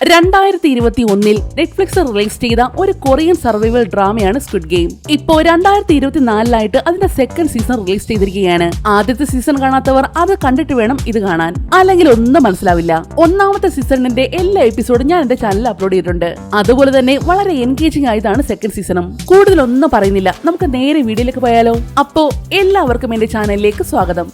2021 Netflix release ചെയ്ത ഒരു Korean survival ഡ്രാമയാണ് squid game. ഇപ്പോ 2024 അതിന്റെ സെക്കൻഡ് സീസൺ റിലീസ് ചെയ്തിരിക്കുകയാണ്. ആദ്യത്തെ സീസൺ കാണാത്തവർ അത് കണ്ടിട്ട് വേണം ഇത് കാണാൻ, അല്ലെങ്കിൽ ഒന്നും മനസ്സിലാവില്ല. ഒന്നാമത്തെ സീസണിന്റെ എല്ലാ എപ്പിസോഡും ഞാൻ എന്റെ ചാനലിൽ അപ്ലോഡ് ചെയ്തിട്ടുണ്ട്. അതുപോലെ തന്നെ വളരെ എൻഗേജിംഗ് ആയതാണ് സെക്കൻഡ് സീസണും. കൂടുതലൊന്നും പറയുന്നില്ല, നമുക്ക് നേരെ വീഡിയോയിലേക്ക് പോയാലോ. അപ്പോ എല്ലാവർക്കും എന്റെ ചാനലിലേക്ക് സ്വാഗതം.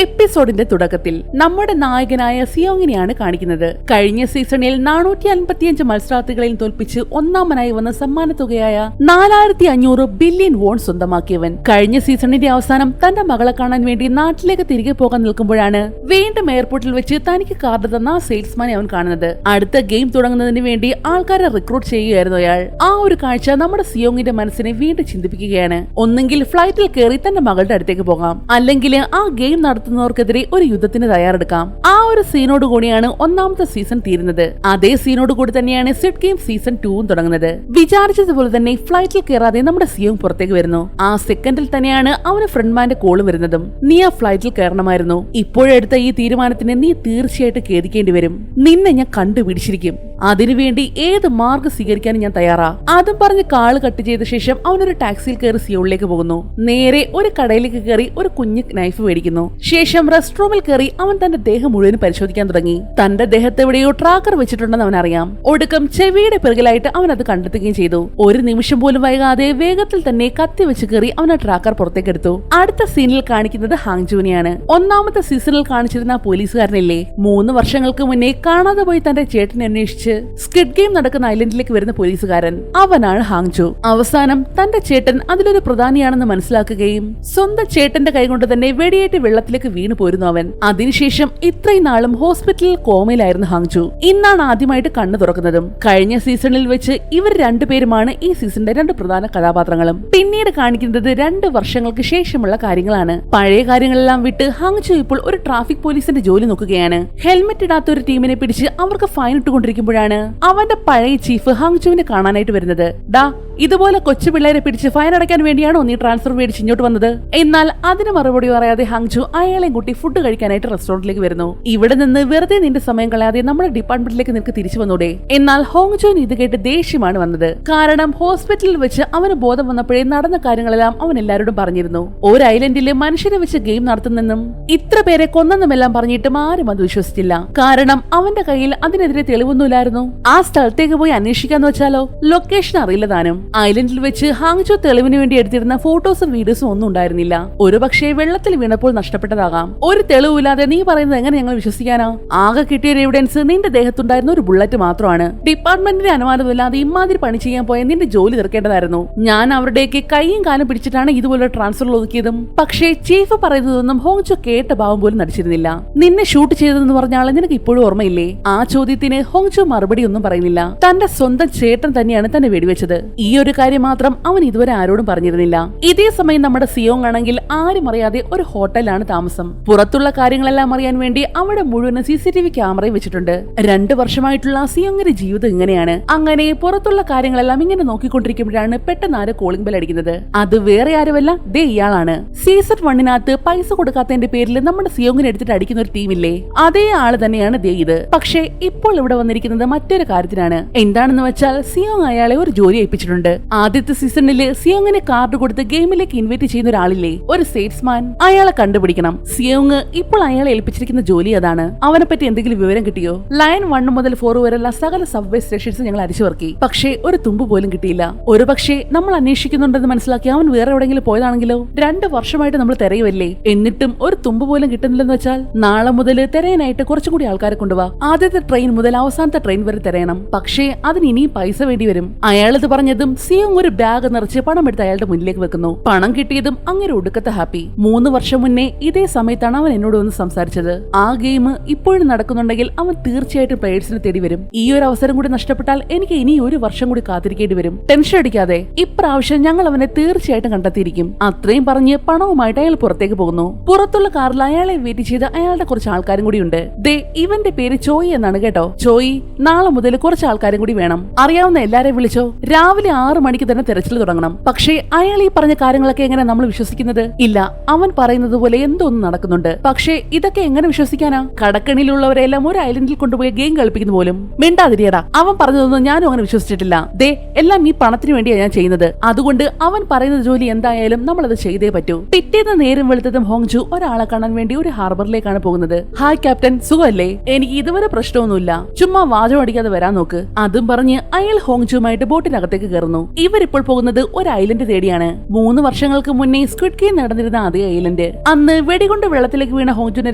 എപ്പിസോഡിന്റെ തുടക്കത്തിൽ നമ്മുടെ നായകനായ സിയോങ്ങിനെയാണ് കാണിക്കുന്നത്. കഴിഞ്ഞ സീസണിൽ 455 മത്സരാർത്ഥികളെയും തോൽപ്പിച്ച് ഒന്നാമനായി വന്ന സമ്മാനത്തുകയായ 4500 ബില്യൺ വോൺ സ്വന്തമാക്കിയവൻ. കഴിഞ്ഞ സീസണിന്റെ അവസാനം തന്റെ മകളെ കാണാൻ വേണ്ടി നാട്ടിലേക്ക് തിരികെ പോകാൻ നിൽക്കുമ്പോഴാണ് വീണ്ടും എയർപോർട്ടിൽ വെച്ച് തനിക്ക് കാർഡ് തന്ന സെയിൽസ്മാനെ അവൻ കാണുന്നത്. അടുത്ത ഗെയിം തുടങ്ങുന്നതിന് വേണ്ടി ആൾക്കാരെ റിക്രൂട്ട് ചെയ്യുകയായിരുന്നു അയാൾ. ആ ഒരു കാഴ്ച നമ്മുടെ സിയോങ്ങിന്റെ മനസ്സിനെ വീണ്ടും ചിന്തിപ്പിക്കുകയാണ്. ഒന്നെങ്കിൽ ഫ്ലൈറ്റിൽ കയറി തന്റെ മകളുടെ അടുത്തേക്ക് പോകാം, അല്ലെങ്കിൽ ആ ഗെയിം നടത്തുന്നവർക്കെതിരെ ഒരു യുദ്ധത്തിന് തയ്യാറെടുക്കാം. ആ ഒരു സീനോട് കൂടിയാണ് ഒന്നാമത്തെ സീസൺ തീരുന്നത്. അതേ സീനോട് കൂടി തന്നെയാണ് സ്ക്വിഡ് ഗെയിം സീസൺ 2 തുടങ്ങുന്നത്. വിചാരിച്ചതുപോലെ തന്നെ ഫ്ലൈറ്റിൽ കയറാതെ നമ്മുടെ സിയോങ് പുറത്തേക്ക് വരുന്നു. ആ സെക്കൻഡിൽ തന്നെയാണ് അവന് ഫ്രണ്ട്മാന്റെ കോള് വരുന്നതും. നീ ആ ഫ്ലൈറ്റിൽ കയറണമായിരുന്നു. ഇപ്പോഴെടുത്ത ഈ തീരുമാനത്തിന് നീ തീർച്ചയായിട്ടും ഖേദിക്കേണ്ടി വരും. നിന്നെ ഞാൻ കണ്ടുപിടിച്ചിരിക്കും. അതിനുവേണ്ടി ഏത് മാർഗം സ്വീകരിക്കാനും ഞാൻ തയ്യാറാ. അതും പറഞ്ഞ് കാള് കട്ട് ചെയ്ത ശേഷം അവനൊരു ടാക്സിയിൽ കയറി സിയോളിലേക്ക് പോകുന്നു. നേരെ ഒരു കടയിലേക്ക് കയറി ഒരു കുഞ്ഞ് നൈഫ് മേടിക്കുന്നു. ശേഷം റെസ്റ്റ് റൂമിൽ കയറി അവൻ തന്റെ ദേഹം മുഴുവൻ പരിശോധിക്കാൻ തുടങ്ങി. തന്റെ ദേഹത്ത് എവിടെയോ ട്രാക്കർ വെച്ചിട്ടുണ്ടെന്ന് അവൻ അറിയാം. ഒടുക്കം ചെവിയുടെ പിറകിലായിട്ട് അവൻ അത് കണ്ടെത്തുകയും ചെയ്തു. ഒരു നിമിഷം പോലും വൈകാതെ വേഗത്തിൽ തന്നെ കത്തി വെച്ച് കയറി അവൻ ആ ട്രാക്കർ പുറത്തേക്ക് എടുത്തു. അടുത്ത സീനിൽ കാണിക്കുന്നത് ഹാങ്ജുവിനെയാണ്. ഒന്നാമത്തെ സീസണിൽ കാണിച്ചിരുന്ന പോലീസുകാരനില്ലേ, 3 വർഷങ്ങൾക്ക് മുന്നേ കാണാതെ പോയി തന്റെ ചേട്ടനെ അന്വേഷിച്ച് സ്ക്വിഡ് ഗെയിം നടക്കുന്ന ഐലൻഡിലേക്ക് വരുന്ന പോലീസുകാരൻ, അവനാണ് ഹാങ്ജു. അവസാനം തന്റെ ചേട്ടൻ അതിലൊരു പ്രധാനിയാണെന്ന് മനസ്സിലാക്കുകയും സ്വന്തം ചേട്ടന്റെ കൈകൊണ്ട് തന്നെ വെടിയേറ്റ് വെള്ളത്തിലേക്ക് വീണു പോരുന്നു അവൻ. അതിനുശേഷം ഇത്രയും നാളും ഹോസ്പിറ്റലിൽ കോമയിലായിരുന്നു ഹാങ്ജു. ഇന്നാണ് ആദ്യമായിട്ട് കണ്ണു തുറക്കുന്നതും. കഴിഞ്ഞ സീസണിൽ വെച്ച് ഇവർ രണ്ടുപേരുമാണ് ഈ സീസണിന്റെ 2 പ്രധാന കഥാപാത്രങ്ങളും. പിന്നീട് കാണിക്കുന്നത് 2 വർഷങ്ങൾക്ക് ശേഷമുള്ള കാര്യങ്ങളാണ്. പഴയ കാര്യങ്ങളെല്ലാം വിട്ട് ഹാങ്ജു ഇപ്പോൾ ഒരു ട്രാഫിക് പോലീസിന്റെ ജോലി നോക്കുകയാണ്. ഹെൽമെറ്റ് ഇടാത്ത ഒരു ടീമിനെ പിടിച്ച് അവർക്ക് ഫൈൻ ഇട്ടുകൊണ്ടിരിക്കുമ്പോഴാണ് അവന്റെ പഴയ ചീഫ് ഹാങ്ജുവിനെ കാണാനായിട്ട് വരുന്നത്. ഡാ, ഇതുപോലെ കൊച്ചു പിള്ളേരെ പിടിച്ച് ഫൈൻ അടയ്ക്കാൻ വേണ്ടിയാണോ നീ ട്രാൻസ്ഫർ മേടിച്ച് ഇങ്ങോട്ട് വന്നത്? എന്നാൽ അതിന് മറുപടി പറയാതെ ഹാങ്ജു അയാളെ കൂട്ടി ഫുഡ് കഴിക്കാനായിട്ട് റെസ്റ്റോറന്റിലേക്ക് വരുന്നു. ഇവിടെ നിന്ന് വെറുതെ നിന്റെ സമയം കളയാതെ നമ്മുടെ ഡിപ്പാർട്ട്മെന്റിലേക്ക് നിനക്ക് തിരിച്ചു വന്നൂടെ? എന്നാൽ ഹോങ്ജുവിന് ഇത് കേട്ട് ദേഷ്യമാണ് വന്നത്. കാരണം ഹോസ്പിറ്റലിൽ വെച്ച് അവന് ബോധം വന്നപ്പോഴേ നടന്ന കാര്യങ്ങളെല്ലാം അവൻ എല്ലാവരോടും പറഞ്ഞിരുന്നു. ഒരു ഐലൻഡില് മനുഷ്യരെ വെച്ച് ഗെയിം നടത്തുന്നെന്നും ഇത്ര പേരെ കൊന്നെന്നുമെല്ലാം പറഞ്ഞിട്ടും ആരും അത് വിശ്വസിച്ചില്ല. കാരണം അവന്റെ കയ്യിൽ അതിനെതിരെ തെളിവൊന്നുമില്ലായിരുന്നു. ആ സ്ഥലത്തേക്ക് പോയി അന്വേഷിക്കാന്ന് വെച്ചാലോ? ലൊക്കേഷൻ അറിയില്ല താനും. ഐലൻഡിൽ വെച്ച് ഹാങ്ജു തെളിവിന് വേണ്ടി എടുത്തിരുന്ന ഫോട്ടോസും വീഡിയോസും ഒന്നും ഉണ്ടായിരുന്നില്ല. ഒരുപക്ഷെ വെള്ളത്തിൽ വീണപ്പോൾ നഷ്ടപ്പെട്ടതാകാം. ഒരു തെളിവില്ലാതെ നീ പറയുന്നത് എങ്ങനെ ഞങ്ങൾ വിശ്വസിക്കാനാ? ആകെ കിട്ടിയ എവിഡൻസ് നിന്റെ ദേഹത്തുണ്ടായിരുന്ന ഒരു ബുള്ളറ്റ് മാത്രമാണ്. ഡിപ്പാർട്ട്മെന്റിന്റെ അനുവാദമില്ലാതെ ഇമാതിരി പണി ചെയ്യാൻ പോയ നിന്റെ ജോലി തീർക്കേണ്ടതായിരുന്നു. ഞാൻ അവരുടെയൊക്കെ കൈയും കാലും പിടിച്ചിട്ടാണ് ഇതുപോലെ ട്രാൻസ്ഫർ ഒതുക്കിയതും. പക്ഷേ ചീഫ് പറയുന്നതൊന്നും ഹോങ്ജു കേട്ട ഭാവം പോലും നടിച്ചിരുന്നില്ല. നിന്നെ ഷൂട്ട് ചെയ്തതെന്ന് പറഞ്ഞാൽ നിനക്ക് ഇപ്പോഴും ഓർമ്മയില്ലേ? ആ ചോദ്യത്തിന് ഹോങ്ജു മറുപടി ഒന്നും പറയുന്നില്ല. തന്റെ സ്വന്തം ചേട്ടൻ തന്നെയാണ് തന്നെ വെടിവെച്ചത്. ഈ ഒരു കാര്യം മാത്രം അവൻ ഇതുവരെ ആരോടും പറഞ്ഞിരുന്നില്ല. ഇതേ സമയം നമ്മുടെ സിയോങ് ആണെങ്കിൽ ആരും അറിയാതെ ഒരു ഹോട്ടലിലാണ് താമസം. പുറത്തുള്ള കാര്യങ്ങളെല്ലാം അറിയാൻ വേണ്ടി അവിടെ മുഴുവൻ CCTV ക്യാമറയും വെച്ചിട്ടുണ്ട്. 2 വർഷമായിട്ടുള്ള സിയോങ്ങിന്റെ ജീവിതം ഇങ്ങനെയാണ്. അങ്ങനെ പുറത്തുള്ള കാര്യങ്ങളെല്ലാം ഇങ്ങനെ നോക്കിക്കൊണ്ടിരിക്കുമ്പോഴാണ് പെട്ടെന്ന് ആര് കോളിംഗ് ബെൽ അടിക്കുന്നത്. അത് വേറെ ആരുമല്ല, ദേ ഇയാളാണ്. സീസൺ 1 പൈസ കൊടുക്കാത്തതിന്റെ പേരിൽ നമ്മുടെ സിയോങ്ങിനെ എടുത്തിട്ട് അടിക്കുന്ന ഒരു ടീമില്ലേ, അതേ ആള് തന്നെയാണ് ദേ ഇത്. പക്ഷേ ഇപ്പോൾ ഇവിടെ വന്നിരിക്കുന്നത് മറ്റൊരു കാര്യത്തിനാണ്. എന്താണെന്ന് വെച്ചാൽ സിയോങ് അയാളെ ഒരു ജോലി ഏൽപ്പിച്ചിട്ടുണ്ട്. ആദ്യത്തെ സീസണില് സിയോങ്ങിനെ കാർഡ് കൊടുത്ത് ഗെയിമിലേക്ക് ഇൻവൈറ്റ് ചെയ്യുന്ന ഒരാളില്ലേ, ഒരു സെയിൽസ്മാൻ, അയാളെ കണ്ടുപിടിക്കണം. സിയോങ് ഇപ്പോൾ അയാളെ ഏൽപ്പിച്ചിരിക്കുന്ന ജോലി അതാണ്. അവനെ പറ്റി എന്തെങ്കിലും വിവരം കിട്ടിയോ? ലൈൻ 1 മുതൽ 4 വരെയുള്ള സകല സബ്വേ സ്റ്റേഷൻസ് ഞങ്ങൾ അരിച്ചുവർക്കി, പക്ഷേ ഒരു തുമ്പ് പോലും കിട്ടിയില്ല. ഒരു പക്ഷേ നമ്മൾ അന്വേഷിക്കുന്നുണ്ടെന്ന് മനസ്സിലാക്കി അവൻ വേറെ എവിടെയെങ്കിലും പോയതാണെങ്കിലോ? 2 വർഷമായിട്ട് നമ്മൾ തിരയുമല്ലേ, എന്നിട്ടും ഒരു തുമ്പ് പോലും കിട്ടുന്നില്ലെന്ന് വെച്ചാൽ നാളെ മുതൽ തിരയാനായിട്ട് കുറച്ചും കൂടി ആൾക്കാരെ കൊണ്ടുപോവാ. ആദ്യത്തെ ട്രെയിൻ മുതൽ അവസാനത്തെ ട്രെയിൻ വരെ തിരയണം. പക്ഷേ അതിന് ഇനിയും പൈസ വേണ്ടി വരും. അയാളത് പറഞ്ഞതും സിയോങ് ഒരു ബാഗ് നിറച്ച് പണം എടുത്ത് അയാളുടെ മുന്നിലേക്ക് വെക്കുന്നു. പണം കിട്ടിയതും അങ്ങനെ ഒടുക്കത്തെ ഹാപ്പി. 3 വർഷം മുന്നേ ഇതേ സമയത്താണ് അവൻ എന്നോട് വന്ന് സംസാരിച്ചത്. ആ ഗെയിം ഇപ്പോഴും നടക്കുന്നുണ്ടെങ്കിൽ അവൻ തീർച്ചയായിട്ടും പ്ലേയേഴ്സിനെ തേടി വരും. ഈ ഒരു അവസരം കൂടി നഷ്ടപ്പെട്ടാൽ എനിക്ക് ഇനി 1 വർഷം കൂടി കാത്തിരിക്കേണ്ടി വരും. ടെൻഷൻ അടിക്കാതെ, ഇപ്രാവശ്യം ഞങ്ങൾ അവനെ തീർച്ചയായിട്ടും കണ്ടെത്തിയിരിക്കും. അത്രയും പറഞ്ഞ് പണവുമായിട്ട് അയാൾ പുറത്തേക്ക് പോകുന്നു. പുറത്തുള്ള കാറിൽ അയാളെ വെയിറ്റ് ചെയ്ത് അയാളുടെ കുറച്ച് ആൾക്കാരും കൂടി ഉണ്ട്. ദേ ഇവന്റെ പേര് ചോയി എന്നാണ് കേട്ടോ. ചോയി, നാളെ മുതൽ കുറച്ച് ആൾക്കാരും കൂടി വേണം. അറിയാവുന്ന എല്ലാരെയും വിളിച്ചോ. രാവിലെ 6 മണിക്ക് തന്നെ തെരച്ചിൽ തുടങ്ങണം. പക്ഷേ അയാൾ ഈ പറഞ്ഞ കാര്യങ്ങളൊക്കെ എങ്ങനെ നമ്മൾ വിശ്വസിക്കുന്നത്? ഇല്ല, അവൻ പറയുന്നത് പോലെ എന്തോ ഒന്ന് നടക്കുന്നുണ്ട്. പക്ഷേ ഇതൊക്കെ എങ്ങനെ വിശ്വസിക്കാനാ? കടക്കണിയിലുള്ളവരെല്ലാം ഒരു ഐലൻഡിൽ കൊണ്ടുപോയി ഗെയിം കളിപ്പിക്കുന്നു പോലും. മിണ്ടാതിരിയടാ, അവൻ പറഞ്ഞതൊന്നും ഞാനും അങ്ങനെ വിശ്വസിച്ചിട്ടില്ല. ദേ, എല്ലാം ഈ പണത്തിന് വേണ്ടിയാണ് ഞാൻ ചെയ്യുന്നത്. അതുകൊണ്ട് അവൻ പറയുന്ന ജോലി എന്തായാലും നമ്മളത് ചെയ്തേ പറ്റൂ. പിറ്റേന്ന് നേരം വെളുത്തതും ഹോങ്ജു ഒരാളെ കാണാൻ വേണ്ടി ഒരു ഹാർബറിലേക്കാണ് പോകുന്നത്. ഹായ് ക്യാപ്റ്റൻ, സുഖമല്ലേ? എനിക്ക് ഇതുവരെ പ്രശ്നമൊന്നുമില്ല, ചുമ്മാ വാചകം അടിക്കാതെ വരാൻ നോക്ക്. അതും പറഞ്ഞ് അയാൾ ഹോങ്ജുമായിട്ട് ബോട്ടിനകത്തേക്ക് കയറുന്നു. ഇവരിപ്പോൾ പോകുന്നത് ഒരു ഐലൻഡ് തേടിയാണ്. 3 വർഷങ്ങൾക്ക് മുന്നേ സ്ക്വിഡ് ഗെയിം നടന്നിരുന്ന അതേ ഐലൻഡ്. അന്ന് വെടികൊണ്ട് വെള്ളത്തിലേക്ക് വീണ ഹോങ്ജുനെ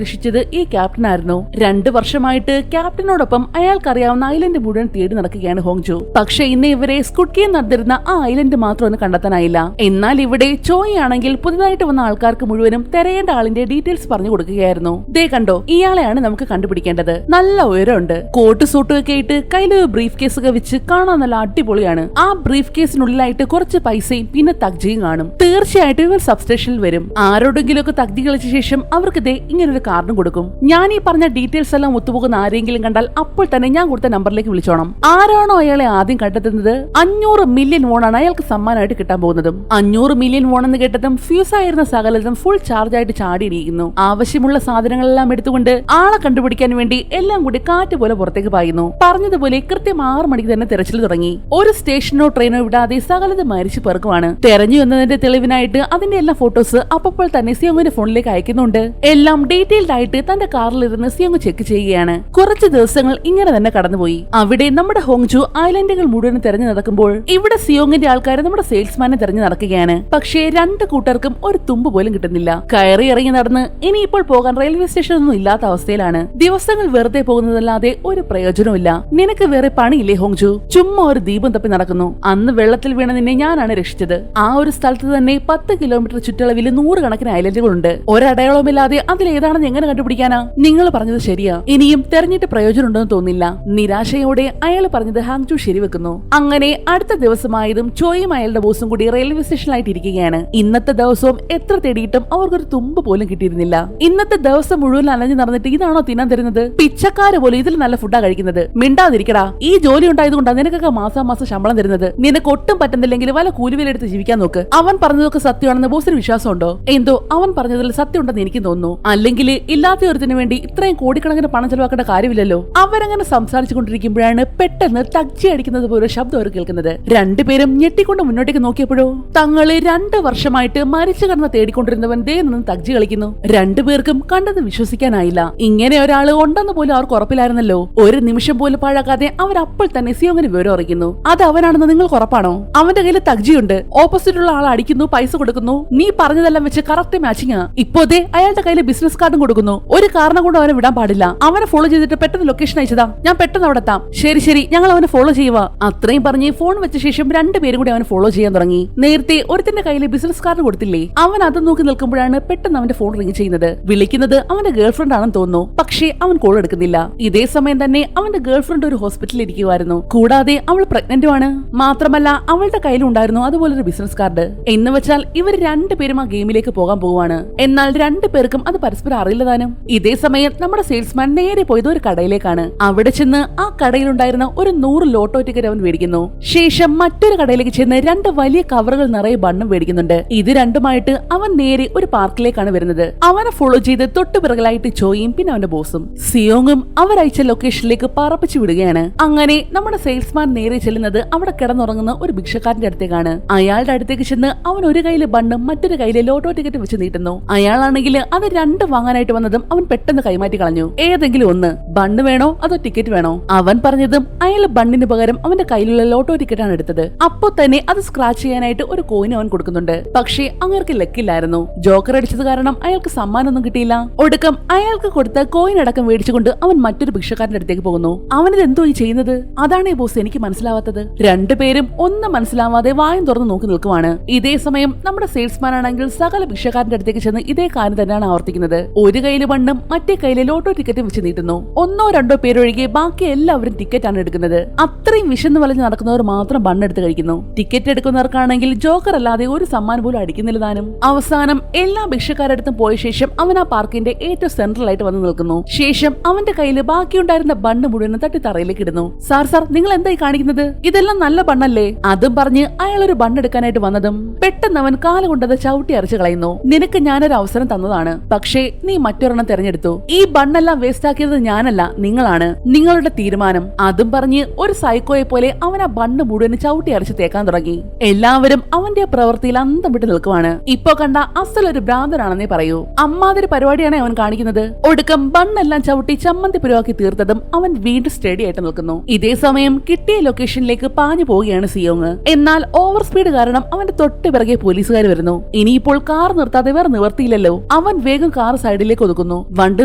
രക്ഷിച്ചത് ഈ ക്യാപ്റ്റൻ ആയിരുന്നു. 2 വർഷമായിട്ട് ക്യാപ്റ്റനോടൊപ്പം അയാൾക്കറിയാവുന്ന ഐലൻഡ് മുഴുവൻ തേടി നടക്കുകയാണ് ഹോങ്ജു. പക്ഷെ ഇന്ന് ഇവരെ സ്ക്വിഡ് ഗെയിം നടന്നിരുന്ന ആ ഐലൻഡ് മാത്രം ഒന്ന് കണ്ടെത്താനായില്ല. എന്നാൽ ഇവിടെ ചോയ് ആണെങ്കിൽ പുതുതായിട്ട് വന്ന ആൾക്കാർക്ക് മുഴുവനും തെരയേണ്ട ആളിന്റെ ഡീറ്റെയിൽസ് പറഞ്ഞു കൊടുക്കുകയായിരുന്നു. ദേ കണ്ടോ, ഇയാളെയാണ് നമുക്ക് കണ്ടുപിടിക്കേണ്ടത്. നല്ല ഉയരമുണ്ട്, കോട്ട് സൂട്ട് ഒക്കെ ഇട്ട് കയ്യില് ബ്രീഫ് കേസ് ഒക്കെ വെച്ച് കാണാൻ നല്ല അടിപൊളിയാണ്. ആ ബ്രീഫ് കേസിനുള്ളിലായിട്ട് കുറച്ച് പൈസയും പിന്നെ തഗ്ജിയും കാണും. തീർച്ചയായിട്ടും ഇവർ സബ്സ്റ്റേഷനിൽ വരും. ആരോടെങ്കിലും ഒക്കെ തഗ്ജി കളിച്ച ശേഷം അവർക്ക് ദേ ഇങ്ങനൊരു കാർഡും കൊടുക്കും. ഞാൻ ഈ പറഞ്ഞ ഡീറ്റെയിൽസ് എല്ലാം ഒത്തുപോകുന്ന ആരെങ്കിലും കണ്ടാൽ അപ്പോൾ തന്നെ ഞാൻ കൊടുത്ത നമ്പറിലേക്ക് വിളിച്ചോണം. ആരാണോ അയാളെ ആദ്യം കണ്ടെത്തുന്നത് 500 മില്യൺ വോണാണ് അയാൾക്ക് സമ്മാനമായിട്ട് കിട്ടാൻ പോകുന്നതും. 500 മില്യൺ വോൺ എന്ന് കേട്ടതും ഫ്യൂസ് ആയിരുന്ന സകലതും ഫുൾ ചാർജ് ആയിട്ട് ചാടിയിരിക്കുന്നു. ആവശ്യമുള്ള സാധനങ്ങളെല്ലാം എടുത്തുകൊണ്ട് ആളെ കണ്ടുപിടിക്കാൻ വേണ്ടി എല്ലാം കൂടി കാറ്റ് പോലെ പുറത്തേക്ക് പായുന്നു. പറഞ്ഞതുപോലെ കൃത്യം 6 മണിക്ക് തന്നെ തെരച്ചിൽ തുടങ്ങി. ഒരു സ്റ്റേഷനോ ട്രെയിനോ വിടാതെ സകലത് മരിച്ചു പെറുക്കുവാണ്. തെരഞ്ഞു എന്നതിന്റെ തെളിവിനായിട്ട് അതിന്റെ എല്ലാ ഫോട്ടോസ് അപ്പോൾ തന്നെ സിയോങ്ങിന്റെ ഫോണിലേക്ക് അയക്കുന്നുണ്ട്. എല്ലാം ഡീറ്റെയിൽഡ് ആയിട്ട് തന്റെ കാറിലിരുന്ന് സിയോങ് ചെക്ക് ചെയ്യുകയാണ്. കുറച്ച് ദിവസങ്ങൾ ഇങ്ങനെ തന്നെ കടന്നുപോയി. അവിടെ നമ്മുടെ ഹോങ്ജു ഐലൻഡുകൾ മുഴുവൻ തെരഞ്ഞു നടക്കുമ്പോൾ ഇവിടെ സിയോങ്ങിന്റെ ആൾക്കാർ നമ്മുടെ സെയിൽസ്മാനെ തെരഞ്ഞു നടക്കുകയാണ്. പക്ഷേ 2 കൂട്ടർക്കും ഒരു തുമ്പ് പോലും കിട്ടുന്നില്ല. കയറി ഇറങ്ങി നടന്ന് ഇനിയിപ്പോൾ പോകാൻ റെയിൽവേ സ്റ്റേഷൻ ഒന്നും ഇല്ലാത്ത അവസ്ഥയിലാണ്. ദിവസങ്ങൾ വെറുതെ പോകുന്നതല്ലാതെ ഒരു പ്രയോജനമില്ല. നിനക്ക് വേറെ പണിയില്ലേ ഹോങ്ജു? ചുമ്മാ ഒരു ദീപം തപ്പി നടക്കുന്നു. അന്ന് വെള്ളത്തിൽ വീണ നിന്നെ ഞാനാണ് രക്ഷിച്ചത്. ആ ഒരു സ്ഥലത്ത് തന്നെ 10 കിലോമീറ്റർ ചുറ്റളവിൽ 100 കണക്കിന് ഐലൻഡുകളുണ്ട്. ഒരടയാളവുമില്ലാതെ അതിലേതാണെന്ന് എങ്ങനെ കണ്ടുപിടിക്കാനാ? നിങ്ങൾ പറഞ്ഞത് ശരിയാ, ഇനിയും തെരഞ്ഞിട്ട് പ്രയോജനമുണ്ടെന്ന് തോന്നില്ല. നിരാശയോടെ അയാൾ പറഞ്ഞത് ഹാങ്ജു ശരിവെക്കുന്നു. അങ്ങനെ അടുത്ത ദിവസമായതും ചോയും അയാളുടെ ബോസും കൂടി റെയിൽവേ സ്റ്റേഷനിലായിട്ട് ഇരിക്കുകയാണ്. ഇന്നത്തെ ദിവസവും എത്ര തേടിയിട്ടും അവർക്കൊരു തുമ്പ് പോലും കിട്ടിയിരുന്നില്ല. ഇന്നത്തെ ദിവസം മുഴുവൻ അലഞ്ഞു നടന്നിട്ട് ഇതാണോ തിന്നാൻ തരുന്നത്? പിച്ചക്കാര് പോലും ഇതിൽ നല്ല ഫുഡാ കഴിക്കുന്നത്. മിണ്ടാതിരിക്കടാ, ഈ ജോലി ഉണ്ടായതുകൊണ്ടാ നിനക്കൊക്കെ മാസം ശമ്പളം തരുന്നത്. നിനക്ക് ഒട്ടും പറ്റുന്നില്ലെങ്കിൽ വല്ല കൂലിവിലെടുത്ത് ജീവിക്കാൻ നോക്ക്. അവൻ പറഞ്ഞതൊക്കെ സത്യമാണെന്ന് ബോസിന് വിശ്വാസമുണ്ടോ? എന്തോ അവൻ പറഞ്ഞതിൽ സത്യം ഉണ്ടെന്ന് എനിക്ക് തോന്നുന്നു. അല്ലെങ്കിൽ ഇല്ലാത്ത ഒരുത്തിന് വേണ്ടി ഇത്രയും കോടിക്കണക്കിന് പണം ചെലവാക്കേണ്ട കാര്യമില്ലല്ലോ. അവരങ്ങനെ സംസാരിച്ചു കൊണ്ടിരിക്കുമ്പോഴാണ് പെട്ടെന്ന് തഗ്ജി അടിക്കുന്നത് പോലെ ശബ്ദം അവർ കേൾക്കുന്നത്. രണ്ടുപേരും ഞെട്ടിക്കൊണ്ട് മുന്നോട്ടേക്ക് നോക്കിയപ്പോഴോ തങ്ങള് 2 വർഷമായിട്ട് മരിച്ചു കിടന്ന് തേടിക്കൊണ്ടിരുന്നവൻ ദേ നിന്ന് തഗ്ജി കളിക്കുന്നു. രണ്ടുപേർക്കും കണ്ടത് വിശ്വസിക്കാനായില്ല. ഇങ്ങനെ ഒരാള് ഉണ്ടെന്ന് പോലും അവർക്ക് ഉറപ്പില്ലായിരുന്നല്ലോ. ഒരു നിമിഷം പോലും പാഴാക്കാതെ അവരപ്പോൾ തന്നെ സിയോങ്ങിന് വിവരം അറിയിക്കുന്നു. അത് അവനാണെന്ന് നിങ്ങൾക്ക് ഉറപ്പാണോ? അവന്റെ കയ്യിൽ തഗ്ജിയുണ്ട്. ഓപ്പോസിറ്റുള്ള ആൾ അടിക്കുന്നു, പൈസ കൊടുക്കുന്നു. നീ പറഞ്ഞതെല്ലാം വെച്ച് കറക്റ്റ് മാച്ചിങ്. ഇപ്പോഴത്തെ അയാളുടെ കയ്യിൽ ബിസിനസ് കാർഡും കൊടുക്കുന്നു. ഒരു കാരണം കൊണ്ട് അവനെ വിടാൻ പാടില്ല. അവനെ ഫോളോ ചെയ്തിട്ട് പെട്ടെന്ന് ലൊക്കേഷൻ അയച്ചതാ. ഞാൻ പെട്ടെന്ന് അവിടെ എത്താം. ശരി, ഞങ്ങൾ അവനെ ഫോളോ ചെയ്യുക. അത്രയും പറഞ്ഞ് ഫോൺ വെച്ച ശേഷം 2 പേരും കൂടി അവനെ ഫോളോ ചെയ്യാൻ തുടങ്ങി. നേരത്തെ ഒരുത്തിന്റെ കയ്യിൽ ബിസിനസ് കാർഡ് കൊടുത്തില്ലേ, അവൻ അത് നോക്കി നിൽക്കുമ്പോഴാണ് പെട്ടെന്ന് അവന്റെ ഫോൺ റിംഗ് ചെയ്യുന്നത്. വിളിക്കുന്നത് അവന്റെ ഗേൾഫ്രണ്ട് ആണെന്ന് തോന്നുന്നു. പക്ഷേ അവൻ കോൾ എടുക്കുന്നില്ല. ഇതേ സമയം തന്നെ അവന്റെ ഗേൾഫ്രണ്ട് ഒരു ഹോസ്പിറ്റലിൽ ഇരിക്കുവായിരുന്നു. കൂടാതെ അവൾ പ്രഗ്നന്റുമാണ്. മാത്രമല്ല അവളുടെ കയ്യിലുണ്ടായിരുന്നു അതുപോലൊരു ബിസിനസ് കാർഡ്. എന്ന് വെച്ചാൽ ഇവർ 2 പേരും ആ ഗെയിമിലേക്ക് പോകാൻ പോവാണ്. എന്നാൽ 2 പേർക്കും അത് പരസ്പരം അറിയില്ലതാനും. ഇതേ സമയം നമ്മുടെ സെയിൽസ്മാൻ നേരെ പോയത് ഒരു കടയിലേക്കാണ്. അവിടെ ചെന്ന് ആ കടയിലുണ്ടായിരുന്ന ഒരു 100 ലോട്ടോ ടിക്കറ്റ് അവൻ മേടിക്കുന്നു. ശേഷം മറ്റൊരു കടയിലേക്ക് ചെന്ന് 2 വലിയ കവറുകൾ നിറയെ ബണ്ണും മേടിക്കുന്നുണ്ട്. ഇത് രണ്ടുമായിട്ട് അവൻ നേരെ ഒരു പാർക്കിലേക്കാണ് വരുന്നത്. അവനെ ഫോളോ ചെയ്ത് തൊട്ടു പിറകിലായിട്ട് ചോയും പിന്നെ അവന്റെ ബോസും സിയോങ്ങും അവരയച്ച ലൊക്കേഷനിലേക്ക് പറപ്പിച്ചു വിടുകയാണ്. അങ്ങനെ നമ്മുടെ സെയിൽസ്മാൻ നേരെ ചെല്ലുന്നത് അവിടെ കിടന്നുറങ്ങുന്ന ഒരു ഭിക്ഷക്കാരന്റെ അടുത്തേക്കാണ്. അയാളുടെ അടുത്തേക്ക് ചെന്ന് അവൻ ഒരു കയ്യില് ബണ്ണും മറ്റൊരു കയ്യില് ലോട്ടോ ടിക്കറ്റ് വെച്ച് നീട്ടുന്നു. അയാളാണെങ്കിൽ അത് 2 വാങ്ങാനായിട്ട് വന്നതും അവൻ പെട്ടെന്ന് കൈമാറ്റി കളഞ്ഞു. ഏതെങ്കിലും ഒന്ന്, ബണ്ണ് വേണോ അതോ ടിക്കറ്റ് വേണോ? അവൻ പറഞ്ഞതും അയാൾ ബണ്ണിന് പകരം അവന്റെ കയ്യിലുള്ള ലോട്ടോ ടിക്കറ്റ് ആണ് എടുത്തത്. അപ്പൊ തന്നെ അത് സ്ക്രാച്ച് ചെയ്യാനായിട്ട് ഒരു കോയിൻ അവൻ കൊടുക്കുന്നുണ്ട്. പക്ഷേ അങ്ങേർക്ക് ലക്കില്ലായിരുന്നു. ജോക്കർ അടിച്ചത് കാരണം അയാൾക്ക് സമ്മാനമൊന്നും കിട്ടിയില്ല. ഒടുക്കം അയാൾക്ക് കൊടുത്ത കോയിൻ അടക്കം മേടിച്ചുകൊണ്ട് അവൻ മറ്റൊരു ഭിക്ഷക്കാരന്റെ അടുത്തേക്ക് പോകുന്നു. അവനിത് എന്തോ ഈ ചെയ്യുന്നത്? അതാണ് ഈ ബോസ് എനിക്ക് മനസ്സിലാവാത്തത്. 2 പേരും ഒന്നും മനസ്സിലാവാതെ വായും തുറന്ന് നോക്കി നിൽക്കുവാണ്. ഇതേ സമയം നമ്മുടെ സെയിൽസ്മാൻ ആണെങ്കിൽ സകല ഭിക്ഷക്കാരന്റെ അടുത്തേക്ക് ചെന്ന് ഇതേ കാര്യം തന്നെയാണ് ആവർത്തിക്കുന്നത്. ഒരു കയ്യില് ബണ്ണും മറ്റേ കയ്യില് ലോട്ടോ ടിക്കറ്റും വെച്ച് നീട്ടുന്നു. 1-2 പേരൊഴികെ ബാക്കി എല്ലാവരും ടിക്കറ്റ് ആണ് എടുക്കുന്നത്. അത്രയും വിശന്ന് വലഞ്ഞ് നടക്കുന്നവർ മാത്രം ബണ്ണെടുത്ത് കഴിക്കുന്നു. ടിക്കറ്റ് എടുക്കുന്നവർക്കാണെങ്കിൽ ജോക്കർ അല്ലാതെ ഒരു സമ്മാനം പോലും അടിക്കുന്നില്ല താനും. അവസാനം എല്ലാ ഭിക്ഷക്കാരടുത്തും പോയ ശേഷം അവൻ ആ പാർക്കിന്റെ ഏറ്റവും സെൻട്രൽ ആയിട്ട് വന്ന് നിൽക്കുന്നു. ശേഷം അവന്റെ കയ്യിൽ ബാക്കിയുണ്ടായിരുന്ന ബണ്ണ് മുഴുവൻ തട്ടി തറയിലേക്ക് ഇടുന്നു. സാർ നിങ്ങൾ എന്തായി കാണിക്കുന്നത്? ഇതെല്ലാം നല്ല ബണ്ണല്ലേ? അതും പറഞ്ഞ് അയാൾ ഒരു ബണ്ണെടുക്കാനായിട്ട് വന്നതും പെട്ടെന്ന് അവൻ കാലുകൊണ്ടത് ചവിട്ടി അരച്ചു കളയുന്നു. നിനക്ക് ഞാനൊരു അവസരം തന്നതാണ്, പക്ഷേ നീ മറ്റൊരെണ്ണം തെരഞ്ഞെടുത്തു. ഈ ബണ്ണെല്ലാം വേസ്റ്റ് ആക്കിയത് ഞാനല്ല, നിങ്ങളാണ്. നിങ്ങളുടെ തീരുമാനം. അതും പറഞ്ഞ് ഒരു സൈക്കോയെ പോലെ അവൻ ആ ബണ്ണ് മുഴുവൻ ചവിട്ടി അരച്ച് തേക്കാൻ തുടങ്ങി. എല്ലാവരും അവന്റെ പ്രവൃത്തിയിൽ അന്തം വിട്ട് നിൽക്കുവാണ്. ഇപ്പൊ കണ്ട അസലൊരു ഭ്രാന്തനാണെന്നേ പറയൂ. അമ്മാതിരി പരിപാടിയാണ് അവൻ കാണിക്കുന്നത്. ഒടുക്കം ബണ്ണെല്ലാം ചവിട്ടി ചമ്മന്തി പുരവാക്കി തീർത്തതും അവൻ വീണ്ടും സ്റ്റഡി ആയിട്ട് നിൽക്കുന്നു. ഇതേ സമയം കിട്ടിയ ലൊക്കേഷനിലേക്ക് പാഞ്ഞു പോവുകയാണ് സിയോങ്. എന്നാൽ ഓവർ സ്പീഡ് കാരണം അവന്റെ തൊട്ട് പിറകെ പോലീസുകാർ വരുന്നു. ഇനിയിപ്പോൾ കാർ നിർത്താതെ വേറെ നിവർത്തിയില്ലല്ലോ. അവൻ വേഗം കാർ സൈഡിലേക്ക് ഒതുക്കുന്നു. വണ്ടി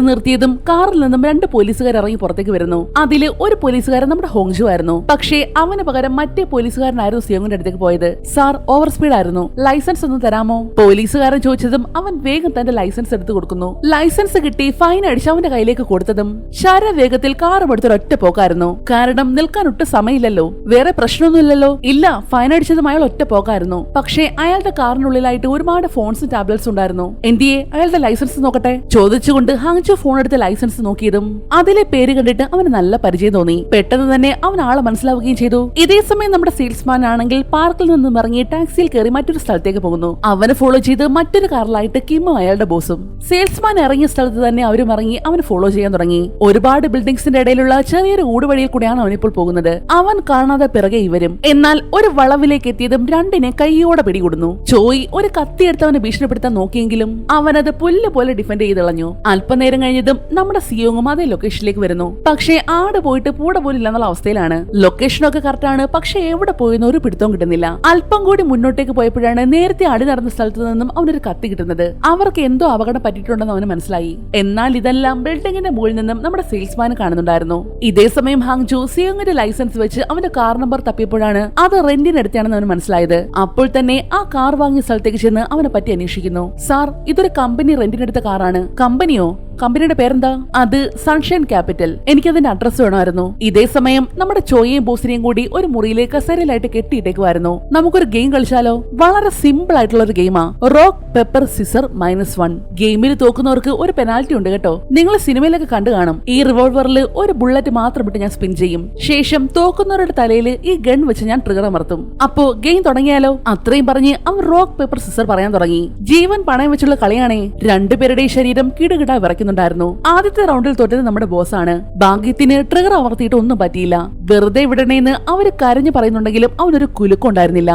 നിർത്തിയതും കാറിൽ നിന്നും 2 പോലീസുകാർ ഇറങ്ങി പുറത്തേക്ക് വരുന്നു. അതില് ഒരു പോലീസുകാരൻ നമ്മുടെ ഹോങ്ജു ആയിരുന്നു. പക്ഷേ അവന് പകരം മറ്റേ പോലീസുകാരനായിരുന്നു സിയോങ്ങിന്റെ അടുത്തേക്ക് പോയത്. സാർ, ഓവർ സ്പീഡ് ആയിരുന്നു, ലൈസൻസ് ഒന്ന് തരാമോ? പോലീസുകാരൻ ചോദിച്ചതും അവൻ വേഗം തന്റെ ലൈസൻസ് എടുത്തു കൊടുക്കുന്നു. ലൈസൻസ് കിട്ടി ഫൈൻ അടിച്ച് അവന്റെ കയ്യിലേക്ക് കൊടുത്തതും ശരവേഗത്തിൽ കാർ എടുത്തൊരൊറ്റ പോക്കായിരുന്നു. കാരണം നിൽക്കാൻ ഒട്ടും സമയമില്ലല്ലോ. വേറെ പ്രശ്നമൊന്നുമില്ലല്ലോ. ഇല്ല, ഫൈൻ അടിച്ചതും അയാൾ ഒറ്റ പോക്കായിരുന്നു. പക്ഷേ അയാളുടെ കാറിനുള്ളിലായിട്ട് ഒരുപാട് ഫോൺസും ടാബ്ലറ്റ്സ് ഉണ്ടായിരുന്നു. എന്തിയെ, അയാളുടെ ലൈസൻസ് നോക്കട്ടെ ചോദിച്ചുകൊണ്ട് ഹാങ്ചു ഫോൺ എടുത്ത് ലൈസൻസ് നോക്കിയതും അതിലെ പേര് കണ്ടിട്ട് അവന് നല്ല പരിചയം തോന്നി. പെട്ടെന്ന് തന്നെ അവൻ ആളെ മനസ്സിലാവുകയും ചെയ്തു. ഇതേ സമയം നമ്മുടെ സെയിൽസ്മാൻ ആണെങ്കിൽ പാർക്കിൽ നിന്നും ഇറങ്ങി ടാക്സിയിൽ കയറി മറ്റൊരു സ്ഥലത്തേക്ക് പോകുന്നു. അവനെ ഫോളോ ചെയ്ത് മറ്റൊരു കാറിലായിട്ട് കിമ്മും അയാളുടെ ബോസും. സെയിൽസ്മാൻ ഇറങ്ങിയ സ്ഥലത്ത് തന്നെ അവരും ഇറങ്ങി അവന് ഫോളോ ചെയ്യാൻ തുടങ്ങി. ഒരുപാട് ബിൽഡിംഗ്സിന്റെ ഇടയിലുള്ള ചെറിയൊരു ഊടുവഴിയിൽ കൂടെയാണ് അവനിപ്പോൾ പോകുന്നത്. അവൻ കാണാതെ പിറകെ ഇവരും. എന്നാൽ ഒരു വളവിലേക്ക് എത്തിയതും രണ്ടിനെ കൈയോടെ പിടികൂടുന്നു. ചോയ് ഒരു കത്തിയെടുത്ത് അവനെ ഭീഷണിപ്പെടുത്താൻ നോക്കിയെങ്കിലും അവനത് പുല്ല് പോലെ ഡിഫെൻഡ് ചെയ്ത് കളഞ്ഞു. അല്പനേരം കഴിഞ്ഞതും നമ്മുടെ സിയോങ്ങും അതേ ലൊക്കേഷനിലേക്ക് വരുന്നു. പക്ഷേ ആട് പോയിട്ട് പൂട പോലും ഇല്ലെന്നുള്ള അവസ്ഥയിലാണ്. ലൊക്കേഷനൊക്കെ കറക്റ്റാണ്, പക്ഷെ എവിടെ പോയെന്ന് ഒരു പിടുത്തവും കിട്ടുന്നില്ല. അല്പം കൂടി മുന്നോട്ടേക്ക് പോയപ്പോഴാണ് നേരത്തെ അടി നടന്ന സ്ഥലത്ത് നിന്നും അവനൊരു കത്തി കിട്ടുന്നത്. അവർക്ക് എന്തോ അപകടം പറ്റിയിട്ടുണ്ടെന്ന് അവന് മനസ്സിലായി. എന്നാൽ ഇതെല്ലാം ബിൽഡിംഗിന്റെ മുകളിൽ നിന്നും നമ്മുടെ സെയിൽസ്മാൻ കാണുന്നുണ്ടായിരുന്നു. ഇതേ സമയം ഹാങ്ജു സിയോങ്ങിന്റെ ലൈസൻസ് വെച്ച് അവന്റെ കാർ നമ്പർ തപ്പിയപ്പോഴാണ് അത് റെന്റിനെടുത്താണെന്ന് അവന് മനസ്സിലായത്. അപ്പോൾ തന്നെ ആ കാർ വാങ്ങിയ സ്ഥലത്തേക്ക് ചെന്ന് അവനെ പറ്റി അന്വേഷിക്കുന്നു. സാർ, ഇതൊരു കമ്പനി റെന്റിനെടുത്ത കാറാണ്. കമ്പനിയോ? കമ്പനിയുടെ പേരെന്താ? അത് സൺഷൈൻ ക്യാപിറ്റൽ. എനിക്കതിന്റെ അഡ്രസ് വേണമായിരുന്നു. ഇതേ സമയം നമ്മുടെ ചോയെയും ബോസിനെയും കൂടി ഒരു മുറിയിലേക്ക് കസേരയിലായിട്ട് കെട്ടിയിട്ടേക്കുമായിരുന്നു. നമുക്കൊരു ഗെയിം കളിച്ചാലോ? വളരെ സിമ്പിൾ ആയിട്ടുള്ള ഒരു ഗെയിമാ. Rock pepper scissor -1. ഗെയിമിൽ തോക്കുന്നവർക്ക് ഒരു പെനാൽറ്റി ഉണ്ട് കേട്ടോ. നിങ്ങൾ സിനിമയിലൊക്കെ കണ്ടു കാണും. ഈ റിവോൾവറിൽ ഒരു ബുള്ളറ്റ് മാത്രം ഇട്ട് ഞാൻ സ്പിൻ ചെയ്യും. ശേഷം തോക്കുന്നവരുടെ തലയിൽ ഈ ഗൺ വെച്ച് ഞാൻ ട്രിഗർ അമർത്തും. അപ്പോ ഗെയിം തുടങ്ങിയാലോ? അത്രയും പറഞ്ഞ് അവൻ റോക്ക് പേപ്പർ സിസർ പറയാൻ തുടങ്ങി. ജീവൻ പണയം വെച്ചുള്ള കളിയാണേ. രണ്ടുപേരുടെയും ശരീരം കിടുകിടാ വിറയ്ക്കുന്നുണ്ടായിരുന്നു. ആദ്യത്തെ റൗണ്ടിൽ തോറ്റത് നമ്മുടെ ബോസാണ്. ഭാഗ്യത്തിന് ട്രിഗർ അമർത്തിയിട്ട് ഒന്നും പറ്റിയില്ല. വെറുതെ വിടണേന്ന് അവര് കരഞ്ഞു പറയുന്നുണ്ടെങ്കിലും അവനൊരു കുലുക്കം ഉണ്ടായിരുന്നില്ല.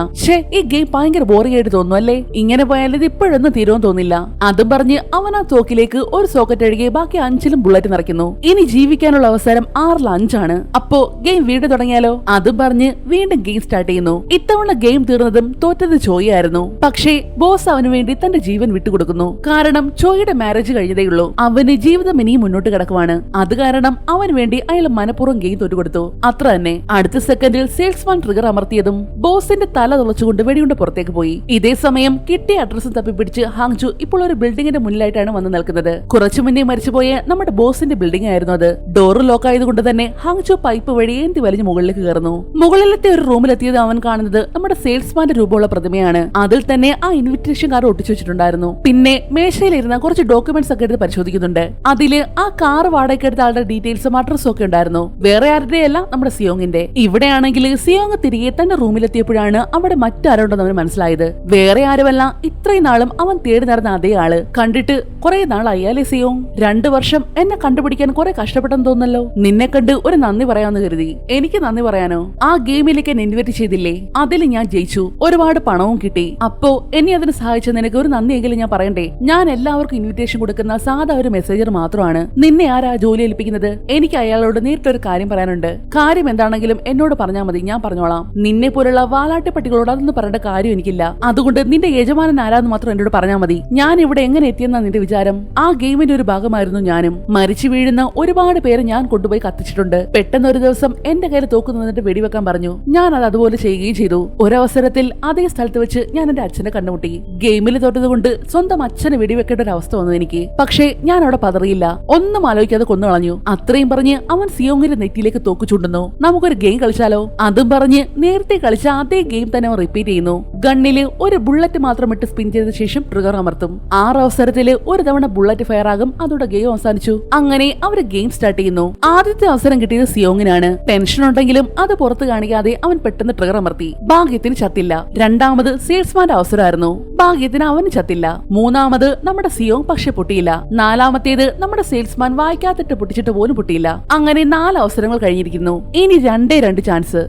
ഈ ഗെയിം ഭയങ്കര ബോറിംഗ് ആയിട്ട് തോന്നുന്നു അല്ലേ? ഇങ്ങനെ പോയാൽ ഇത് ഇപ്പോഴൊന്നും തീരുമെന്ന് തോന്നില്ല. അതും പറഞ്ഞ് അവൻ ആ തോക്കിലേക്ക് ഒരു സോക്കറ്റ് ഒഴികെ ബാക്കി 5ലും ബുള്ളറ്റ് നിറയ്ക്കുന്നു. ഇനി ജീവിക്കാനുള്ള അവസരം 6ൽ 5ആണ്. അപ്പോ ഗെയിം വീണ്ടും തുടങ്ങിയാലോ? അതും പറഞ്ഞ് വീണ്ടും ഗെയിം സ്റ്റാർട്ട് ചെയ്യുന്നു. ഇത്തവണ ഗെയിം തീർന്നതും തോറ്റത് ചോയായിരുന്നു. പക്ഷേ ബോസ് അവന് വേണ്ടി തന്റെ ജീവൻ വിട്ടുകൊടുക്കുന്നു. കാരണം ചോയുടെ മാരേജ് കഴിഞ്ഞതേയുള്ളൂ. അവന് ജീവിതം ഇനിയും മുന്നോട്ട് കിടക്കുവാണ്. അത് കാരണം അവന് വേണ്ടി അയാൾ മനഃപൂർവ്വം ഗെയിം തോറ്റുകൊടുത്തു. അത്ര തന്നെ. അടുത്ത സെക്കൻഡിൽ സെയിൽസ്മാൻ ട്രിഗർ അമർത്തിയതും ബോസിന്റെ തല തുളച്ചുകൊണ്ട് വെടികൊണ്ട് പുറത്തേക്ക് പോയി. ഇതേ സമയം കിട്ടിയ അഡ്രസ്സും തപ്പിപ്പിടിച്ച് ഹാങ്ജു ഇപ്പോൾ ഒരു ബിൽഡിംഗിന്റെ മുന്നിലായിട്ടാണ് വന്ന് നിൽക്കുന്നത്. കുറച്ചു മുന്നേ മരിച്ചുപോയ നമ്മുടെ ബോസിന്റെ ബിൽഡിംഗ് ആയിരുന്നു അത്. ഡോറ് ലോക്ക് ആയതുകൊണ്ട് തന്നെ ഹാങ്ജു പൈപ്പ് വഴി ഏന്തി വലിഞ്ഞ് മുകളിലേക്ക് കയറുന്നു. മുകളിലത്തെ ഒരു റൂമിലെത്തിയത് അവൻ കാണുന്നത് നമ്മുടെ സെയിൽസ്മാന്റെ രൂപമുള്ള പ്രതിമയാണ്. അതിൽ തന്നെ ആ ഇൻവിറ്റേഷൻ കാർഡ് ഒട്ടിച്ചു വെച്ചിട്ടുണ്ടായിരുന്നു. പിന്നെ മേശയിലിരുന്ന കുറച്ച് ഡോക്യുമെന്റ്സ് ഒക്കെ എടുത്ത് പരിശോധിക്കുന്നുണ്ട്. അതില് ആ കാർ വാടകയ്ക്ക് എടുത്ത ആളുടെ ഡീറ്റെയിൽസും അഡ്രസ്സും ഒക്കെ ഉണ്ടായിരുന്നു. വേറെ ആരുടെയല്ല, നമ്മുടെ സിയോങ്ങിന്റെ. ഇവിടെയാണെങ്കിൽ സിയോങ് തിരികെ തന്റെ റൂമിലെത്തിയപ്പോഴാണ് അവിടെ മറ്റാരുണ്ടെന്ന് അവന് മനസ്സിലായത്. വേറെ ആരുമല്ല, ഇത്രയും നാളും അവൻ തേടി നടന്ന അതേ ആള്. കണ്ടിട്ട് കുറെ നാളായാലേ സിയോങ്? 2 വർഷം എന്നെ കണ്ടുപിടിക്കാൻ കുറെ കഷ്ടപ്പെട്ടെന്ന് തോന്നല്ലോ. നിന്നെ കണ്ട് ഒരു നന്ദി പറയാമെന്ന് കരുതി. എനിക്ക് നന്ദി പറയാനോ? ആ ഗെയിമിലേക്ക് എന്നെ ഇൻവൈറ്റ് ചെയ്തില്ലേ? അതിൽ ഞാൻ ജയിച്ചു, ഒരുപാട് പണവും കിട്ടി. അപ്പോ എന്നെ അതിന് സഹായിച്ച നിനക്ക് ഒരു നന്ദിയെങ്കിലും ഞാൻ പറയണ്ടേ? ഞാൻ എല്ലാവർക്കും ഇൻവിറ്റേഷൻ കൊടുക്കുന്ന സാധാ ഒരു മെസ്സേജർ മാത്രമാണ്. നിന്നെ ആരാ ജോലി ഏൽപ്പിക്കുന്നത്? എനിക്ക് അയാളോട് നേരിട്ടൊരു കാര്യം പറയാനുണ്ട്. കാര്യം എന്താണെങ്കിലും എന്നോട് പറഞ്ഞാൽ മതി, ഞാൻ പറഞ്ഞോളാം. നിന്നെ പോലുള്ള വാലാട്ടി പട്ടികളോട് അതൊന്നും പറയേണ്ട കാര്യം എനിക്കില്ല. അതുകൊണ്ട് നിന്റെ യജമാനൻ ആരാന്ന് മാത്രം എന്നോട് പറഞ്ഞാൽ മതി. ഞാൻ ഇവിടെ എങ്ങനെ എത്തിയെന്നാ നിന്റെ വിചാരം? ആ ഗെയിമിന്റെ ഒരു ഭാഗമായിരുന്നു ഞാനും. മരിച്ചു വീഴുന്ന ഒരുപാട് പേര് ഞാൻ കൊണ്ടുപോയി കത്തിച്ചിട്ടുണ്ട്. പെട്ടെന്ന് ഒരു ദിവസം എന്റെ കയ്യിൽ തോക്ക് നിന്നിട്ട് വെടിവെക്കാൻ പറഞ്ഞു. ഞാൻ അത് അതുപോലെ ചെയ്യുകയും ചെയ്തു. ഒരവസരത്തിൽ അതേ സ്ഥലത്ത് വെച്ച് ഞാൻ എന്റെ അച്ഛനെ കണ്ടുമുട്ടി. ഗെയിമിൽ തോറ്റത് കൊണ്ട് സ്വന്തം അച്ഛനെ വെടിവെക്കേണ്ട ഒരു അവസ്ഥ വന്നു എനിക്ക്. പക്ഷേ ഞാൻ അവിടെ പതറിയില്ല, ഒന്നും ആലോചിക്കാതെ കൊന്നുകളഞ്ഞു. അത്രയും പറഞ്ഞ് അവൻ സിയോങ്ങിന്റെ നെറ്റിയിലേക്ക് തോക്ക് ചൂണ്ടുന്നു. നമുക്കൊരു ഗെയിം കളിച്ചാലോ? അതും പറഞ്ഞ് നേരത്തെ കളിച്ച അതേ ഗെയിം തന്നെ അവൻ റിപ്പീറ്റ് ചെയ്യുന്നു. ഗണ്ണില് ഒരു ബുള്ളറ്റ് മാത്രം ഇട്ട് സ്പിൻ ചെയ്ത ശേഷം ട്രിഗർ അമർത്തും. 6 അവസരത്തില് ഒരു തവണ ബുള്ളറ്റ് ഫയർ ആകും. അതോടെ ഗെയിം അവസാനിച്ചു. അങ്ങനെ അവര് ഗെയിം സ്റ്റാർട്ട് ചെയ്യുന്നു. ആദ്യത്തെ അവസരം കിട്ടിയത് സിയോങ്ങിനാണ്. ടെൻഷൻ ഉണ്ടെങ്കിലും അത് പുറത്ത് കാണിക്കാതെ അവൻ പെട്ടെന്ന് ട്രിഗർ അമർത്തി. ഭാഗ്യത്തിന് ചത്തില്ല. രണ്ടാമത് സെയിൽസ്മാന്റെ അവസരമായിരുന്നു. ഭാഗ്യത്തിന് അവന് ചത്തില്ല. മൂന്നാമത് നമ്മുടെ സിയോങ് പക്ഷെ പൊട്ടിയില്ല. നാലാമത്തേത് നമ്മുടെ സെയിൽസ്മാൻ വായിക്കാത്തിട്ട് പൊട്ടിച്ചിട്ട് പോലും പൊട്ടിയില്ല. അങ്ങനെ 4 അവസരങ്ങൾ കഴിഞ്ഞിരിക്കുന്നു. ഇനി 2 ചാൻസ്.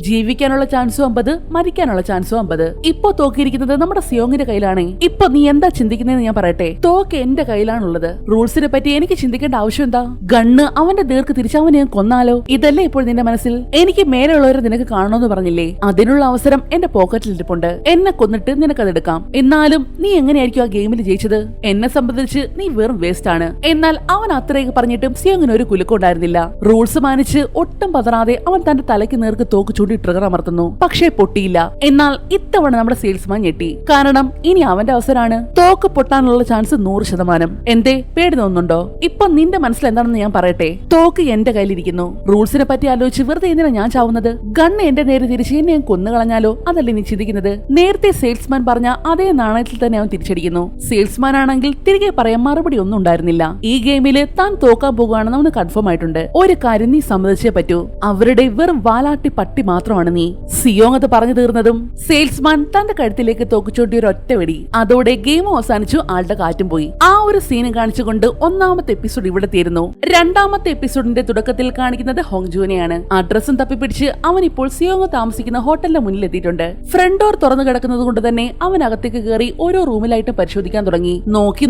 ജീവിക്കാനുള്ള ചാൻസും 50, മരിക്കാനുള്ള ചാൻസും 50. ഇപ്പൊ തോക്കിയിരിക്കുന്നത് നമ്മുടെ സിയോങ്ങിന്റെ കയ്യിലാണ്. ഇപ്പൊ നീ എന്താ ചിന്തിക്കുന്നതെന്ന് ഞാൻ പറയട്ടെ. തോക്ക് എന്റെ കയ്യിലാണുള്ളത്. റൂൾസിനെ പറ്റി എനിക്ക് ചിന്തിക്കേണ്ട ആവശ്യം എന്താ? ഗണ്ണ് അവന്റെ ദീർക്ക് തിരിച്ചവനെ ഞാൻ കൊന്നാലോ? ഇതല്ലേ ഇപ്പോൾ നിന്റെ മനസ്സിൽ? എനിക്ക് മേലെയുള്ളവരെ നിനക്ക് കാണണമെന്ന് പറഞ്ഞില്ലേ? അതിനുള്ള അവസരം എന്റെ പോക്കറ്റിൽ ഇരിപ്പുണ്ട്. എന്നെ കൊന്നിട്ട് നിനക്കതെടുക്കാം. എന്നാലും നീ എങ്ങനെയായിരിക്കും ആ ഗെയിമിൽ ജയിച്ചത്? എന്നെ സംബന്ധിച്ച് നീ വെറും വേസ്റ്റ് ആണ്. എന്നാൽ അവൻ അത്രയൊക്കെ പറഞ്ഞിട്ടും സിയോങ്ങിന് ഒരു കുലുക്കുണ്ടായിരുന്നില്ല. റൂൾസ് മാനിച്ച് ഒട്ടും പതറാതെ അവൻ തന്റെ തലയ്ക്ക് നേർക്ക് തോക്ക് ചൂണ്ടി ട്രിഗർ അമർത്തുന്നു. പക്ഷേ പൊട്ടിയില്ല. എന്നാൽ ഇത്തവണ നമ്മുടെ സെയിൽസ്മാൻ ഞെട്ടി. കാരണം ഇനി അവന്റെ അവസരമാണ്. തോക്ക് പൊട്ടാനുള്ള ചാൻസ് 100%. എന്തേ പേടി തോന്നുന്നുണ്ടോ? ഇപ്പൊ നിന്റെ മനസ്സിൽ എന്താണെന്ന് ഞാൻ പറയട്ടെ. തോക്ക് എന്റെ കയ്യിലിരിക്കുന്നു. റൂൾസിനെ പറ്റി ആലോചിച്ച് വെറുതെ എന്തിനാ ഞാൻ ചാവുന്നത്? ഗണ്ണ് എന്റെ നേരെ തിരിച്ച് എന്നെ ഞാൻ കൊന്നുകളഞ്ഞാലോ? അതല്ലേ നീ ചിന്തിക്കുന്നത്? നേരത്തെ സെയിൽസ്മാൻ പറഞ്ഞ അതേ നാണയത്തിൽ തന്നെ അവൻ തിരിച്ചടിക്കുന്നു. സെയിൽസ്മാൻ ആണെങ്കിൽ തിരികെ പറയാൻ മറുപടി ഒന്നും ഉണ്ടായിരുന്നില്ല. ഈ ഗെയിമില് താൻ തോക്കാൻ പോകുകയാണെന്ന് അവന് കൺഫേം ആയിട്ടുണ്ട്. ഒരു കാര്യം നീ സമ്മതിച്ചേ പറ്റൂ. അവരുടെ വെറും വാലാട്ടി പട്ടി മാത്രമാണ് നീ. സിയോങ് അത് പറഞ്ഞു തീർന്നതും സെയിൽസ്മാൻ തന്റെ കഴുത്തിലേക്ക് തോക്കുചൂണ്ടി ഒരു ഒറ്റ വെടി. അതോടെ ഗെയിം അവസാനിച്ചു. ആളുടെ കാറ്റും പോയി. ആ ഒരു സീനും കാണിച്ചുകൊണ്ട് 1ാമത്തെ എപ്പിസോഡ് ഇവിടെ തീരുന്നു. 2ാമത്തെ എപ്പിസോഡിന്റെ തുടക്കത്തിൽ കാണിക്കുന്നത് ഹോങ്ജുവിനെയാണ്. അഡ്രസ്സും തപ്പിപ്പിടിച്ച് അവൻ ഇപ്പോൾ സിയോങ് താമസിക്കുന്ന ഹോട്ടലിന്റെ മുന്നിൽ എത്തിയിട്ടുണ്ട്. ഫ്രണ്ട് ഡോർ തുറന്നു കിടക്കുന്നത് കൊണ്ട് തന്നെ അവൻ അകത്തേക്ക് കയറി ഓരോ റൂമിലായിട്ട് പരിശോധിക്കാൻ തുടങ്ങി.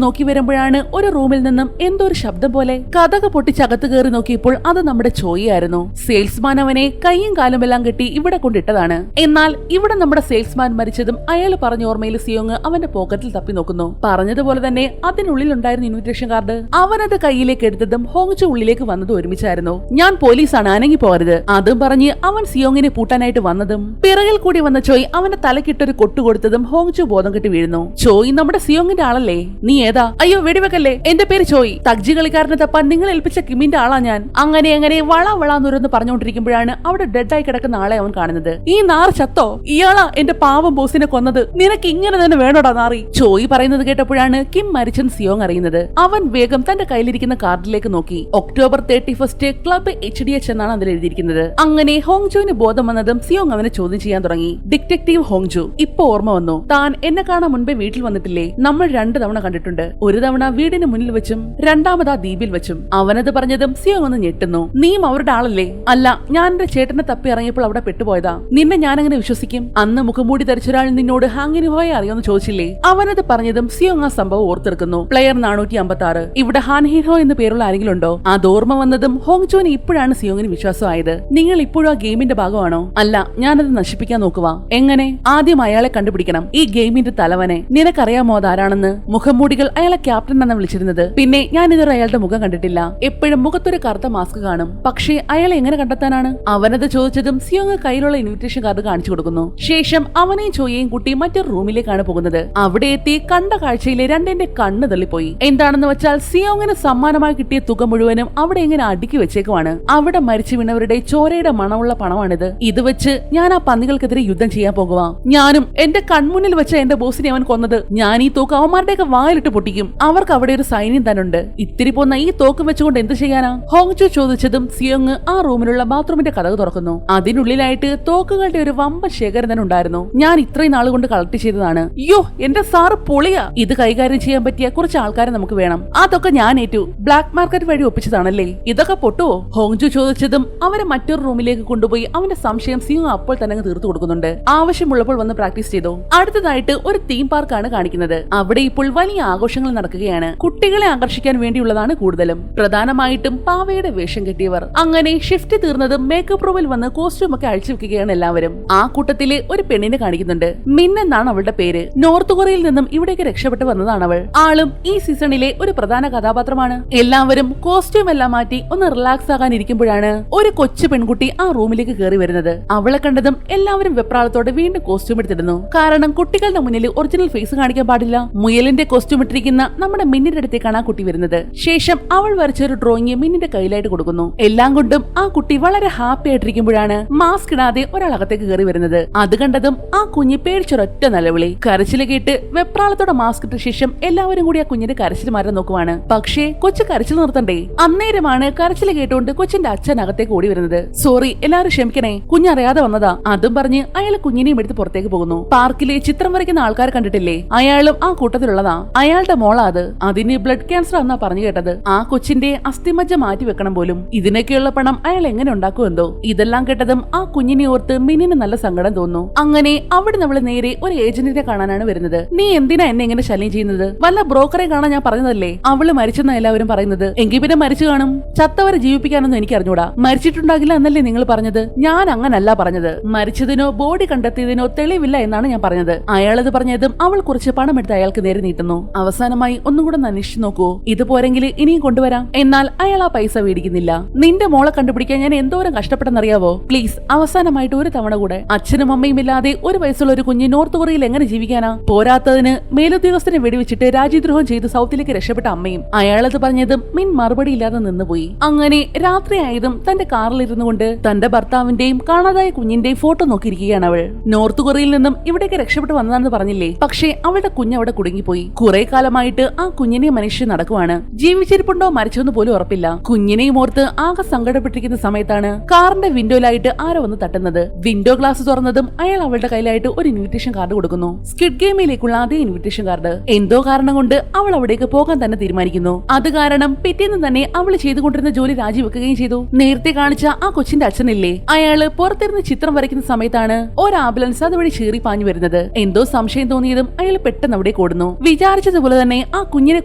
നോക്കി വരുമ്പോഴാണ് ഒരു റൂമിൽ നിന്നും എന്തോ ഒരു ശബ്ദം പോലെ. കതക് പൊട്ടിച്ചകത്ത് കയറി നോക്കിയപ്പോൾ അത് നമ്മുടെ ചോയിയായിരുന്നു. സെയിൽസ്മാൻ അവനെ കൈയും കാലും എല്ലാം കെട്ടി ഇവിടെ കൊണ്ടിട്ടതാണ്. എന്നാൽ ഇവിടെ നമ്മുടെ സെയിൽസ്മാൻ മരിച്ചതും അയാൾ പറഞ്ഞ ഓർമ്മയിൽ സിയോങ് അവന്റെ പോക്കറ്റിൽ തപ്പി നോക്കുന്നു. പറഞ്ഞതുപോലെ തന്നെ അതിനുള്ളിൽ ഉണ്ടായിരുന്ന ഇൻവിറ്റേഷൻ കാർഡ്. അവനത് കയ്യിലേക്ക് എടുത്തതും ഹോങ്ജു ഉള്ളിലേക്ക് വന്നതും ഒരുമിച്ചായിരുന്നു. ഞാൻ പോലീസാണ്, അനങ്ങി പോകരുത്. അതും പറഞ്ഞ് അവൻ സിയോങ്ങിനെ പൂട്ടാനായിട്ട് വന്നതും പിറകിൽ കൂടി വന്ന ചോയ് അവന്റെ തലക്കിട്ടൊരു കൊട്ടു കൊടുത്തതും ഹോങ്ജു ബോധം കെട്ടി വീഴുന്നു. ചോയ് നമ്മുടെ സിയോങ്ങിന്റെ ആളല്ലേ? നീ ഏതാ? അയ്യോ വെടിവെക്കല്ലേ, എന്റെ പേര് ചോയ്. തഗ്ജി കളിക്കാരനെ തപ്പാൻ നിങ്ങൾ ഏൽപ്പിച്ച കിമ്മിന്റെ ആളാ ഞാൻ. അങ്ങനെ വളാന്നുരന്ന് പറഞ്ഞുകൊണ്ടിരിക്കുമ്പോഴാണ് അവിടെ ഡെഡായി കിടക്കുന്ന ആളെ അവൻ കാണുന്നത്. ഈ നാറ് ചത്തോ? ഇയാളാ എന്റെ പാവം ബോസിനെ കൊന്നത്. നിനക്ക് ഇങ്ങനെ തന്നെ വേണോടാ നാറി? ചോയ് പറയുന്നത് കേട്ടപ്പോഴാണ് കിം മരിച്ചെന്ന് സിയോങ് അറിയുന്നത്. അവൻ വേഗം തന്റെ കയ്യിലിരിക്കുന്ന കാർഡിലേക്ക് നോക്കി. ഒക്ടോബർ 31 ക്ലബ് HDH എന്നാണ് അതിൽ എഴുതിയിരിക്കുന്നത്. അങ്ങനെ ഹോങ്ജുവിന് ബോധം വന്നതും സിയോങ് അവനെ ചോദ്യം ചെയ്യാൻ തുടങ്ങി. ഡിറ്റക്റ്റീവ് ഹോങ്ജു, ഇപ്പൊ ഓർമ്മ വന്നു. താൻ എന്നെ കാണാൻ മുൻപേ വീട്ടിൽ വന്നിട്ടില്ലേ? നമ്മൾ 2 തവണ കണ്ടിട്ടുണ്ട്. ഒരു തവണ വീടിന് മുന്നിൽ വെച്ചും രണ്ടാമതാ ദ്വീപിൽ വെച്ചും. അവനത് പറഞ്ഞതും സിയോങ് ഒന്ന് ഞെട്ടുന്നു. നീയും അവരുടെ ആളല്ലേ? അല്ല, ഞാൻ എന്റെ ചേട്ടനെ തപ്പി ഇറങ്ങിയപ്പോൾ അവിടെ പെട്ടുപോയതാ. നിന്നെ ഞാനങ്ങനെ വിശ്വസിക്കും? അന്ന് മുഖംമൂടി ധരിച്ചൊരാൾ നിന്നോട് ഹാങ്ങിന് ഹോയെ അറിയോന്ന് ചോദിച്ചില്ലേ? അവനത് പറഞ്ഞതും സിയോങ് ആ സംഭവം ഓർത്തെടുക്കുന്നു. പ്ലെയർ 456. ഇവിടെ ഹാൻഹിൻഹോ എന്ന് പേരുള്ള ആരെങ്കിലും ഉണ്ടോ? അത് ഓർമ്മ വന്നതും ഹോങ്ജുവിന് ഇപ്പോഴാണ് സിയോങ്ങിന് വിശ്വാസമായത്. നിങ്ങൾ ഇപ്പോഴും ആ ഗെയിമിന്റെ ഭാഗമാണോ? അല്ല, ഞാനത് നശിപ്പിക്കാൻ നോക്കുക. എങ്ങനെ? ആദ്യം അയാളെ കണ്ടുപിടിക്കണം, ഈ ഗെയിമിന്റെ തലവനെ. നിനക്കറിയാമോ അതാരാണെന്ന്? മുഖംമൂടികൾ അയാളെ ക്യാപ്റ്റൻ എന്നാണ് വിളിച്ചിരുന്നത്. പിന്നെ ഞാൻ ഇതുവരെ അയാളുടെ മുഖം കണ്ടിട്ടില്ല. എപ്പോഴും മുഖത്തൊരു കറുത്ത മാസ്ക് കാണും. പക്ഷേ അയാളെ എങ്ങനെ കണ്ടെത്താനാണ്? അവനത് ചോദിച്ചതും സിയോങ് കയ്യിലുള്ള ഇൻവിറ്റേഷൻ കാർഡ് കാണിച്ചു കൊടുക്കുന്നു. ശേഷം അവനെയും ചോയെയും കൂട്ടി മറ്റൊരു റൂമിലേക്കാണ് പോകുന്നത്. അവിടെ എത്തി കണ്ട കാഴ്ചയിലെ രണ്ടിന്റെ കണ്ണ് തള്ളിപ്പോയി. എന്താണെന്ന് വെച്ചാൽ സിയോങ്ങിന് സമ്മാനമായി കിട്ടിയ തുക മുഴുവനും അവിടെ ഇങ്ങനെ അടുക്കി വെച്ചേക്കുവാണ്. അവിടെ മരിച്ചു വീണവരുടെ ചോരയുടെ മണമുള്ള പണമാണിത്. ഇത് വെച്ച് ഞാൻ ആ പന്നികൾക്കെതിരെ യുദ്ധം ചെയ്യാൻ പോകുക. ഞാനും എന്റെ കൺമുന്നിൽ വെച്ച എന്റെ ബോസിനെ അവൻ കൊന്നത്. ഞാൻ ഈ തോക്ക് അവന്മാരുടെയൊക്കെ വായിലിട്ട് പൊട്ടിക്കും. അവർക്ക് അവിടെ ഒരു സൈന്യം തന്നെ ഉണ്ട്. ഇത്തിരി പോന്ന ഈ തോക്ക് വെച്ചുകൊണ്ട് എന്ത് ചെയ്യാനാ? ഹോങ്ജു ചോദിച്ചതും സിയോങ് ആ റൂമിലുള്ള ബാത്റൂമിന്റെ കതക് തുറക്കുന്നു. അതിനുള്ളിലായിട്ട് തോക്കുകളുടെ ഒരു വമ്പ ശേഖരം തന്നെ ഉണ്ടായിരുന്നു. ഞാൻ ഇത്രയും നാൾ കൊണ്ട് കളക്ട് ചെയ്തതാണ്. അയ്യോ എന്റെ സാറ് പൊളിയാ. ഇത് കൈകാര്യം ചെയ്യാൻ പറ്റിയ കുറച്ച് ആൾക്കാരെ നമുക്ക് വേണം. അതൊക്കെ ഞാൻ ഏറ്റു. ബ്ലാക്ക് മാർക്കറ്റ് വഴി ഒപ്പിച്ചതാണല്ലേ? ഇതൊക്കെ പൊട്ടുവോ? ഹോങ്ജു ചോദിച്ചതും അവരെ മറ്റൊരു റൂമിലേക്ക് കൊണ്ടുപോയി അവന്റെ സംശയം സിയോങ് അപ്പോൾ തന്നെ തീർത്തു കൊടുക്കുന്നുണ്ട്. ആവശ്യമുള്ളപ്പോൾ വന്ന് പ്രാക്ടീസ് ചെയ്തു. അടുത്തതായിട്ട് ഒരു തീം പാർക്കാണ് കാണിക്കുന്നത്. അവിടെ ഇപ്പോൾ വലിയ ആഘോഷങ്ങൾ നടക്കുകയാണ്. കുട്ടികളെ ആകർഷിക്കാൻ വേണ്ടിയുള്ളതാണ് കൂടുതലും. പ്രധാനമായിട്ടും പാവയുടെ വേഷം കെട്ടിയവർ. അങ്ങനെ ഷിഫ്റ്റ് തീർന്നതും മേക്കപ്പ് റൂമിൽ വന്ന് കോസ്റ്റ്യൂം ഒക്കെ അഴിച്ചു വെക്കുകയാണ് എല്ലാവരും. ആ കൂട്ടത്തില് ഒരു പെണ്ണിനെ കാണിക്കുന്നുണ്ട്. മിൻ എന്നാണ് അവളുടെ പേര്. നോർത്ത് കൊറിയയിൽ നിന്നും ഇവിടേക്ക് രക്ഷപ്പെട്ടു വന്നതാണ് അവൾ. ആളും ഈ സീസണിലെ ഒരു പ്രധാന കഥാപാത്രമാണ്. എല്ലാവരും കോസ്റ്റ്യൂം എല്ലാം മാറ്റി ഒന്ന് റിലാക്സ് ആകാൻ ഇരിക്കുമ്പോഴാണ് ഒരു കൊച്ചു പെൺകുട്ടി ആ റൂമിലേക്ക് കയറി വരുന്നത്. അവളെ കണ്ടതും എല്ലാവരും വെപ്രാളത്തോടെ വീണ്ടും കോസ്റ്റ്യൂം എടുത്തിടുന്നു. കാരണം കുട്ടികളുടെ മുന്നിൽ ഒറിജിനൽ ഫേസ് കാണിക്കാൻ പാടില്ല. മുയലിന്റെ കോസ്റ്റ്യൂം ഇട്ടിരിക്കുന്ന നമ്മുടെ മിന്നിന്റെ അടുത്തേക്കാണ് ആ കുട്ടി വരുന്നത്. ശേഷം അവൾ വരച്ചൊരു ഡ്രോയിങ് മിന്നിന്റെ കയ്യിലായിട്ട് കൊടുക്കുന്നു. എല്ലാം കൊണ്ടും ആ കുട്ടി വളരെ ഹാപ്പി ആയിട്ടിരിക്കുമ്പോഴാണ് മാസ്ക് ഇടാതെ ഒരാൾ അകത്തേക്ക് കയറി വരുന്നത്. അത് കണ്ടതും ആ കുഞ്ഞ് പേടിച്ചൊരൊറ്റ നിലവിളി. കരച്ചില് കേട്ട് വെപ്രാളത്തോടെ മാസ്ക് ഇട്ട ശേഷം എല്ലാവരും കൂടി ആ കുഞ്ഞിന്റെ കരച്ചിൽ മാറാൻ നോക്കുവാണ്. പക്ഷേ കൊച്ചു കരച്ചിൽ നിർത്തണ്ടേ. അന്നേരമാണ് കരച്ചില് കേട്ടുകൊണ്ട് കൊച്ചിന്റെ അച്ഛൻ അകത്തേക്ക് ഓടി വരുന്നത്. സോറി, എല്ലാവരും ക്ഷമിക്കണേ, കുഞ്ഞറിയാതെ വന്നതാ. അതും പറഞ്ഞ് അയാൾ കുഞ്ഞിനെയും എടുത്ത് പുറത്തേക്ക് പോകുന്നു. പാർക്കിലെ ചിത്രം വരയ്ക്കുന്ന ആൾക്കാരെ കണ്ടിട്ടില്ലേ, അയാളും ആ കൂട്ടത്തിലുള്ളതാ. അയാളുടെ മോളാ അത്. അതിന് ബ്ലഡ് ക്യാൻസർ എന്നാ പറഞ്ഞു കേട്ടത്. ആ കൊച്ചിന്റെ അസ്ഥിമജ്ജ മാറ്റി വെക്കണം പോലും. ഇതിനൊക്കെയുള്ള പണം അയാൾ എങ്ങനെ ഉണ്ടാക്കുമെന്തോ. ഇതെല്ലാം കേട്ടതും ആ കുഞ്ഞിനെ ഓർത്ത് മിന്നിന് നല്ല സങ്കടം തോന്നുന്നു. അങ്ങനെ അവിടെ നമ്മള് നേരെ ഒരു ഏജന്റിനെ കാണാനാണ് വരുന്നത്. നീ എന്തിനാ എന്നെ ഇങ്ങനെ ശല്യം ചെയ്യുന്നത്? വല്ല ബ്രോക്കറെ കാണാൻ ഞാൻ പറഞ്ഞതല്ലേ. അവള് മരിച്ചെന്നാ എല്ലാവരും പറയുന്നത്. എങ്കിൽ പിന്നെ മരിച്ചു കാണും. ചത്തവരെ ജീവിപ്പിക്കാനൊന്നും എനിക്ക് അറിഞ്ഞൂടാ. മരിച്ചിട്ടുണ്ടാകില്ല എന്നല്ലേ നിങ്ങൾ പറഞ്ഞത്? ഞാൻ അങ്ങനല്ല പറഞ്ഞത്. മരിച്ചതിനോ ബോഡി കണ്ടെത്തിയതിനോ തെളിവില്ല എന്നാണ് ഞാൻ പറഞ്ഞത്. അയാളത് പറഞ്ഞതും അവൾ കുറച്ച് പണം എടുത്ത് അയാൾക്ക് നേരെ നീട്ടുന്നു. അവസാനമായി ഒന്നും കൂടെ അന്വേഷിച്ചു നോക്കൂ, ഇത് പോരെങ്കിൽ ഇനിയും കൊണ്ടുവരാം. എന്നാൽ അയാൾ ആ പൈസ മേടിക്കുന്നില്ല. നിന്റെ മോളെ കണ്ടുപിടിക്കാൻ ഞാൻ എന്തോരം കഷ്ടപ്പെട്ടെന്നറിയാവോ? പ്ലീസ് അവസാനമായിട്ട് ഒരു തവണ കൂടെ. അച്ഛനും അമ്മയും ഇല്ലാതെ ഒരു വയസ്സുള്ള ഒരു കുഞ്ഞ് നോർത്ത് കൊറിയയിൽ എങ്ങനെ ജീവിക്കാനാ? പോരാത്തതിന് മേലുദ്യോഗസ്ഥനെ വെടിവെച്ചിട്ട് രാജ്യദ്രോഹം ചെയ്ത് സൗത്തിലേക്ക് രക്ഷപ്പെട്ട അമ്മയും. അയാളത് പറഞ്ഞതും മിൻ മറുപടി ഇല്ലാതെ നിന്നുപോയി. അങ്ങനെ രാത്രിയായതും തന്റെ കാറിലിരുന്നു കൊണ്ട് തന്റെ ഭർത്താവിന്റെയും കാണാതായ കുഞ്ഞിന്റെയും ഫോട്ടോ നോക്കിയിരിക്കുകയാണ് അവൾ. നോർത്ത് കൊറിയയിൽ നിന്നും ഇവിടേക്ക് രക്ഷപ്പെട്ടു വന്നതാണെന്ന് പറഞ്ഞില്ലേ, പക്ഷേ അവളുടെ കുഞ്ഞ് അവിടെ കുടുങ്ങിപ്പോയി. കുറെ കാലമായിട്ട് ആ കുഞ്ഞിനെ മനുഷ്യൻ നടക്കുവാണ്. ജീവിച്ചിരിപ്പുണ്ടോ മരിച്ചോന്ന് പോലും ഉറപ്പില്ല. കുഞ്ഞിനെയും ഓർത്ത് ആകെ സങ്കടപ്പെട്ടിരിക്കുന്ന സമയത്താണ് കാറിന്റെ വിൻഡോയിലായിട്ട് ആരോ വന്ന് തട്ടുന്നത്. വിൻഡോ ഗ്ലാസ് തുറന്നതും അയാൾ അവളുടെ കയ്യിലായിട്ട് ഒരു ഇൻവിറ്റേഷൻ കാർഡ് കൊടുക്കുന്നു. സ്ക്വിഡ് ഗെയിമിലേക്കുള്ള അതേ ഇൻവിറ്റേഷൻ കാർഡ്. എന്തോ കാരണം കൊണ്ട് അവൾ അവിടേക്ക് പോകാൻ തന്നെ തീരുമാനിക്കുന്നു. അത് കാരണം പിറ്റേന്ന് തന്നെ അവൾ ചെയ്തുകൊണ്ടിരുന്ന ജോലി രാജിവെക്കുകയും ചെയ്തു. നേരത്തെ കാണിച്ച ആ കൊച്ചിന്റെ അച്ഛനില്ലേ, അയാള് പുറത്തിരുന്ന് ചിത്രം വരയ്ക്കുന്ന സമയത്താണ് ഒരു ആംബുലൻസ് അതുവഴി ചീറി പാഞ്ഞു വരുന്നത്. എന്തോ സംശയം തോന്നിയതും അയാൾ പെട്ടെന്ന് അവിടെ ഓടുന്നു. വിചാരിച്ചതുപോലെ തന്നെ ആ കുഞ്ഞിനെ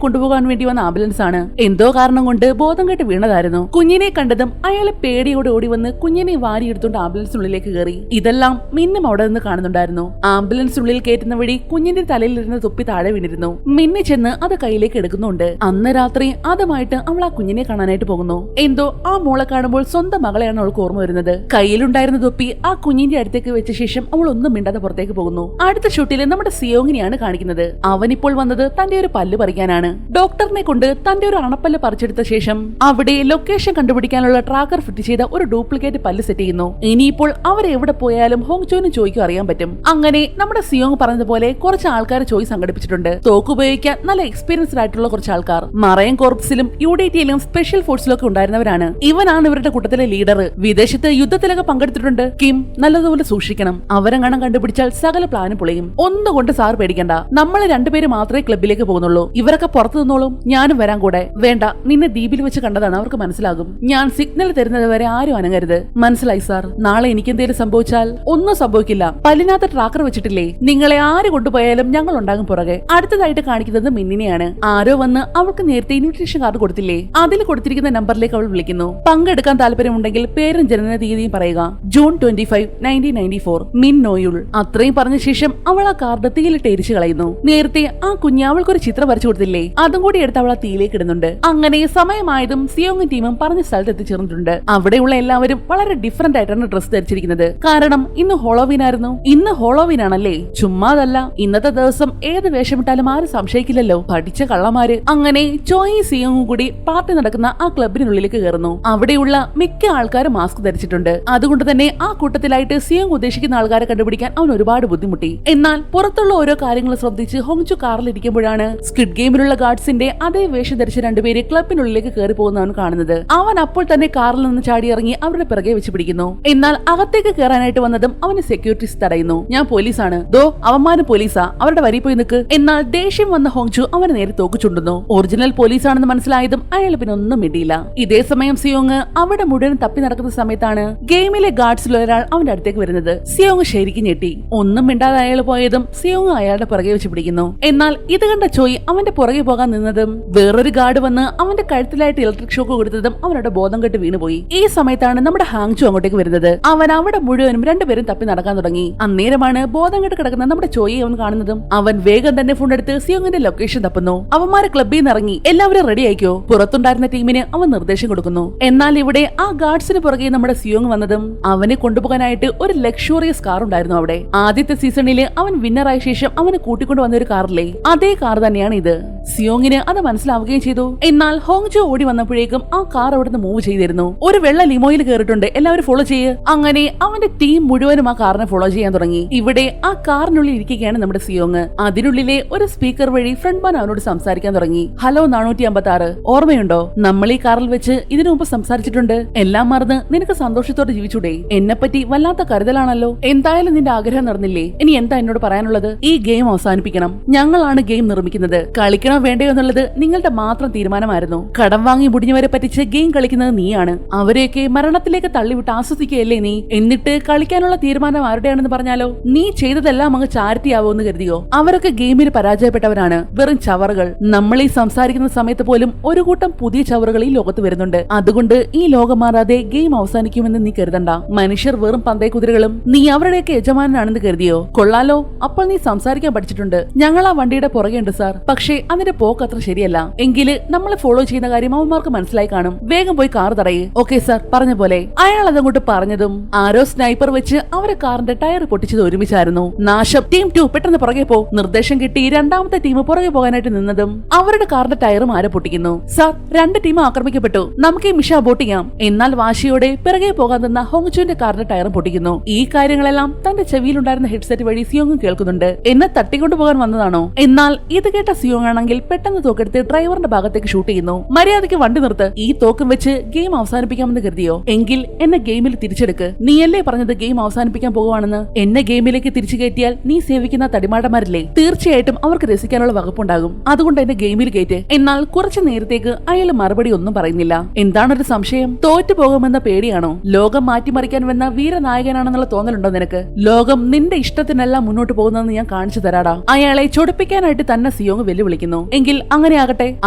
കൊണ്ടുപോകാൻ വേണ്ടി വന്ന ആംബുലൻസ് ആണ്. എന്തോ കാരണം കൊണ്ട് ബോധം കെട്ട് വീണതായിരുന്നു. കുഞ്ഞിനെ കണ്ടതും അയാൾ പേടിയോടെ ഓടി വന്ന് കുഞ്ഞിനെ വാരിയെടുത്തോണ്ട് ആംബുലൻസിനുള്ളിലേക്ക് കയറി. ഇതെല്ലാം മിന്നും അവിടെ നിന്ന് കാണുന്നുണ്ടായിരുന്നു. ആംബുലൻസിനുള്ളിൽ കയറ്റുന്ന വഴി കുഞ്ഞിന്റെ തലയിലിരുന്ന തൊപ്പി താഴെ വീണിരുന്നു. മിന്നി ചെന്ന് അത് കയ്യിലേക്ക് എടുക്കുന്നുണ്ട്. അന്ന് രാത്രി അതുമായിട്ട് അവൾ ആ കുഞ്ഞിനെ കാണാനായിട്ട് പോകുന്നു. എന്തോ ആ മോളെ കാണുമ്പോൾ സ്വന്തം മകളെയാണ് അവൾക്ക് ഓർമ്മ വരുന്നത്. കയ്യിലുണ്ടായിരുന്ന തൊപ്പി ആ കുഞ്ഞിന്റെ അടുത്തേക്ക് വെച്ച ശേഷം അവൾ ഒന്നും മിണ്ടാതെ പുറത്തേക്ക് പോകുന്നു. അടുത്ത ഷൂട്ടിൽ നമ്മുടെ സിയോങ്ങിനെയാണ് കാണിക്കുന്നത്. അവനിപ്പോൾ വന്നത് തന്റെ ഒരു പല്ല് പറിക്കാനാണ്. ഡോക്ടറിനെ കൊണ്ട് തന്റെ ഒരു അണപ്പല്ല് പറിച്ചെടുത്ത ശേഷം അവിടെ ലൊക്കേഷൻ കണ്ടുപിടിക്കാനുള്ള ട്രാക്കർ ഫിറ്റ് ചെയ്ത ഒരു ഡ്യൂപ്ലിക്കേറ്റ് പല്ല് സെറ്റ് ചെയ്യുന്നു. ഇനിയിപ്പോൾ അവരെ എവിടെ പോയാലും ഹോങ്ചോനും ചോയ്ക്കും അറിയാൻ പറ്റും. അങ്ങനെ നമ്മുടെ സിയോങ് പറഞ്ഞതുപോലെ കുറച്ച് ആൾക്കാരെ ചോയ് സംഘടിപ്പിച്ചിട്ടുണ്ട്. തോക്ക് ഉപയോഗിക്കാൻ നല്ല എക്സ്പീരിയൻസ്ഡ് ആയിട്ടുള്ള കുറച്ച് ആൾക്കാർ മറൈൻ കോർപ്സിലും യുഡിടിയിലും സ്പെഷ്യൽ ഫോഴ്സിലും ഒക്കെ ഉണ്ടായിരുന്നവരാണ്. ഇവനാണ് ഇവരുടെ കൂട്ടത്തിലെ ലീഡർ. വിദേശത്ത് യുദ്ധത്തിലൊക്കെ പങ്കെടുത്തിട്ടുണ്ട്. കിം നല്ലതുപോലെ സൂക്ഷിക്കണം. അവരെങ്ങാനും കണ്ടുപിടിച്ചാൽ സകല പ്ലാനും പൊളിയും. ഒന്നുകൊണ്ട് സാർ പേടിക്കണ്ട. നമ്മൾ രണ്ടുപേര് മാത്രമേ ക്ലബിലേക്ക് പോകുന്നുള്ളൂ. ഇവരൊക്കെ പുറത്തു നിന്നോളും. ഞാനും വരാൻ കൂടെ. വേണ്ട, നിന്നെ ദ്വീപിൽ വെച്ച് കണ്ടതാണ്, അവർക്ക് മനസ്സിലാകും. ഞാൻ സിഗ്നൽ തരുന്നത് വരെ ആരും അനങ്ങരുത്. മനസ്സിലായി സാർ. നാളെ എനിക്ക് എന്തെങ്കിലും സംഭവിച്ചാൽ ഒന്നും സംഭവിക്കില്ല. പല്ലിനകത്ത് ട്രാക്കർ വെച്ചിട്ടില്ലേ, നിങ്ങളെ ആര് കൊണ്ടുപോയാലും ഞങ്ങൾ ഉണ്ടാകും പുറകെ. അടുത്തതായിട്ട് കാണിക്കുന്നത് മിന്നിനെയാണ്. ആരോ വന്ന് അവൾക്ക് നേരത്തെ ഇൻവിറ്റേഷൻ കാർഡ് കൊടുത്തില്ലേ, അതിൽ കൊടുത്തിരിക്കുന്ന നമ്പറിലേക്ക് അവൾ വിളിക്കുന്നു. പങ്കെടുക്കാൻ താല്പര്യമുണ്ടെങ്കിൽ പേരും ജനന തീയതിയും പറയുക. ജൂൺ 25, 1994. മിൻ നോയുൾ. അത്രയും പറഞ്ഞ ശേഷം അവൾ ആ കാർഡ് തീയിലിട്ട് എരിച്ചു കളയുന്നു. നേരത്തെ ആ കുഞ്ഞ് അവൾക്കൊരു ചിത്രം വരച്ചു കൊടുത്തില്ലേ, അതും കൂടി എടുത്ത് അവൾ ആ തീയിലേക്ക് ഇടുന്നുണ്ട്. അങ്ങനെ സമയമായതും സിയോങ്ങും ടീമും പറഞ്ഞ സ്ഥലത്ത് എത്തിച്ചേർന്നിട്ടുണ്ട്. അവിടെയുള്ള എല്ലാവരും വളരെ ഡിഫറന്റ് ആയിട്ടാണ് ഡ്രസ് ധരിച്ചിരിക്കുന്നത്. കാരണം ഇന്ന് ഹോളോവീൻ ആയിരുന്നു. ഇന്ന് ഹോളോവീൻ ആണല്ലേ, ചുമ്മാതല്ല. ഇന്നത്തെ ദിവസം ഏത് വേഷമിട്ടാലും ആരും സംശയിക്കില്ലല്ലോ, പഠിച്ച കള്ളമാര്. അങ്ങനെ ചോയും സിയോങ്ങും കൂടി പാർട്ടി നടക്കുന്ന ആ ക്ലബിനുള്ളിലേക്ക് കയറുന്നു. അവിടെയുള്ള മിക്ക ആൾക്കാരും മാസ്ക് ധരിച്ചിട്ടുണ്ട്. അതുകൊണ്ട് തന്നെ ആ കൂട്ടത്തിലായിട്ട് സിയോങ് ഉദ്ദേശിക്കുന്ന ആൾക്കാരെ കണ്ടുപിടിക്കാൻ അവൻ ഒരുപാട് ബുദ്ധിമുട്ടി. എന്നാൽ പുറത്തുള്ള ഓരോ കാര്യങ്ങൾ ശ്രദ്ധിച്ച് ഹോങ്ചു കാറിൽ ഇരിക്കുമ്പോഴാണ് സ്ക്വിഡ് ഗെയിമിലുള്ള ഗാർഡ്സിന്റെ അതേ വേഷം ധരിച്ച രണ്ടുപേരെ ക്ലബിനുള്ളിലേക്ക് കയറി പോകുന്നവൻ കാണുന്നത്. അവൻ അപ്പോൾ തന്നെ കാറിൽ നിന്ന് ചാടി ഇറങ്ങി അവരുടെ പിറകെ വെച്ച് പിടിക്കുന്നു. എന്നാൽ അകത്തേക്ക് കയറാനായിട്ട് വന്നതും അവന് സെക്യൂരിറ്റീസ് തടയുന്നു. ഞാൻ പോലീസാണ്. ദോ അവന്മാരും പോലീസാ, അവരുടെ വരി പോയി നിൽക്ക്. എന്നാൽ ദേഷ്യം വന്ന ഹോങ്ചു അവനെ നേരെ തോക്ക് ചുണ്ടുന്നു. ഒറിജിനൽ പോലീസാണെന്ന് മനസ്സിലായതും അയാൾ പിന്നെ ഒന്നും മിണ്ടിയില്ല. ഇതേ സമയം സിയോങ് അവിടെ മുഴുവൻ തപ്പി നടക്കുന്ന സമയത്താണ് ഗെയിമിലെ ഗാർഡ്സിൽ ഒരാൾ അവന്റെ അടുത്തേക്ക് വരുന്നത്. സിയോങ് ശരിക്കും ഞെട്ടി. ഒന്നും മിണ്ടാതെ അയാൾ പോയതും സിയോങ് അയാളുടെ പുറകെ വെച്ച് പിടിക്കുന്നു. എന്നാൽ ഇത് കണ്ട ചോയ് അവന്റെ പുറകെ പോകാൻ നിന്നതും വേറൊരു ഗാർഡ് വന്ന് അവന്റെ കഴുത്തിലായിട്ട് ഇലക്ട്രിക് ഷോക്ക് കൊടുത്തതും അവനോട് ബോധം കെട്ട് വീണുപോയി. ഈ സമയത്താണ് നമ്മുടെ ഹാങ്ചു അങ്ങോട്ടേക്ക് വരുന്നത്. വരുന്നത്. അവൻ അവിടെ മുഴുവനും രണ്ടുപേരും തപ്പി നടക്കാൻ തുടങ്ങി. അന്നേരമാണ് ബോധം കെട്ട് കിടക്കുന്ന നമ്മുടെ ചോയെ അവൻ കാണുന്നതും. അവൻ വേഗം തന്നെ ഫോൺ എടുത്ത് സിയോങ്ങിന്റെ ലൊക്കേഷൻ തപ്പുന്നു. അവന്മാരെ ക്ലബ്ബിൽ നിന്ന് ഇറങ്ങി എല്ലാവരും റെഡി ആയിക്കോ. പുറത്തുണ്ടായിരുന്ന ടീമിന് അവൻ നിർദ്ദേശം കൊടുക്കുന്നു. എന്നാൽ ഇവിടെ ആ ഗാർഡ്സിന് പുറകെ നമ്മുടെ സിയോങ് വന്നതും അവനെ കൊണ്ടുപോകാനായിട്ട് ഒരു ലക്ഷറിയസ് കാർ ഉണ്ടായിരുന്നു അവിടെ. ആദ്യത്തെ സീസണില് അവൻ വിന്നറായ ശേഷം അവന് കൂട്ടിക്കൊണ്ട് വന്ന ഒരു കാറില്ലേ, അതേ കാർ തന്നെയാണ് ഇത്. സിയോങ്ങിന് അത് മനസ്സിലാവുകയും ചെയ്തു. എന്നാൽ ഹോങ്ജോ ഓടി വന്നപ്പോഴേക്കും ആ കാർ അവിടുന്ന് മൂവ് ചെയ്തിരുന്നു. ഒരു വെള്ള ലിമോയിൽ കയറിയിട്ടുണ്ട്, എല്ലാവരും ഫോളോ ചെയ്യ്. അങ്ങനെ അവന്റെ ടീം മുഴുവനും ആ കാറിനെ ഫോളോ ചെയ്യാൻ തുടങ്ങി. ഇവിടെ ആ കാറിനുള്ളിൽ ഇരിക്കുകയാണ് നമ്മുടെ സിയോങ്. അതിനുള്ളിലെ ഒരു സ്പീക്കർ വഴി ഫ്രണ്ട് മാൻ അവനോട് സംസാരിക്കാൻ തുടങ്ങി. ഹലോ 456, ഓർമ്മയുണ്ടോ? നമ്മൾ ഈ കാറിൽ വെച്ച് ഇതിനു മുമ്പ് സംസാരിച്ചിട്ടുണ്ട്. എല്ലാം മറന്ന് നിനക്ക് സന്തോഷത്തോടെ ജീവിച്ചൂടെ? എന്നെപ്പറ്റി വല്ലാത്ത കരുതലാണല്ലോ. എന്തായാലും നിന്റെ ആഗ്രഹം നടന്നില്ലേ? ഇനി എന്താ എന്നോട് പറയാനുള്ളത്? ഈ ഗെയിം അവസാനിപ്പിക്കണം. ഞങ്ങളാണ് ഗെയിം നിർമ്മിക്കുന്നത്. കളിക്കണോ വേണ്ടയോ എന്നുള്ളത് നിങ്ങളുടെ മാത്രം തീരുമാനമായിരുന്നു. കടം വാങ്ങി മുടിഞ്ഞവരെ പറ്റിച്ച് ഗെയിം കളിക്കുന്നത് നീയാണ്. അവരെയൊക്കെ മരണത്തിലേക്ക് തള്ളിവിട്ട് ആസ്വദിക്കുകയല്ലേ നീ? എന്നിട്ട് കളിക്കാനുള്ള തീരുമാനം ആരുടെയാണെന്ന് പറഞ്ഞാലോ? നീ ചെയ്തതെല്ലാം അങ്ങ് ചാരിറ്റി ആവുമെന്ന് കരുതിയോ? അവരൊക്കെ ഗെയിമിൽ പരാജയപ്പെട്ടവരാണ്, വെറും ചവറുകൾ. നമ്മൾ ഈ സംസാരിക്കുന്ന സമയത്ത് പോലും ഒരു കൂട്ടം പുതിയ ചവറുകൾ ഈ ലോകത്ത് വരുന്നുണ്ട്. അതുകൊണ്ട് ഈ ലോകം മാറാതെ ഗെയിം അവസാനിക്കുമെന്ന് നീ കരുതണ്ട. മനുഷ്യർ വെറും പന്തയ കുതിരകളും. നീ അവരുടെയൊക്കെ യജമാനാണെന്ന് കരുതിയോ? കൊള്ളാലോ, അപ്പോൾ നീ സംസാരിക്കാൻ പഠിച്ചിട്ടുണ്ട്. ഞങ്ങൾ ആ വണ്ടിയുടെ പുറകെ ഉണ്ട് സാർ. പക്ഷേ അതിന്റെ പോക്ക് അത്ര ശരിയല്ല. എങ്കില് നമ്മളെ ഫോളോ ചെയ്യുന്ന കാര്യം അവന്മാർക്ക് മനസ്സിലായി കാണും. വേഗം പോയി കാർ തടയേ. ഓക്കെ സാർ, പറഞ്ഞ പോലെ. അയാൾ അതങ്ങോട്ട് പറഞ്ഞതും ആരോ സ്നൈപ്പർ വെച്ച് അവരെ കാറിന്റെ ടയർ പൊട്ടിച്ചത് ഒരുമിച്ചായിരുന്നു. നാശം. ടീം 2 പെട്ടെന്ന് പുറകെ പോ. നിർദ്ദേശം കിട്ടി രണ്ടാമത്തെ ടീം പുറകെ പോകാനായിട്ട് നിന്നതും അവരുടെ കാറിന്റെ ടയറും ആരോ പൊട്ടിക്കുന്നു. Sir, 2 team ആക്രമിക്കപ്പെട്ടു. നമുക്ക് ഈ മിഷൻ അബോർട്ട് ചെയ്യാം. എന്നാൽ വാശിയോടെ പിറകെ പോകാൻ നിന്ന ഹോങ്ചുവിന്റെ കാറിന്റെ ടയറും പൊട്ടിക്കുന്നു. ഈ കാര്യങ്ങളെല്ലാം തന്റെ ചെവിയിലുണ്ടായിരുന്ന ഹെഡ്സെറ്റ് വഴി സിയോങ് കേൾക്കുന്നുണ്ട്. എന്നെ തട്ടിക്കൊണ്ടു പോകാൻ വന്നതാണോ? എന്നാൽ ഇത് കേട്ട സിയോങ് ആണെങ്കിൽ പെട്ടെന്ന് തോക്കെടുത്ത് ഡ്രൈവറിന്റെ ഭാഗത്തേക്ക് ഷൂട്ട് ചെയ്യുന്നു. മര്യാദയ്ക്ക് വണ്ടി നിർത്ത്. ഈ തോക്കും വെച്ച് ഗെയിം അവസാനിപ്പിക്കാമെന്ന് കരുതിയോ? എങ്കിൽ എന്നെ ഗെയിമിൽ തിരിച്ചെടുക്ക്. നീയല്ലേ പറഞ്ഞത് ഗെയിം അവസാനിപ്പിക്കാൻ പോകുവാണെന്ന്? എന്നെ ഗെയിമിലേക്ക് തിരിച്ചു കയറ്റിയാൽ നീ സേവിക്കുന്ന തടിമാടന്മാരില്ലേ, തീർച്ചയായിട്ടും അവർക്ക് രസിക്കാനുള്ള വകുപ്പുണ്ടാകും. അതുകൊണ്ട് എന്നെ ഗെയിമിൽ കയറ്റ്. എന്നാൽ കുറച്ചു നേരത്തേക്ക് അയാൾ മറുപടി ഒന്നും പറയുന്നില്ല. എന്താണൊരു സംശയം? തോറ്റു പോകുമെന്ന പേടിയാണോ? ലോകം മാറ്റിമറിക്കാൻ വന്ന വീരനായകനാണെന്നുള്ള തോന്നലുണ്ടോ നിനക്ക്? ലോകം നിന്റെ ഇഷ്ടത്തിനല്ല മുന്നോട്ട് പോകുന്നതെന്ന് ഞാൻ കാണിച്ചു തരാടാ. അയാളെ ചൊടിപ്പിക്കാനായിട്ട് തന്നെ സിയോങ് വെല്ലുവിളിക്കുന്നു. എങ്കിൽ അങ്ങനെ ആകട്ടെ.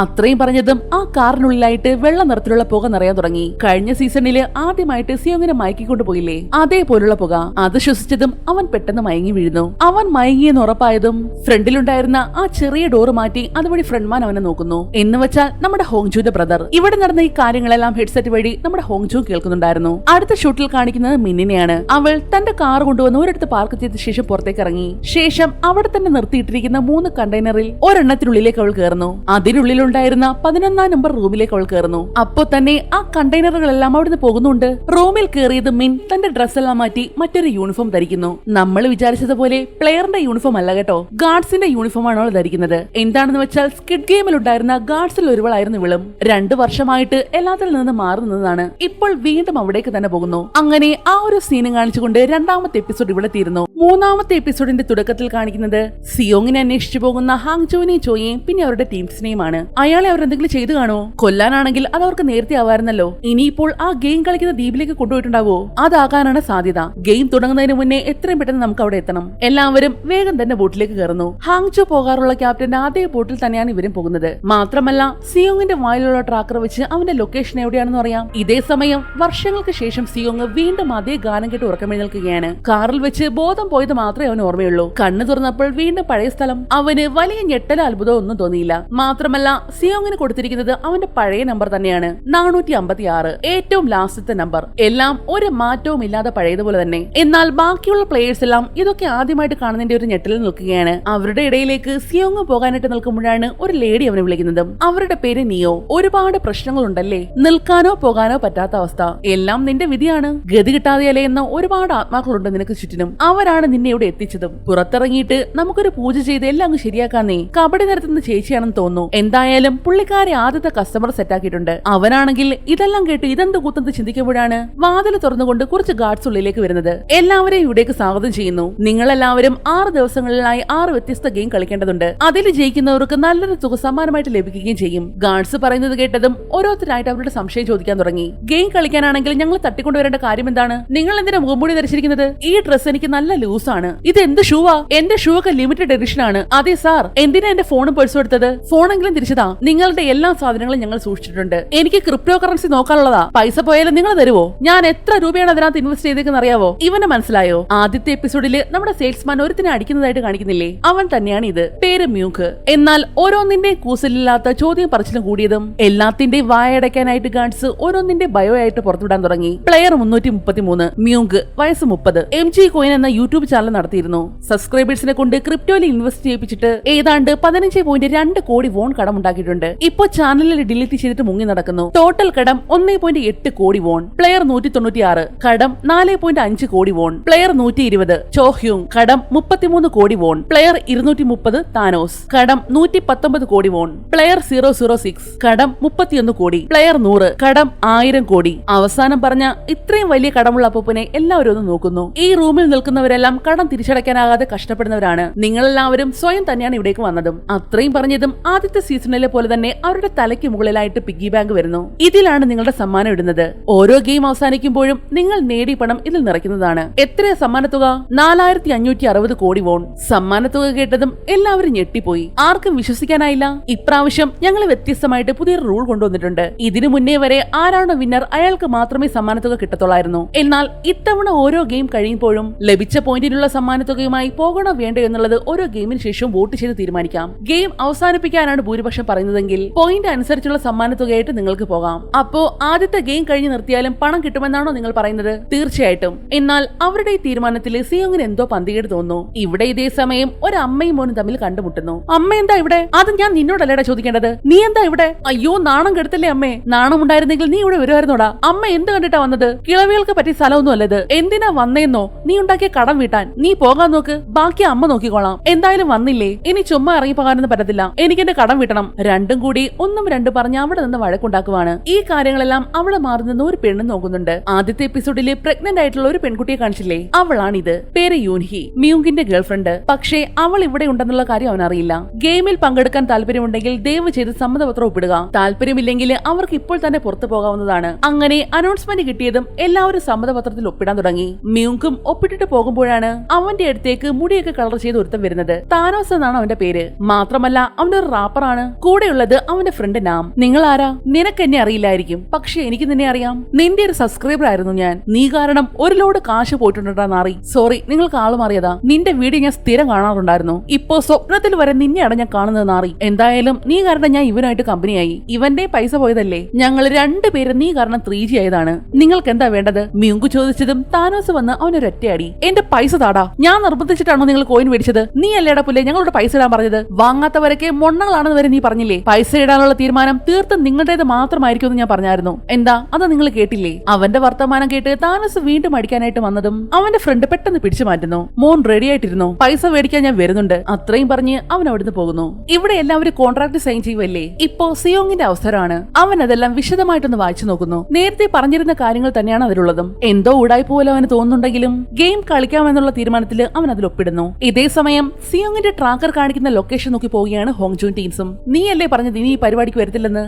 അത്രയും പറഞ്ഞതും ആ കാറിനുള്ളിലായിട്ട് വെള്ള നിറത്തിലുള്ള പുക നിറയാൻ തുടങ്ങി. കഴിഞ്ഞ സീസണില് ആദ്യമായിട്ട് സിയോങ്ങിനെ മയക്കിക്കൊണ്ടു പോയില്ലേ, അതേപോലുള്ള പുക. അത് ശ്വസിച്ചതും അവൻ പെട്ടെന്ന് മയങ്ങി വീഴുന്നു. അവൻ മയങ്ങിയെന്ന് ഉറപ്പായതും ഫ്രണ്ടിലുണ്ടായിരുന്ന ആ ചെറിയ ഡോറ് മാറ്റി അതുവഴി ഫ്രണ്ട്മാൻ അവനെ നോക്കുന്നു. എന്ന് വെച്ചാൽ നമ്മുടെ ഹോങ്ജുവിന്റെ ബ്രദർ. ഇവിടെ നടന്ന ഈ കാര്യങ്ങളെല്ലാം ഹെഡ്സെറ്റ് വഴി നമ്മുടെ ഹോങ്ജു കേൾക്കുന്നുണ്ടായിരുന്നു. അടുത്ത ഷൂട്ടിൽ കാണിക്കുന്നത് മിന്നിനെയാണ്. അവൾ തന്റെ കാർ കൊണ്ടുവന്ന് ഒരിടത്ത് പാർക്ക് ചെയ്ത ശേഷം പുറത്തേക്ക് ഇറങ്ങി. ശേഷം അവിടെ തന്നെ നിർത്തിയിട്ടിരിക്കുന്ന 3 കണ്ടെയ്നറിൽ ഒരെണ്ണത്തിനുള്ളിലേക്ക് അവൾ കയറുന്നു. അതിനുള്ളിലുണ്ടായിരുന്ന 11ാം നമ്പർ റൂമിലേക്ക് അവൾ കയറുന്നു. അപ്പോ തന്നെ ആ കണ്ടെയ്നറുകളെല്ലാം അവിടുന്ന് പോകുന്നുണ്ട്. റൂമിൽ കയറിയത് മിൻ തന്റെ ഡ്രസ് എല്ലാം മാറ്റി മറ്റൊരു യൂണിഫോം ധരിക്കുന്നു. നമ്മൾ വിചാരിച്ചതുപോലെ പ്ലെയറിന്റെ യൂണിഫോം അല്ല കേട്ടോ, ഗാർഡ്സിന്റെ യൂണിഫോം ആണ് അവൾ ധരിക്കുന്നത്. എന്താണെന്ന് വെച്ചാൽ സ്കിഡ് ഗെയിമിൽ ഉണ്ടായിരുന്ന ഗാർഡ്സിൽ ഒരുവളായിരുന്നു ഇവളും. 2 വർഷമായിട്ട് എല്ലാത്തിൽ നിന്ന് മാറി നിന്നതാണ്. ഇപ്പോൾ വീണ്ടും അവിടേക്ക് തന്നെ പോകുന്നു. അങ്ങനെ ആ ഒരു സീനും കാണിച്ചുകൊണ്ട് 2ാമത്തെ എപ്പിസോഡ് ഇവിടെ തീരുന്നു. 3ാമത്തെ എപ്പിസോഡിന്റെ തുടക്കത്തിൽ കാണിക്കുന്നത് സിയോങ്ങിനെ അന്വേഷിച്ചു പോകുന്ന ഹാങ്ജോനെയും ചോയെയും പിന്നെ അവരുടെ ടീംസിനെയുമാണ്. അയാളെ അവരെന്തെങ്കിലും ചെയ്തു കാണോ? കൊല്ലാനാണെങ്കിൽ അത് അവർക്ക് നേരത്തെ ആവായിരുന്നല്ലോ. ഇനിയിപ്പോൾ ആ ഗെയിം കളിക്കുന്ന ദ്വീപിലേക്ക് കൊണ്ടുപോയിട്ടുണ്ടാവോ? അതാകാനാണ് സാധ്യത. ഗെയിം തുടങ്ങുന്നതിന് മുന്നേ എത്രയും പെട്ടെന്ന് നമുക്ക് അവിടെ എത്തണം. എല്ലാവരും വേഗം തന്നെ ബോട്ടിലേക്ക് കയറുന്നു. ഹാങ്ജോ പോകാറുള്ള ക്യാപ്റ്റന്റെ അതേ ബോട്ടിൽ തന്നെയാണ് ഇവരും പോകുന്നത്. മാത്രമല്ല സിയോങ്ങിന്റെ വായിലുള്ള ട്രാക്കർ വെച്ച് അവന്റെ ലൊക്കേഷൻ എവിടെയാണെന്ന് അറിയാം. ഇതേ സമയം വർഷങ്ങൾക്ക് ശേഷം സിയോങ് വീണ്ടും അതേ ഗാനം കേട്ട് ഉറക്കമെഴുന്നേൽക്കുകയാണ്. കാറിൽ വെച്ച് ബോധം പോയത് മാത്രമേ അവന് ഓർമ്മയുള്ളൂ. കണ്ണു തുറന്നപ്പോൾ വീണ്ടും പഴയ സ്ഥലം. അവന് വലിയ ഞെട്ടലോ അത്ഭുതമോ ഒന്നും തോന്നിയില്ല. മാത്രമല്ല സിയോങ്ങിന് കൊടുത്തിരിക്കുന്നത് അവന്റെ പഴയ നമ്പർ തന്നെയാണ്, 456, ഏറ്റവും ലാസ്റ്റത്തെ നമ്പർ. എല്ലാം ഒരു മാറ്റവും ഇല്ലാതെ പഴയതുപോലെ തന്നെ. എന്നാൽ ബാക്കിയുള്ള പ്ലേയേഴ്സ് എല്ലാം ഇതൊക്കെ ആദ്യമായിട്ട് കാണുന്നതിന്റെ ഒരു ഞെട്ടലിൽ നിൽക്കുകയാണ്. അവരുടെ ഇടയിലേക്ക് സിയോങ് പോകാനായിട്ട് നിൽക്കുമ്പോഴാണ് ഒരു ലേഡി അവനെ വിളിക്കുന്നതും. അവരുടെ പേര് നിയോ. ഒരുപാട് പ്രശ്നങ്ങളുണ്ടല്ലേ, നിൽക്കാനോ പോകാനോ പറ്റാത്ത അവസ്ഥ. എല്ലാം നിന്റെ വിധിയാണ്. ഗതി കിട്ടാതെ അലയുന്ന ഒരുപാട് ആത്മാക്കളുണ്ട് നിനക്ക് ചുറ്റിനും. അവരാണ് നിന്നെ ഇവിടെ എത്തിച്ചതും. പുറത്തിറങ്ങിയിട്ട് നമുക്കൊരു പൂജ ചെയ്ത് എല്ലാം അങ്ങ് ശരിയാക്കാന്നേ. കബഡി നിരത്തുന്ന ചേച്ചിയാണെന്ന് തോന്നുന്നു. എന്തായാലും പുള്ളിക്കാരെ ആദ്യത്തെ കസ്റ്റമർ സെറ്റാക്കിയിട്ടുണ്ട്. അവനാണെങ്കിൽ ഇതെല്ലാം കേട്ട് ഇതെന്ത് കൂത്തത് ചിന്തിക്കുമ്പോഴാണ് വാതിൽ തുറന്നുകൊണ്ട് കുറച്ച് ഗാർഡ്സ് ഉള്ളിലേക്ക് വരുന്നത്. എല്ലാവരെയും ഇവിടേക്ക് സ്വാഗതം ചെയ്യുന്നു. നിങ്ങളെല്ലാവരും 6 ദിവസങ്ങളിലായി 6 വ്യത്യസ്ത ഗെയിം കളിക്കേണ്ടതുണ്ട്. അതിൽ ജയിക്കുന്നവർക്ക് നല്ലൊരു തുക സമ്മാനമായിട്ട് ലഭിക്കുകയും ചെയ്യും. ഗാർഡ്സ് പറയുന്നത് കേട്ടതും ഓരോരുത്തരായിട്ട് അവരുടെ സംശയം ചോദിക്കാൻ തുടങ്ങി. ഗെയിം കളിക്കാനാണെങ്കിൽ ഞങ്ങൾ തട്ടിക്കൊണ്ടുവരേണ്ട കാര്യം എന്താണ്? നിങ്ങൾ എന്തിനാ മുഖംമൂടി ധരിച്ചിരിക്കുന്നത്? ഈ ഡ്രസ് എനിക്ക് നല്ല ലൂസ് ആണ്. ഇത് എന്ത് ഷൂവാ? എന്റെ ഷൂ ഒക്കെ ലിമിറ്റഡ് എഡിഷൻ ആണ്. അതെ സാർ, എന്തിനാ എന്റെ ഫോണും പേഴ്സും എടുത്തത്? ഫോണെങ്കിലും തിരിച്ചതാ. നിങ്ങളുടെ എല്ലാ സാധനങ്ങളും ഞങ്ങൾ സൂക്ഷിച്ചിട്ടുണ്ട്. എനിക്ക് ക്രിപ്റ്റോ കറൻസി നോക്കാനുള്ളതാ. പൈസ പോയാലും നിങ്ങൾ തരുവോ? ഞാൻ എത്ര രൂപയാണ് അതിനകത്ത് ഇൻവെസ്റ്റ് ചെയ്തേക്കെന്ന് അറിയാവോ? ഇവനെ മനസ്സിലായോ? ആദ്യത്തെ എപ്പിസോഡില് നമ്മുടെ സെയിൽസ്മാൻ ഒരുത്തിനെ അടിക്കുന്നതായിട്ട് കാണിക്കുന്നില്ലേ? അവൻ തന്നെയാണ് ഇത്. പേര് മ്യൂക്ക്. എന്നാൽ ഓരോന്നിന്റെ കൂസലില്ലാത്ത ചോദ്യം പറച്ചിലും കൂടിയതും എല്ലാത്തിന്റെയും വായടയ്ക്കാനായിട്ട് ഗാർഡ്സ് ഓരോന്നിന്റെ ബയോ ആയിട്ട് പുറത്തുവിടാൻ തുടങ്ങി. പ്ലെയർ 333, മ്യൂക്ക്, വയസ്സ് 30, MG കോയിൻ എന്ന യൂട്യൂബ് ചാനൽ നടത്തിയിരുന്നു. സബ്സ്ക്രൈബേഴ്സിനെ കൊണ്ട് ക്രിപ്റ്റോയിൽ ഇൻവെസ്റ്റ് ചെയ്യിപ്പിച്ചിട്ട് ഏതാണ്ട് 15.2 കോടി വോൺ കടം ഉണ്ടാക്കിയിട്ടുണ്ട്. ഇപ്പോ ചാനലിൽ ഡിലീറ്റ് ചെയ്തിട്ട് മുങ്ങി നടക്കുന്നു. ടോട്ടൽ കടം 1.8 കോടി വോൺ. പ്ലെയർ 196, കടം 4.5 കോടി വോൺ. പ്ലെയർ 120, ചോഹ്യൂങ്, കടം 33 കോടി വോൺ. പ്ലെയർ 230, താനോസ്, കടം 119 കോടി വോൺ. പ്ലെയർ 006, കടം 31 കോടി. പ്ലെയർ 100, കടം 1000 കോടി. അവസാനം പറഞ്ഞ ഇത്രയും വലിയ കടമുള്ള അപ്പൂപ്പനെ എല്ലാവരും ഒന്ന് നോക്കുന്നു. ഈ റൂമിൽ നിൽക്കുന്നവരെല്ലാം കടം തിരിച്ചടയ്ക്കാനാകാതെ കഷ്ടപ്പെടുന്നവരാണ്. നിങ്ങളെല്ലാവരും സ്വയം തന്നെയാണ് ഇവിടേക്ക് വന്നതും. അത്രയും പറഞ്ഞതും ആദ്യത്തെ സീസണിലെ പോലെ തന്നെ അവരുടെ തലയ്ക്ക് മുകളിലായിട്ട് പിഗ്ഗി ബാങ്ക് വരുന്നു. ഇതിലാണ് നിങ്ങളുടെ സമ്മാനം ഇടുന്നത്. ഓരോ ഗെയിം അവസാനിക്കുമ്പോഴും നിങ്ങൾ നേടിയ പണം ഇതിൽ നിറയ്ക്കുന്നതാണ്. എത്രയാ സമ്മാനത്തുക? 4560 കോടി വോൺ. സമ്മാനത്തുക കേട്ടതും എല്ലാവരും ഞെട്ടിപ്പോയി. ആർക്കും വിശ്വസിക്കാനായില്ല. ഇപ്രാവശ്യം ഞങ്ങൾ വ്യത്യസ്തമായിട്ട് പുതിയൊരു റൂൾ കൊണ്ടുവന്നിട്ടുണ്ട്. ഇതിനു മുന്നേ വരെ ആരാണോ വിന്നർ അയാൾക്ക് മാത്രമേ സമ്മാനത്തുക കിട്ടത്തുള്ളായിരുന്നു. എന്നാൽ ഇത്തവണ ഓരോ ഗെയിം കഴിയുമ്പോഴും ലഭിച്ച പോയിന്റിനുള്ള സമ്മാനത്തുകയുമായി പോകണോ വേണ്ടോ എന്നുള്ളത് ഓരോ ഗെയിമിന് ശേഷം വോട്ട് ചെയ്ത് തീരുമാനിക്കാം. ഗെയിം അവസാനിപ്പിക്കാനാണ് ഭൂരിപക്ഷം പറയുന്നതെങ്കിൽ പോയിന്റ് അനുസരിച്ചുള്ള സമ്മാനത്തുകയായിട്ട് നിങ്ങൾക്ക് പോകാം. അപ്പോ ആദ്യത്തെ ഗെയിം കഴിഞ്ഞ് നിർത്തിയാലും പണം കിട്ടുമെന്നാണോ നിങ്ങൾ പറയുന്നത്? തീർച്ചയായിട്ടും. എന്നാൽ അവരുടെ ഈ തീരുമാനത്തിൽ സിയോങ്ങിന് എന്തോ പന്തികേട് തോന്നുന്നു. ഇവിടെ ഇതേ സമയം ഒരു അമ്മയും മോനും തമ്മിൽ കണ്ടുമുട്ടുന്നു. അമ്മ എന്താ ഇവിടെ? അത് ഞാൻ നിന്നോടല്ലേടാ ചോദിക്കേണ്ടത്. നീ എന്താ ഇവിടെ? അയ്യോ, നാണം കെടുത്തല്ലേ അമ്മേ. നാണം ഉണ്ടായിരുന്നെങ്കിൽ നീ ഇവിടെ വരുമായിരുന്നോടാ. അമ്മ എന്ത് കണ്ടിട്ടാ വന്നത്? കിളവികൾക്ക് പറ്റിയ സ്ഥലമൊന്നും അല്ലത്. എന്തിനാ വന്നേന്നോ? നീ ഉണ്ടാക്കിയ കടം വീട്ടാൻ. നീ പോകാൻ നോക്ക്, ബാക്കി അമ്മ നോക്കിക്കോളാം. എന്തായാലും വന്നില്ലേ, ഇനി ചുമ്മാ ഇറങ്ങി പോകാനൊന്നും പറ്റത്തില്ല. എനിക്ക് എന്റെ കടം വീട്ടണം. രണ്ടും കൂടി ഒന്നും രണ്ടും പറഞ്ഞ് അവിടെ നിന്ന് വഴക്കുണ്ടാക്കുവാണ്. ഈ കാര്യങ്ങളെല്ലാം അവളെ മാറി നിന്ന് ഒരു പെണ്ണ് നോക്കുന്നുണ്ട്. ആദ്യത്തെ എപ്പിസോഡില് പ്രഗ്നന്റ് ആയിട്ടുള്ള ഒരു പെൺകുട്ടിയെ കാണിച്ചില്ലേ? അവളാണിത്. പേര് യൂൻഹി, മ്യൂങ്കിന്റെ ഗേൾഫ്രണ്ട്. പക്ഷേ അവൾ ഇവിടെ ഉണ്ടെന്നുള്ള കാര്യം അവൻ അറിയില്ല. ഗെയിമിൽ പങ്കെടുക്കാൻ താല്പര്യമുണ്ടെങ്കിൽ ദയവ് ചെയ്ത് സമ്മതപത്രം ഒപ്പിടുക. താല്പര്യമില്ലെങ്കിൽ അവർക്ക് ഇപ്പോൾ തന്നെ പുറത്തു പോകാവുന്നതാണ്. അങ്ങനെ അനൗൺസ്മെന്റ് കിട്ടിയതും എല്ലാവരും സമ്മതപത്രത്തിൽ ഒപ്പിടാൻ തുടങ്ങി. മ്യൂങ്കും ഒപ്പിട്ടിട്ട് പോകുമ്പോഴാണ് അവന്റെ അടുത്തേക്ക് മുടിയൊക്കെ കളർ ചെയ്ത് ഒരുത്തം വരുന്നത്. താനോസ് എന്നാണ് അവന്റെ പേര്. മാത്രമല്ല അവന്റെ ഒരു റാപ്പറാണ്. കൂടെയുള്ളത് അവന്റെ ഫ്രണ്ട് നാം. നിങ്ങൾ ആരാ? നിനക്ക് എന്നെ അറിയില്ലായിരിക്കും, പക്ഷെ എനിക്ക് നിന്നെ അറിയാം. നിന്റെ ഒരു സബ്സ്ക്രൈബർ ആയിരുന്നു ഞാൻ. നീ കാരണം ഒരു ലോഡ് കാശ് പോയിട്ടുണ്ടാ നാറി. സോറി, നിങ്ങൾക്ക് ആള് മാറിയതാ. നിന്റെ വീഡിയോ ഞാൻ സ്ഥിരം കാണാറുണ്ടായിരുന്നു. ഇപ്പോ സ്വപ്നത്തിൽ വരെ നിന്നെയാണ് ഞാൻ കാണുന്നത് നാറി. എന്തായാലും നീ കാരണം ഞാൻ ഇവനായിട്ട് കമ്പനിയായി. ഇവന്റെ പൈസ പോയതല്ലേ? ഞങ്ങൾ രണ്ടുപേരും നീ കാരണം 3G ആയതാണ്. നിങ്ങൾക്ക് എന്താ വേണ്ടത്? മ്യൂങ്കു ചോദിച്ചതും താനോസ് വന്ന് അവനൊരു ഒറ്റയടി. എന്റെ പൈസ താടാ. ഞാൻ നിർബന്ധിച്ചിട്ടാണോ നിങ്ങൾ കോയിൻ മേടിച്ചത്? നീ അല്ലേടാ പുല്ലേ ഞങ്ങളോട് പൈസ ഇടാൻ പറഞ്ഞത്? വാങ്ങാത്തവരൊക്കെ മൊണ്ണകളാണെന്ന് വരെ നീ പറഞ്ഞില്ലേ? പൈസ ഇടാനുള്ള തീരുമാനം തീർത്തും നിങ്ങളുടേത് മാത്രമായിരിക്കും എന്ന് ഞാൻ പറഞ്ഞായിരുന്നു. എന്താ അത് നിങ്ങൾ കേട്ടില്ലേ? അവന്റെ വർത്തമാനം കേട്ട് താനോസ് വീണ്ടും അടിക്കാനായിട്ട് വന്നതും അവന്റെ ഫ്രണ്ട് പെട്ടെന്ന് പിടിച്ചു മാറ്റുന്നു. മോൻ റെഡി ആയിട്ടിരുന്നു, പൈസ മേടിക്കാൻ ഞാൻ വരുന്നുണ്ട്. അത്രയും പറഞ്ഞ് അവൻ അവിടുന്ന് പോകുന്നു. ഇവിടെ എല്ലാവരും കോൺട്രാക്ട് സൈൻ ചെയ്യുവല്ലേ? ഇപ്പോ സിയോങ്ങിന്റെ അവസരമാണ്. അവൻ അതെല്ലാം വിശദമായിട്ടൊന്ന് വായിച്ചു നോക്കുന്നു. നേരത്തെ പറഞ്ഞിരുന്ന കാര്യങ്ങൾ തന്നെയാണ് അതിലുള്ളതും. എന്തോ ഉടായ്പ പോലെ അവന് തോന്നുന്നുണ്ടെങ്കിലും ഗെയിം കളിക്കാമെന്നുള്ള തീരുമാനത്തിൽ അവൻ അതിൽ ഒപ്പിടുന്നു. ഇതേ സമയം സിയോങ്ങിന്റെ ട്രാക്കർ കാണിക്കുന്ന ലൊക്കേഷൻ നോക്കി പോവുകയാണ് ഹോങ്ജൂൺ ടീംസും. നീ അല്ലേ പറഞ്ഞത് ഇനി ഈ പരിപാടിക്ക് വരത്തില്ലെന്ന്?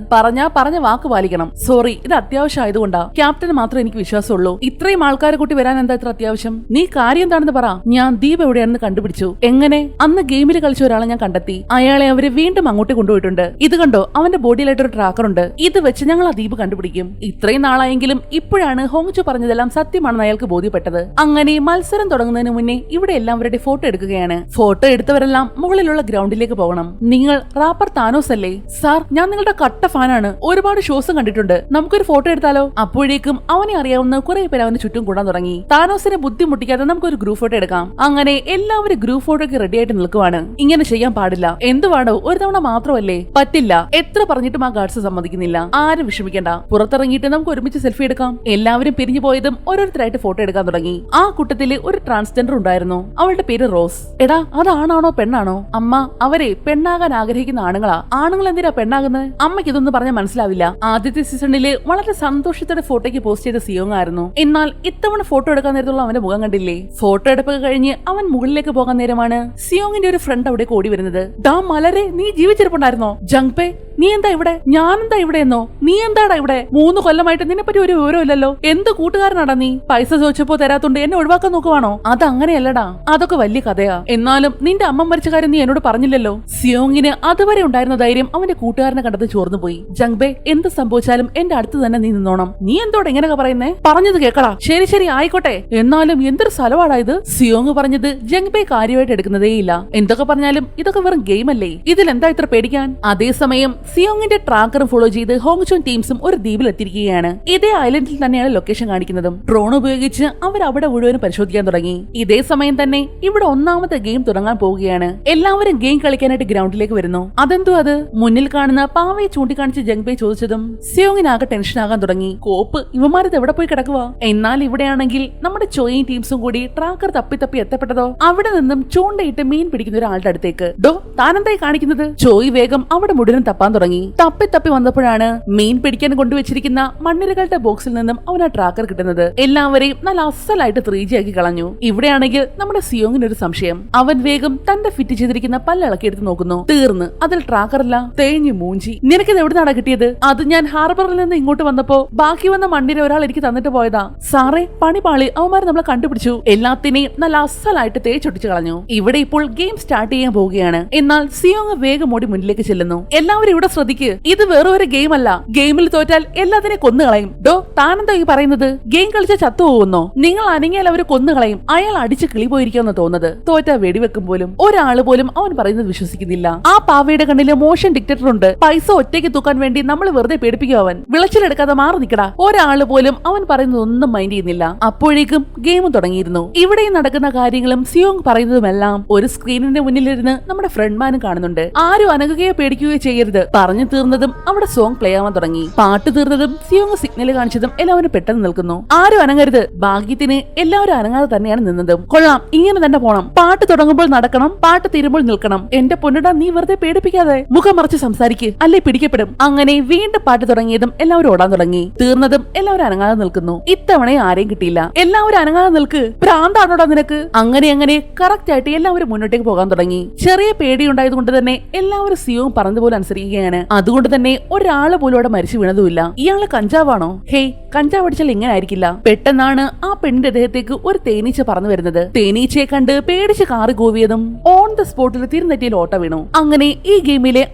പറഞ്ഞ വാക്ക് പാലിക്കണം. സോറി, ഇത് അത്യാവശ്യം ആയതുകൊണ്ടാ. ക്യാപ്റ്റന് മാത്രം എനിക്ക് വിശ്വാസമുള്ളൂ. ഇത്രയും ആൾക്കാരെ കൂട്ടി വരാൻ എന്താ ഇത്ര അത്യാവശ്യം? നീ കാര്യം എന്താണെന്ന് പറ. ഞാൻ ദീപ് എവിടെയാണെന്ന് കണ്ടുപിടിച്ചു. എങ്ങനെ? അന്ന് ഗെയിമിൽ കളിച്ച ഒരാളെ ഞാൻ കണ്ടെത്തി. അയാളെ അവര് വീണ്ടും അങ്ങോട്ട് കൊണ്ടുപോയിട്ടുണ്ട്. ഇത് കണ്ടോ? അവന്റെ ബോഡിയിലായിട്ട് ഒരു ട്രാക്കർ ഉണ്ട്. ഇത് വെച്ച് ഞങ്ങൾ ആ ദീപ് കണ്ടുപിടിക്കും. ഇത്രയും നാളായെങ്കിലും ഇപ്പോഴാണ് ഹോങ്ജു പറഞ്ഞതെല്ലാം സത്യമാണെന്ന് അയാൾക്ക് ബോധ്യപ്പെട്ടത്. അങ്ങനെ മത്സരം തുടങ്ങുന്നതിന് മുന്നേ ഇവിടെ എല്ലാവരുടെ ഫോട്ടോ എടുക്കുകയാണ്. ഫോട്ടോ എടുത്തവരെല്ലാം മുകളിലുള്ള ഗ്രൗണ്ടിലേക്ക് പോകണം. നിങ്ങൾ റാപ്പർ താനോസ് അല്ലേ? സാർ, ഞാൻ നിങ്ങളുടെ കട്ട ഫാനാണ്. ഒരുപാട് ഷോസും കണ്ടിട്ടുണ്ട്. നമുക്കൊരു ഫോട്ടോ എടുത്താലോ? അപ്പോഴേക്കും അവനെ അറിയാവുന്ന കുറെ പേര് അവന് ചുറ്റും കൂടാൻ തുടങ്ങി. താനോസിനെ ബുദ്ധിമുട്ടിക്കാതെ നമുക്കൊരു ഗ്രൂപ്പ് ഫോട്ടോ എടുക്കാം. അങ്ങനെ എല്ലാവരും ഗ്രൂപ്പ് ഫോട്ടോയ്ക്ക് റെഡി ആയിട്ട് നിൽക്കുവാണ്. ഇങ്ങനെ ചെയ്യാൻ പാടില്ല. എന്തുവാടോ, ഒരു തവണ മാത്രമല്ലേ? പറ്റില്ല. എത്ര പറഞ്ഞിട്ടും ആ ഗാർഡ്സ് സമ്മതിക്കുന്നില്ല. ആരും വിഷമിക്കണ്ട, പുറത്തിറങ്ങിയിട്ട് നമുക്ക് ഒരുമിച്ച് സെൽഫി എടുക്കാം. എല്ലാവരും പിരിഞ്ഞു പോയതും ഓരോരുത്തരായിട്ട് ഫോട്ടോ എടുക്കാൻ തുടങ്ങി. ആ കൂട്ടത്തില് ഒരു ട്രാൻസ്ജെൻഡർ ഉണ്ടായിരുന്നു. അവളുടെ പേര് റോസ്. എടാ, അതാണാണോ പെണ്ണാണോ? അമ്മ, അവരെ പെണ്ണാകാൻ ആഗ്രഹിക്കുന്ന ആണുങ്ങളാ. ആണുങ്ങൾ എന്തിനാ പെണ്ണാകുന്നത്? അമ്മയ്ക്ക് ഇതൊന്നും പറഞ്ഞാൽ മനസ്സിലാവില്ല. ആദ്യത്തെ സീസണില് വളരെ സന്തോഷത്തോടെ ഫോട്ടോയ്ക്ക് പോസ്റ്റ് ചെയ്ത സിയോങ് ആയിരുന്നു. എന്നാൽ ഇത്തവണ ഫോട്ടോ എടുക്കാൻ നേരത്തുള്ള അവന്റെ മുഖം കണ്ടില്ലേ? ഫോട്ടോ എടുപ്പൊക്കെ കഴിഞ്ഞ് അവൻ മുകളിലേക്ക് പോകാൻ നേരമാണ് സിയോങ്ങിന്റെ ഒരു ഫ്രണ്ട് അവിടെ ഓടി വരുന്നത്. ഡാ മലരെ, നീ ജീവിച്ചിരിപ്പുണ്ടായിരുന്നോ? ജങ്പേ, നീ എന്താ ഇവിടെ? ഞാനെന്താ ഇവിടെ എന്നോ? നീ എന്താടാ ഇവിടെ? 3 കൊല്ലമായിട്ട് നിന്നെ പറ്റി ഒരു വിവരമില്ലല്ലോ. എന്ത് കൂട്ടുകാരനാടാ നീ? പൈസ ചോദിച്ചപ്പോ തരാത്തോണ്ട് എന്നെ ഒഴിവാക്കാൻ നോക്കുവാണോ? അതങ്ങനെയല്ലടാ, അതൊക്കെ വലിയ കഥയാ. എന്നാലും നിന്റെ അമ്മ മരിച്ച കാര്യം നീ എന്നോട് പറഞ്ഞില്ലല്ലോ. സിയോങ്ങിന് അതുവരെ ഉണ്ടായിരുന്ന ധൈര്യം അവന്റെ കൂട്ടുകാരനെ കണ്ടത് ചോർന്നുപോയി. ജങ്ബെ, എന്ത് സംഭവിച്ചാലും എന്റെ അടുത്ത് തന്നെ നീ നിന്നോണം. നീ എന്തോടെ ഇങ്ങനെയൊക്കെ പറയുന്നേ? പറഞ്ഞത് കേക്കടാ. ശരി ശരി ആയിക്കോട്ടെ. എന്നാലും എന്തൊരു സ്ഥലമാടാ ഇത്? സിയോങ് പറഞ്ഞത് ജങ്ബെ കാര്യമായിട്ട് എടുക്കുന്നതേയില്ല. എന്തൊക്കെ പറഞ്ഞാലും ഇതൊക്കെ വെറും ഗെയിം അല്ലേ, ഇതിലെന്താ ഇത്ര പേടിക്കാൻ? അതേസമയം സിയോങ്ങിന്റെ ട്രാക്കറും ഫോളോ ചെയ്ത് ഹോങ്ചോൺ ടീംസും ഒരു ദ്വീപിൽ എത്തിയിരിക്കുകയാണ്. ഇതേ ഐലൻഡിൽ തന്നെയാണ് ലൊക്കേഷൻ കാണിക്കുന്നതും. ഡ്രോൺ ഉപയോഗിച്ച് അവർ അവിടെ മുഴുവനും പരിശോധിക്കാൻ തുടങ്ങി. ഇതേ സമയം തന്നെ ഇവിടെ ഒന്നാമത്തെ ഗെയിം തുടങ്ങാൻ പോവുകയാണ്. എല്ലാവരും ഗെയിം കളിക്കാനായിട്ട് ഗ്രൗണ്ടിലേക്ക് വരുന്നു. അതെന്തോ അത്? മുന്നിൽ കാണുന്ന പാവയെ ചൂണ്ടിക്കാണിച്ച് ജങ്ബെ ചോദിച്ചതും സിയോങ്ങിനാകെ ടെൻഷൻ ആകാൻ തുടങ്ങി. കോപ്പ്, ഇവന്മാരത് എവിടെ പോയി കിടക്കുക? എന്നാൽ ഇവിടെയാണെങ്കിൽ നമ്മുടെ ചോയിങ് ടീംസും കൂടി ട്രാക്കർ തപ്പി തപ്പി എത്തപ്പെട്ടതോ അവിടെ നിന്നും ചൂണ്ടയിട്ട് മീൻ പിടിക്കുന്ന ഒരാളുടെ അടുത്തേക്ക്. ഡോ, താനെന്തായി കാണിക്കുന്നത്? ചോയ് വേഗം അവിടെ മുഴുവൻ തപ്പാൻ തുടങ്ങി. തപ്പി തപ്പി വന്നപ്പോഴാണ് മീൻ പിടിക്കാൻ കൊണ്ടുവച്ചിരിക്കുന്ന മണ്ണിരകളുടെ ബോക്സിൽ നിന്നും അവൻ ആ ട്രാക്കർ കിട്ടുന്നത്. എല്ലാവരെയും നല്ല അസലായിട്ട് 3G ആക്കി കളഞ്ഞു. ഇവിടെയാണെങ്കിൽ നമ്മുടെ സിയോങ്ങിന് ഒരു സംശയം. അവൻ വേഗം തന്റെ ഫിറ്റ് ചെയ്തിരിക്കുന്ന പല്ലിളക്കി എടുത്ത് നോക്കുന്നു. തീർന്ന്, അതിൽ ട്രാക്കറല്ല, തേഞ്ഞു മൂഞ്ചി. നിനക്കിത് എവിടുന്നാണ് കിട്ടിയത്? അത് ഞാൻ ഹാർബറിൽ നിന്ന് ഇങ്ങോട്ട് വന്നപ്പോ ബാക്കി വന്ന മണ്ണിര ഒരാൾ എനിക്ക് തന്നിട്ട് പോയതാ. സാറേ, പണിപാളി, അവന്മാര് നമ്മളെ കണ്ടുപിടിച്ചു. എല്ലാത്തിനെയും നല്ല അസലായിട്ട് തേച്ചൊട്ടിച്ചു കളഞ്ഞു. ഇവിടെ ഇപ്പോൾ ഗെയിം സ്റ്റാർട്ട് ചെയ്യാൻ പോവുകയാണ്. എന്നാൽ സിയോങ് വേഗം ഓടി മുന്നിലേക്ക് ചെല്ലുന്നു. എല്ലാവരും ഇവിടെ ശ്രദ്ധിക്ക്, ഇത് വേറെ ഒരു ഗെയിം അല്ല. ഗെയിമിൽ തോറ്റാൽ എല്ലാത്തിനെ കൊന്നുകളയും. ഡോ, താനെന്താ ഈ പറയുന്നത്? ഗെയിം കളിച്ച ചത്തു പോകുന്നോ? നിങ്ങൾ അനങ്ങിയാൽ അവര് കൊന്നുകളയും. അയാൾ അടിച്ച് കിളി പോയിരിക്കുമെന്ന് തോന്നുന്നത്. തോറ്റാ വെടിവെക്കും പോലും. ഒരാള് പോലും അവൻ പറയുന്നത് വിശ്വസിക്കുന്നില്ല. ആ പാവയുടെ കണ്ണില് മോഷൻ ഡിക്റ്റേറ്റർ ഉണ്ട്. പൈസ ഒറ്റയ്ക്ക് തൂക്കാൻ വേണ്ടി നമ്മൾ വെറുതെ പേടിപ്പിക്കും. അവൻ വിളച്ചിലെടുക്കാതെ മാറി നിൽക്കടാ. ഒരാള് പോലും അവൻ പറയുന്നത് ഒന്നും മൈൻഡ് ചെയ്യുന്നില്ല. അപ്പോഴേക്കും ഗെയിം തുടങ്ങിയിരുന്നു. ഇവിടെ നടക്കുന്ന കാര്യങ്ങളും സിയോങ് പറയുന്നതുമെല്ലാം ഒരു സ്ക്രീനിന്റെ മുന്നിലിരുന്ന് നമ്മുടെ ഫ്രണ്ട്മാനും കാണുന്നുണ്ട്. ആരും അനങ്ങുകയോ പേടിക്കുകയോ ചെയ്യരുത്. പറഞ്ഞു തീർന്നതും അവിടെ സോങ് പ്ലേ ആവാൻ തുടങ്ങി. പാട്ട് തീർന്നതും സിയോങ് സിഗ്നൽ കാണിച്ചതും എല്ലാവരും പെട്ടെന്ന് നിൽക്കുന്നു. ആരും അനങ്ങരുത്. ഭാഗ്യത്തിന് എല്ലാവരും അനങ്ങാതെ തന്നെയാണ് നിന്നതും. കൊള്ളാം, ഇങ്ങനെ തന്നെ പോണം. പാട്ട് തുടങ്ങുമ്പോൾ നടക്കണം, പാട്ട് തീരുമ്പോൾ നിൽക്കണം. എന്റെ പൊന്നിടാ, നീ വെറുതെ പേടിപ്പിക്കാതെ മുഖം മറിച്ച് സംസാരിക്ക്, അല്ലേ പിടിക്കപ്പെടും. അങ്ങനെ വീണ്ടും പാട്ട് തുടങ്ങിയതും എല്ലാവരും ഓടാൻ തുടങ്ങി. തീർന്നതും എല്ലാവരും അനങ്ങാതെ നിൽക്കുന്നു. ഇത്തവണ ആരെയും കിട്ടിയില്ല. എല്ലാവരും അനങ്ങാതെ നിൽക്ക്. ഭ്രാന്താണോടാ നിനക്ക്? അങ്ങനെ കറക്റ്റ് ആയിട്ട് എല്ലാവരും മുന്നോട്ടേക്ക് പോകാൻ തുടങ്ങി. ചെറിയ പേടിയുണ്ടായത് കൊണ്ട് തന്നെ എല്ലാവരും സിയോങ് പറഞ്ഞതുപോലെ അനുസരിക്കുകയാണ്. അതുകൊണ്ട് തന്നെ ഒരാള് പോലും അവിടെ മരിച്ചു വീണതുമില്ല. ഇയാള് കഞ്ചാവാണോ? ഹേയ്, കഞ്ചാവ് അടിച്ചാൽ ഇങ്ങനെ ആയിരിക്കില്ല. പെട്ടെന്നാണ് ആ പെണ്ണിന്റെ ദേഹത്തേക്ക് ഒരു തേനീച്ച പറന്നു വരുന്നത്. തേനീച്ചയെ കണ്ട് പേടിച്ച് കാറി കൂവിയതും ഓൺ ദ സ്പോട്ടിൽ തിരുനെറ്റിയിൽ ഓട്ട വീണു. അങ്ങനെ ഈ ഗെയിമിലെ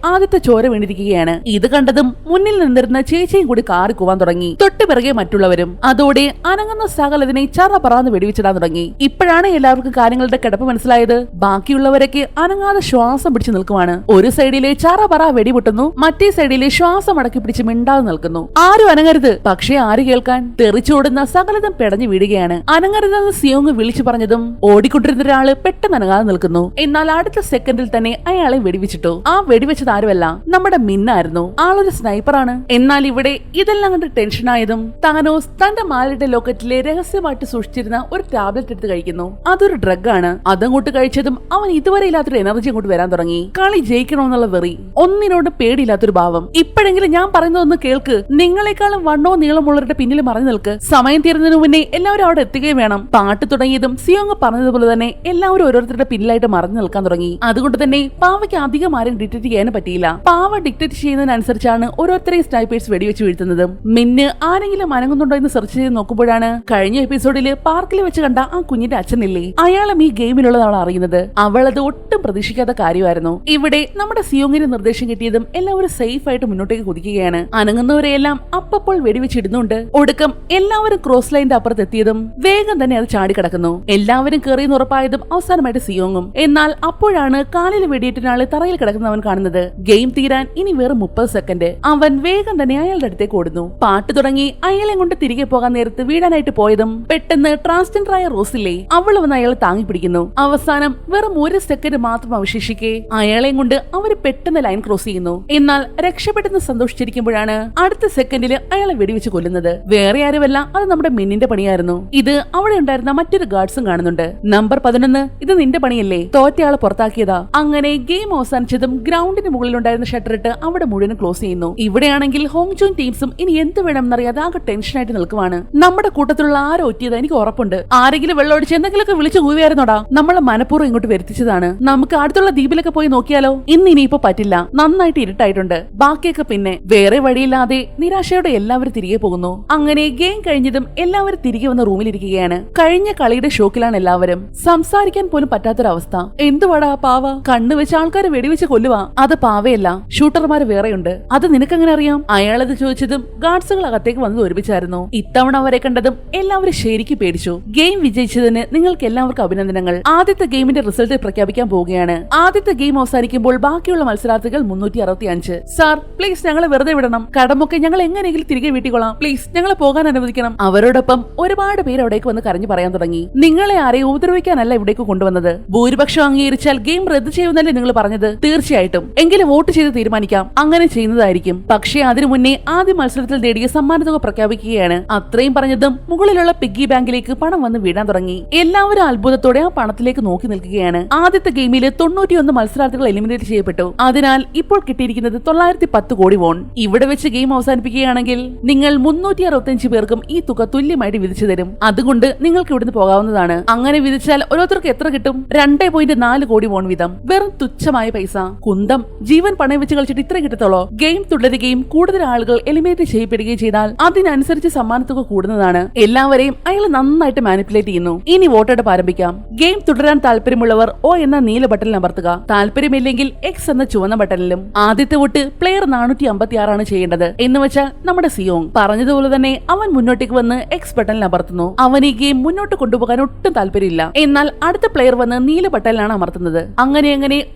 ആദ്യത്തെ ചോര വീണിരിക്കുകയാണ്. ഇത് കണ്ടതും മുന്നിൽ നിന്നിരുന്ന ചേച്ചിയും കൂടി കാറി കൂവാൻ തുടങ്ങി. തൊട്ടു പിറകെ മറ്റുള്ളവരും. അതോടെ അനങ്ങുന്ന സകലതിനെ ചറ പറന്ന് വെടിവെച്ചിടാൻ തുടങ്ങി. ഇപ്പോഴാണ് എല്ലാവർക്കും കാര്യങ്ങളുടെ കിടപ്പ് മനസ്സിലായത്. ബാക്കിയുള്ളവരൊക്കെ അനങ്ങാതെ ശ്വാസം പിടിച്ചു നിൽക്കുവാണ്. ഒരു സൈഡിലെ ചറ പറ വെടിപൊട്ടുന്നു, മറ്റേ സൈഡിലെ ശ്വാസം അടക്കി പിടിച്ച് മിണ്ടാതെ നിൽക്കുന്നു. ആരും അനങ്ങരുത്. പക്ഷേ ആര് കേൾക്കാൻ? തെറിച്ചോടുന്ന സകലതും പെടഞ്ഞു വീഴുകയാണ്. അനങ്ങരുതെന്ന് സിയോങ് വിളിച്ചു പറഞ്ഞതും ഓടിക്കൊണ്ടിരുന്ന ഒരാള് പെട്ടെന്ന് അനങ്ങാതെ നിൽക്കുന്നു. എന്നാൽ അടുത്ത സെക്കൻഡിൽ തന്നെ അയാളെ വെടിവെച്ചിട്ടു. ആ വെടിവെച്ചത് ആരുമല്ല, നമ്മുടെ മിന്നായിരുന്നു. ആളൊരു സ്നൈപ്പറാണ്. എന്നാൽ ഇവിടെ ഇതെല്ലാം കണ്ട് ടെൻഷനായതും താനോസ് തന്റെ മാലയുടെ ലോക്കറ്റിലെ രഹസ്യമായിട്ട് സൂക്ഷിച്ചിരുന്ന ഒരു ടാബ്ലറ്റ് എടുത്ത് കഴിക്കുന്നു. അതൊരു ഡ്രഗ് ആണ്. അതങ്ങോട്ട് കഴിച്ചതും അവൻ ഇതുവരെ ഇല്ലാത്തൊരു എനർജി അങ്ങോട്ട് വരാൻ തുടങ്ങി. കളി ജയിക്കണമെന്നുള്ള വെറി, ഒന്നിനോട് പേടിയില്ലാത്തൊരു ഭാവം. ഇപ്പോഴെങ്കിലും ഞാൻ പറയുന്നതൊന്ന് കേൾക്ക്. നിങ്ങളെക്കാളും വണ്ണോ നീളമുള്ളവരുടെ പിന്നിൽ മറഞ്ഞു നിൽക്ക്. സമയം തീരുന്നതിന് മുന്നേ എല്ലാവരും അവിടെ എത്തുകയും വേണം. പാട്ട് തുടങ്ങിയതും സിയോങ് പറഞ്ഞതുപോലെ തന്നെ എല്ലാവരും ഓരോരുത്തരുടെ പിന്നിലായിട്ട് മറഞ്ഞു നിൽക്കാൻ തുടങ്ങി. അതുകൊണ്ട് തന്നെ പാവയ്ക്ക് അധികം ആരും ഡിറ്റക്ട് ചെയ്യാനും പറ്റിയില്ല. പാവ ഡിറ്റക്ട് ചെയ്യുന്നതിനനുസരിച്ചാണ് ഓരോരുത്തരെയും സ്നൈപ്പേഴ്സ് വെടിവെച്ച് വീഴ്ത്തുന്നത്. മിന്ന് ആരെങ്കിലും അനങ്ങുന്നുണ്ടോ എന്ന് സെർച്ച് ചെയ്ത് നോക്കുമ്പോഴാണ് കഴിഞ്ഞ എപ്പിസോഡില് പാർക്കിൽ വെച്ച് കണ്ട ആ കുഞ്ഞിന്റെ അച്ഛനില്ലേ, അയാളും ഈ ഗെയിമിലുള്ളത് അവൾ അറിയുന്നത്. അവളത് ഒട്ടും പ്രതീക്ഷിക്കാത്ത കാര്യമായിരുന്നു. ഇവിടെ നമ്മുടെ സിയോങ്ങിന് നിർദ്ദേശം കിട്ടിയതും എല്ലാവരും സേഫ് ആയിട്ട് മുന്നോട്ടേക്ക് കുതിക്കുകയാണ്. അനങ്ങുന്നവരെയെല്ലാം അപ്പോൾ വെടിവെച്ചിടുന്നുണ്ട്. ഒടുക്കം എല്ലാവരും ക്രോസ് ലൈനിന്റെ അപ്പുറത്ത് എത്തിയതും വേഗം തന്നെ അത് ചാടിക്കിടക്കുന്നു. എല്ലാവരും കയറിയെന്ന് ഉറപ്പായതും അവസാനമായിട്ട് സിയോങ്ങും. എന്നാൽ അപ്പോഴാണ് കാലിൽ വെടിയേറ്റനാള് തറയിൽ കിടക്കുന്നവൻ കാണുന്നത്. ഗെയിം തീരാൻ ഇനി വെറും 30 സെക്കൻഡ്. അവൻ വേഗം തന്നെ അയാളുടെ അടുത്തേക്ക് ഓടുന്നു. പാട്ട് തുടങ്ങി അയാളെ കൊണ്ട് തിരികെ പോകാൻ നേരത്ത് വീഴാനായിട്ട് പോയതും പെട്ടെന്ന് ട്രാൻസ്ജെൻഡർ ആയ റോസില്ലേ, അവൾ വന്ന് അയാളെ താങ്ങി പിടിക്കുന്നു. അവസാനം വെറും 1 സെക്കൻഡ് മാത്രം അവശേഷിക്കെ അയാളെയും കൊണ്ട് അവര് പെട്ടെന്ന് ലൈൻ ക്രോസ് ചെയ്യുന്നു. എന്നാൽ രക്ഷപ്പെട്ടെന്ന് സന്തോഷിച്ചിരിക്കുമ്പോഴാണ് അടുത്ത സെക്കൻഡിൽ അയാളെ വെടിവെച്ച് കൊല്ലുന്നത്. വേറെ ആരുമല്ല, അത് നമ്മുടെ മിന്നിന്റെ പണിയായിരുന്നു. ഇത് അവിടെ ഉണ്ടായിരുന്ന മറ്റൊരു ഗാർഡ്സും കാണുന്നുണ്ട്. നമ്പർ 11, ഇത് നിന്റെ പണിയല്ലേ? തോറ്റയാളെ പുറത്താക്കിയതാ. അങ്ങനെ ഗെയിം അവസാനിച്ചതും ഗ്രൗണ്ടിന് മുകളിലുണ്ടായിരുന്ന ഷട്ടർ ഇട്ട് അവിടെ മുഴുവൻ ക്ലോസ് ചെയ്യുന്നു. ഇവിടെയാണെങ്കിൽ ഹോങ്ജോൺ ടീംസും ഇനി എന്ത് വേണമെന്നറിയാതെ ആകെ ടെൻഷനായിട്ട് നിൽക്കുവാണ്. നമ്മുടെ കൂട്ടത്തിലുള്ള ആരോ ഒറ്റിയത് എനിക്ക് ഉറപ്പുണ്ട്. ആരെങ്കിലും വെള്ളമൊടിച്ച് എന്തെങ്കിലുമൊക്കെ വിളിച്ചു കൂവിയായിരുന്നോടാ. നമ്മളെ മനഃപൂർവ്വം ഇങ്ങോട്ട് വരുത്തിച്ചതാണ്. നമുക്ക് അടുത്തുള്ള ദ്വീപിലൊക്കെ പോയി നോക്കിയാലോ? ഇനിയിപ്പോ പറ്റില്ല, നന്നായിട്ട് ഇരുട്ടായിട്ടുണ്ട്. ബാക്കിയൊക്കെ പിന്നെ. വേറെ വഴിയില്ലാതെ നിരാശയോടെ എല്ലാവരും തിരികെ പോകുന്നു. അങ്ങനെ ഗെയിം കഴിഞ്ഞതും എല്ലാവരും തിരികെ വന്ന റൂമിലിരിക്കുകയാണ്. കഴിഞ്ഞ കളിയുടെ ഷോക്കിലാണ് എല്ലാവരും. സംസാരിക്കാൻ പോലും പറ്റാത്തൊരവസ്ഥ. എന്തുവാടാ പാവ? കണ്ണു വെച്ച് ആൾക്കാരെ വെടിവെച്ച് കൊല്ലുവാ. അത് പാവയല്ല, ഷൂട്ടർമാര് വേറെയുണ്ട്. അത് നിനക്കെങ്ങനെ അറിയാം? അയാളത് ചോദിച്ചതും ഗാർഡ്സുകൾ അകത്തേക്ക് വന്നത് ഒരുമിച്ചായിരുന്നു. ഇത്തവണ അവരെ കണ്ടതും എല്ലാവരും ശരിക്കും പേടിച്ചു. ഗെയിം വിജയിച്ചതിന് നിങ്ങൾക്ക് എല്ലാവർക്കും അഭിനന്ദനങ്ങൾ. ആദ്യത്തെ ഗെയിമിന്റെ റിസൾട്ട് പ്രഖ്യാപിക്കാൻ പോവുകയാണ്. ആദ്യത്തെ ഗെയിം അവസാനിക്കുമ്പോൾ ബാക്കിയുള്ള മത്സരാർത്ഥികൾ 365. സാർ പ്ലീസ് ഞങ്ങളെ വെറുതെ വിടണം. കടമൊക്കെ ഞങ്ങൾ എങ്ങനെയെങ്കിലും തിരികെ വീട്ടിക്കൊള്ളാം. പ്ലീസ് ഞങ്ങളെ പോകാൻ അനുവദിക്കണം. അവരോടൊപ്പം ഒരുപാട് പേര് അവിടേക്ക് വന്ന് കരഞ്ഞു പറയാൻ തുടങ്ങി. നിങ്ങളെ ആരെയും ഉപദ്രവിക്കാനല്ല ഇവിടേക്ക് കൊണ്ടുവന്നത്. ഭൂരിപക്ഷം അംഗീകരിച്ചാൽ ഗെയിം റദ്ദ് ചെയ്യുന്നല്ലേ നിങ്ങൾ പറഞ്ഞത്? തീർച്ചയായിട്ടും. എങ്കിലും വോട്ട് ചെയ്ത് തീരുമാനിക്കാം. അങ്ങനെ ചെയ്യുന്നതായിരിക്കും. പക്ഷേ അതിനു മുന്നേ ആദ്യ മത്സരത്തിൽ നേടിയ സമ്മാനത്തുക പ്രഖ്യാപിക്കുകയാണ്. അത്രയും പറഞ്ഞതും മുകളിലുള്ള പിഗ്ഗി ബാങ്കിലേക്ക് പണം വന്ന് വീഴാൻ തുടങ്ങി. എല്ലാവരും അത്ഭുതത്തോടെ ആ പണത്തിലേക്ക് നോക്കി നിൽക്കുകയാണ്. ആദ്യത്തെ ഗെയിമിൽ 91 മത്സരാർത്ഥികൾ എലിമിനേറ്റ് ചെയ്യപ്പെട്ടു. അതിനാൽ ഇപ്പോൾ കിട്ടിയിരിക്കുന്നത് 910 കോടി വോൺ. ഇവിടെ വെച്ച് ഗെയിം അവസാനിപ്പിക്കുകയാണെങ്കിൽ നിങ്ങൾ 365 പേർക്കും ഈ തുക തുല്യമായിട്ട് വിധിച്ചു തരും. അതുകൊണ്ട് നിങ്ങൾക്ക് ഇവിടുന്ന് പോകാവുന്നതാണ്. അങ്ങനെ വിധിച്ചാൽ ഓരോരുത്തർക്ക് എത്ര കിട്ടും? 2.4 കോടി വോൺ വീതം. വെറും തുച്ഛമായ പൈസ. കുന്തം ജീവൻ പണയം വെച്ച് കളിച്ചിട്ട് ഇത്ര കിട്ടത്തോളോ? ഗെയിം തുടരുകയും കൂടുതൽ ആളുകൾ എലിമിനേറ്റ് ചെയ്യപ്പെടുകയും ചെയ്താൽ അതിനനുസരിച്ച് സമ്മാനത്തുക കൂടുന്നതാണ്. എല്ലാവരെയും അയാൾ നന്നായിട്ട് മാനിപ്പുലേറ്റ് ചെയ്യുന്നു. ഇനി വോട്ടെടുപ്പ് ആരംഭിക്കാം. ഗെയിം തുടരാൻ താല്പര്യമുള്ളവർ O എന്ന നീല ബട്ടണിൽ അമർത്തുക. താല്പര്യമില്ലെങ്കിൽ X എന്ന ചുവന്ന ബട്ടണിലും. ആദ്യത്തെ വോട്ട് പ്ലെയർ 456 ആണ് ചെയ്യേണ്ടത്. എന്ന് വെച്ചാൽ നമ്മുടെ സിയോങ് പറഞ്ഞതുപോലെ തന്നെ അവൻ മുന്നോട്ടേക്ക് വന്ന് X ബട്ടണിൽ അമർത്തുന്നു. അവൻ ഈ ഗെയിം മുന്നോട്ട് കൊണ്ടുപോകാൻ ഒട്ടും താല്പര്യമില്ല. എന്നാൽ അടുത്ത പ്ലെയർ വന്ന് നീല ബട്ടണിലാണ് അമർത്തുന്നത്. അങ്ങനെ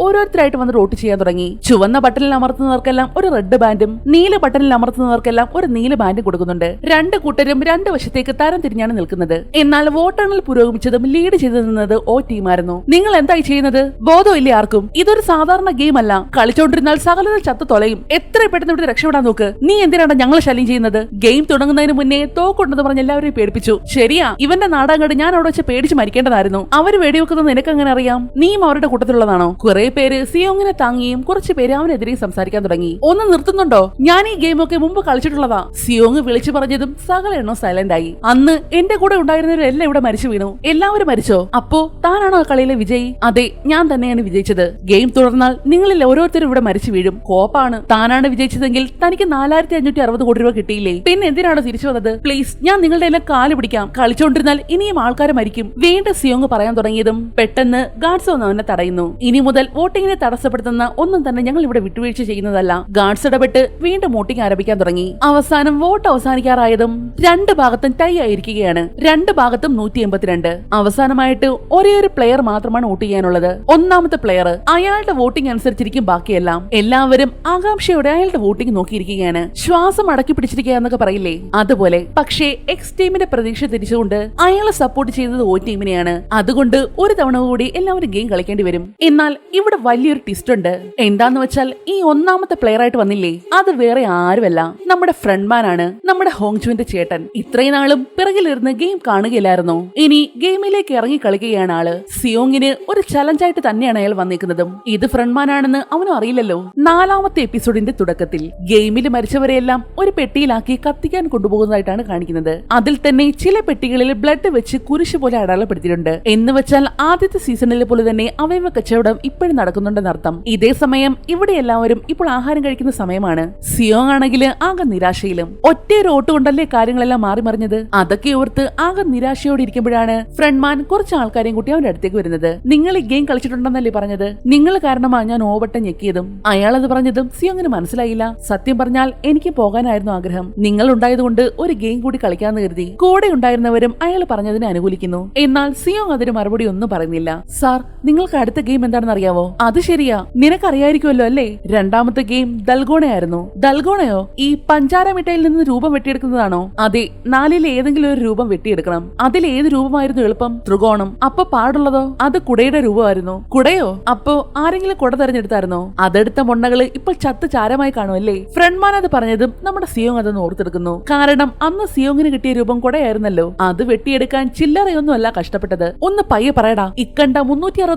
ഓരോരുത്തരായിട്ട് വന്ന് വോട്ട് ചെയ്യാൻ തുടങ്ങി. ചുവന്ന ബട്ടണിൽ അമർത്തുന്നവർക്കെല്ലാം ഒരു റെഡ് ബാൻഡും നീല ബട്ടണിൽ അമർത്തുന്നവർക്കെല്ലാം ഒരു നീല ബാൻഡും കൊടുക്കുന്നുണ്ട്. രണ്ട് കൂട്ടരും രണ്ട് വശത്തേക്ക് തരം തിരിഞ്ഞാണ് നിൽക്കുന്നത്. എന്നാൽ വോട്ടെണ്ണൽ പുരോഗമിച്ചതും ലീഡ് ചെയ്തു നിന്നത് O ടീമായിരുന്നു. നിങ്ങൾ എന്തായി ചെയ്യുന്നത്? ബോധമില്ലേ ആർക്കും? ഇതൊരു സാധാരണ ഗെയിം അല്ല. കളിച്ചോണ്ടിരുന്നാൽ സകലത ചത്തു തൊലയും. എത്ര പെട്ടെന്ന് ഇവിടെ രക്ഷപ്പെടാൻ നോക്ക്. നീ എന്തിനാണ് ഞങ്ങൾ ശല്യം ചെയ്യുന്നത്? ഗെയിം തുടങ്ങുന്നതിന് മുന്നേ തോക്കുണ്ടെന്ന് പറഞ്ഞ് എല്ലാവരെയും പേടിപ്പിച്ചു. ശരിയാ, ഇവന്റെ നാടാങ്കട് ഞാൻ അവിടെ വെച്ച് പേടിച്ച് മരിക്കേണ്ടതായിരുന്നു. അവര് വെടിവെക്കുന്നത് നിനക്ക് എങ്ങനെ അറിയാം? നീയും അവരുടെ കൂട്ടത്തിലുള്ളതാണോ? കുറെ പേര് സിയോങ്ങിനെ താങ്ങിയും കുറച്ചു പേര് അവനെതിരെയും സംസാരിക്കാൻ തുടങ്ങി. ഒന്ന് നിർത്തുന്നുണ്ടോ? ഞാൻ ഈ ഗെയിമൊക്കെ മുമ്പ് കളിച്ചിട്ടുള്ളതാ. സിയോങ് വിളിച്ചു പറഞ്ഞതും സകല എണ്ണോ സൈലന്റ് ആയി. അന്ന് എന്റെ കൂടെ ഉണ്ടായിരുന്നവരെല്ലാം ഇവിടെ മരിച്ചു വീണു. എല്ലാവരും മരിച്ചോ? അപ്പോ താനാണോ കളിയിലെ വിജയി? അതെ, ഞാൻ തന്നെയാണ് വിജയിച്ചത്. ഗെയിം തുടർന്നാൽ നിങ്ങളിൽ ഓരോരുത്തരും ഇവിടെ മരിച്ചു വീഴും. കോപ്പാണ്. താനാണ് വിജയിച്ചതെങ്കിൽ തനിക്ക് 4560 കോടി രൂപ കിട്ടിയില്ലേ? പിന്നെ എന്തിനാണ് തിരിച്ചു വന്നത്? പ്ലീസ്, ഞാൻ നിങ്ങളുടെ എല്ലാം കാല് പിടിക്കാം. കളിച്ചോണ്ടിരുന്നാൽ ഇനിയും ആൾക്കാർ മരിക്കും. വീണ്ടും സിയോങ് പറയാൻ തുടങ്ങിയതും പെട്ടെന്ന് ഗാർഡ്സ് വന്ന് അവനെ തടയുന്നു. ഇനി മുതൽ വോട്ടിങ്ങിനെ തടസ്സപ്പെടുത്തുന്ന ഒന്നും തന്നെ ഞങ്ങൾ ഇവിടെ വിട്ടുവീഴ്ച ചെയ്യുന്നതല്ല. ഗാർഡ്സ് ഇടപെട്ട് വീണ്ടും വോട്ടിംഗ് ആരംഭിക്കാൻ തുടങ്ങി. അവസാനം വോട്ട് അവസാനിക്കാറായതും രണ്ട് ഭാഗത്തും ടൈ ആയിരിക്കുകയാണ്. രണ്ട് ഭാഗത്തും 182. അവസാനമായിട്ട് ഒരേ ഒരു പ്ലെയർ മാത്രമാണ് വോട്ട് ചെയ്യാനുള്ളത്. ഒന്നാമത്തെ പ്ലെയർ. അയാളുടെ വോട്ടിംഗ് അനുസരിച്ചിരിക്കും ബാക്കിയെല്ലാം. എല്ലാവരും ആകാംക്ഷയോടെ അയാളുടെ വോട്ടിംഗ് നോക്കിയിരിക്കുകയാണ്. ശ്വാസം അടക്കി പിടിച്ചിരിക്കുക എന്നൊക്കെ പറയില്ലേ, അതുപോലെ. പക്ഷേ എക്സ് ടീമിന്റെ പ്രതീക്ഷ തിരിച്ചുകൊണ്ട് അയാളെ സപ്പോർട്ട് ചെയ്തത് O ടീമിനെയാണ്. അതുകൊണ്ട് ഒരു തവണ കൂടി എല്ലാവരും ഗെയിം കളിക്കേണ്ടി വരും. എന്നാൽ ഇവിടെ വലിയൊരു ട്വിസ്റ്റ് ഉണ്ട്. എന്താന്ന് വെച്ചാൽ ഈ ഒന്നാമത്തെ പ്ലെയർ ആയിട്ട് വന്നില്ലേ, അത് വേറെ ആരുമല്ല, നമ്മുടെ ഫ്രണ്ട്മാൻ ആണ്. നമ്മുടെ ഹോങ്ജുവിന്റെ ചേട്ടൻ. ഇത്രയും നാളും പിറകിലിരുന്ന് ഗെയിം കാണുകയില്ലായിരുന്നോ? ഇനി ഗെയിമിലേക്ക് ഇറങ്ങി കളിക്കുകയാണ് ആള്. സിയോങ്ങിന് ഒരു ചലഞ്ചായിട്ട് തന്നെയാണ് അയാൾ വന്നിരിക്കുന്നതും. ഇത് ഫ്രണ്ട്മാൻ ആണെന്ന് അവനും അറിയില്ലല്ലോ. 4ാമത്തെ എപ്പിസോഡിന്റെ തുടക്കത്തിൽ ഗെയിമിൽ മരിച്ചവരെയെല്ലാം ഒരു പെട്ടിയിലാക്കി കത്തിക്കാൻ കൊണ്ടുപോകുന്നതായിട്ടാണ് കാണിക്കുന്നത്. അതിൽ തന്നെ ചില പെട്ടികളിൽ ബ്ലഡ് വെച്ച് കുരിശ് പോലെ അടയാളപ്പെടുത്തിയിട്ടുണ്ട്. എന്ന് വെച്ചാൽ ആദ്യത്തെ സീസണിലെ പോലെ തന്നെ അവയവ കച്ചവടം ഇപ്പോഴും നടക്കുന്നുണ്ടെന്നർത്ഥം. ഇതേ സമയം ഇവിടെ എല്ലാവരും ഇപ്പോൾ ആഹാരം കഴിക്കുന്ന സമയമാണ്. സിയോങ് ആണെങ്കിൽ ആകെ നിരാശയിലും. ഒറ്റയൊരു ഓട്ട് കൊണ്ടല്ലേ കാര്യങ്ങളെല്ലാം മാറി മറിഞ്ഞത്. അതൊക്കെ ഓർത്ത് ആകെ നിരാശയോടെ ഇരിക്കുമ്പോഴാണ് ഫ്രണ്ട്മാൻ കുറച്ച് ആൾക്കാരെയും കൂട്ടി അവന്റെ അടുത്തേക്ക് വരുന്നത്. നിങ്ങൾ ഈ ഗെയിം കളിച്ചിട്ടുണ്ടെന്നല്ലേ പറഞ്ഞത്? നിങ്ങൾ കാരണമാണ് ഞാൻ ഓവട്ടം ഞെക്കിയതും. അയാളത് പറഞ്ഞതും സിയോങ്ങിന് മനസ്സിലായില്ല. സത്യം പറഞ്ഞാൽ എനിക്ക് പോകാനായിരുന്നു ആഗ്രഹം. നിങ്ങൾ ഉണ്ടായതുകൊണ്ട് ഒരു ഗെയിം കൂടി കളിക്കാന്ന് കരുതി. കൂടെ ഉണ്ടായിരുന്നവരും അയാൾ പറഞ്ഞതിനെ അനുകൂലിക്കുന്നു. എന്നാൽ സിയോങ് അതിന് മറുപടി ഒന്നും പറയുന്നില്ല. സാർ, നിങ്ങൾക്ക് അടുത്ത ഗെയിം എന്താണെന്ന് അറിയാവോ? അത് ശരിയാ, നിനക്കറിയായിരിക്കുമല്ലോ അല്ലേ? രണ്ടാമത്തെ ഗെയിം ദൽഗോണയായിരുന്നു. ദൽഗോണയോ? ഈ പഞ്ചാര മിഠായിൽ നിന്ന് രൂപം വെട്ടിയെടുക്കുന്നതാണോ? അതെ, 4-ൽ ഏതെങ്കിലും ഒരു രൂപം വെട്ടിയെടുക്കണം. അതിൽ ഏത് രൂപമായിരുന്നു എളുപ്പം? ത്രികോണം. അപ്പൊ പാടുള്ളതോ? അത് കുടയുടെ രൂപമായിരുന്നു. കുടയോ? അപ്പോ ആരെങ്കിലും കുട തെരഞ്ഞെടുത്തായിരുന്നോ? അതെടുത്ത മൊണ്ണകള് ഇപ്പോൾ ചത്ത് ചാരമായി കാണുമല്ലേ? ഫ്രണ്ട്മാൻ അത് പറഞ്ഞതും നമ്മുടെ സിയോങ് അതൊന്ന് ഓർത്തെടുക്കുന്നു. കാരണം അന്ന് സിയോങ്ങിന് കിട്ടിയ രൂപം കുടയായിരുന്നല്ലോ. അത് വെട്ടിയെടുക്കാൻ ചില്ലറയൊന്നും അല്ല കഷ്ടപ്പെട്ടത്. ഒന്ന് പയ്യെ പറയടാ. ഇക്കണ്ട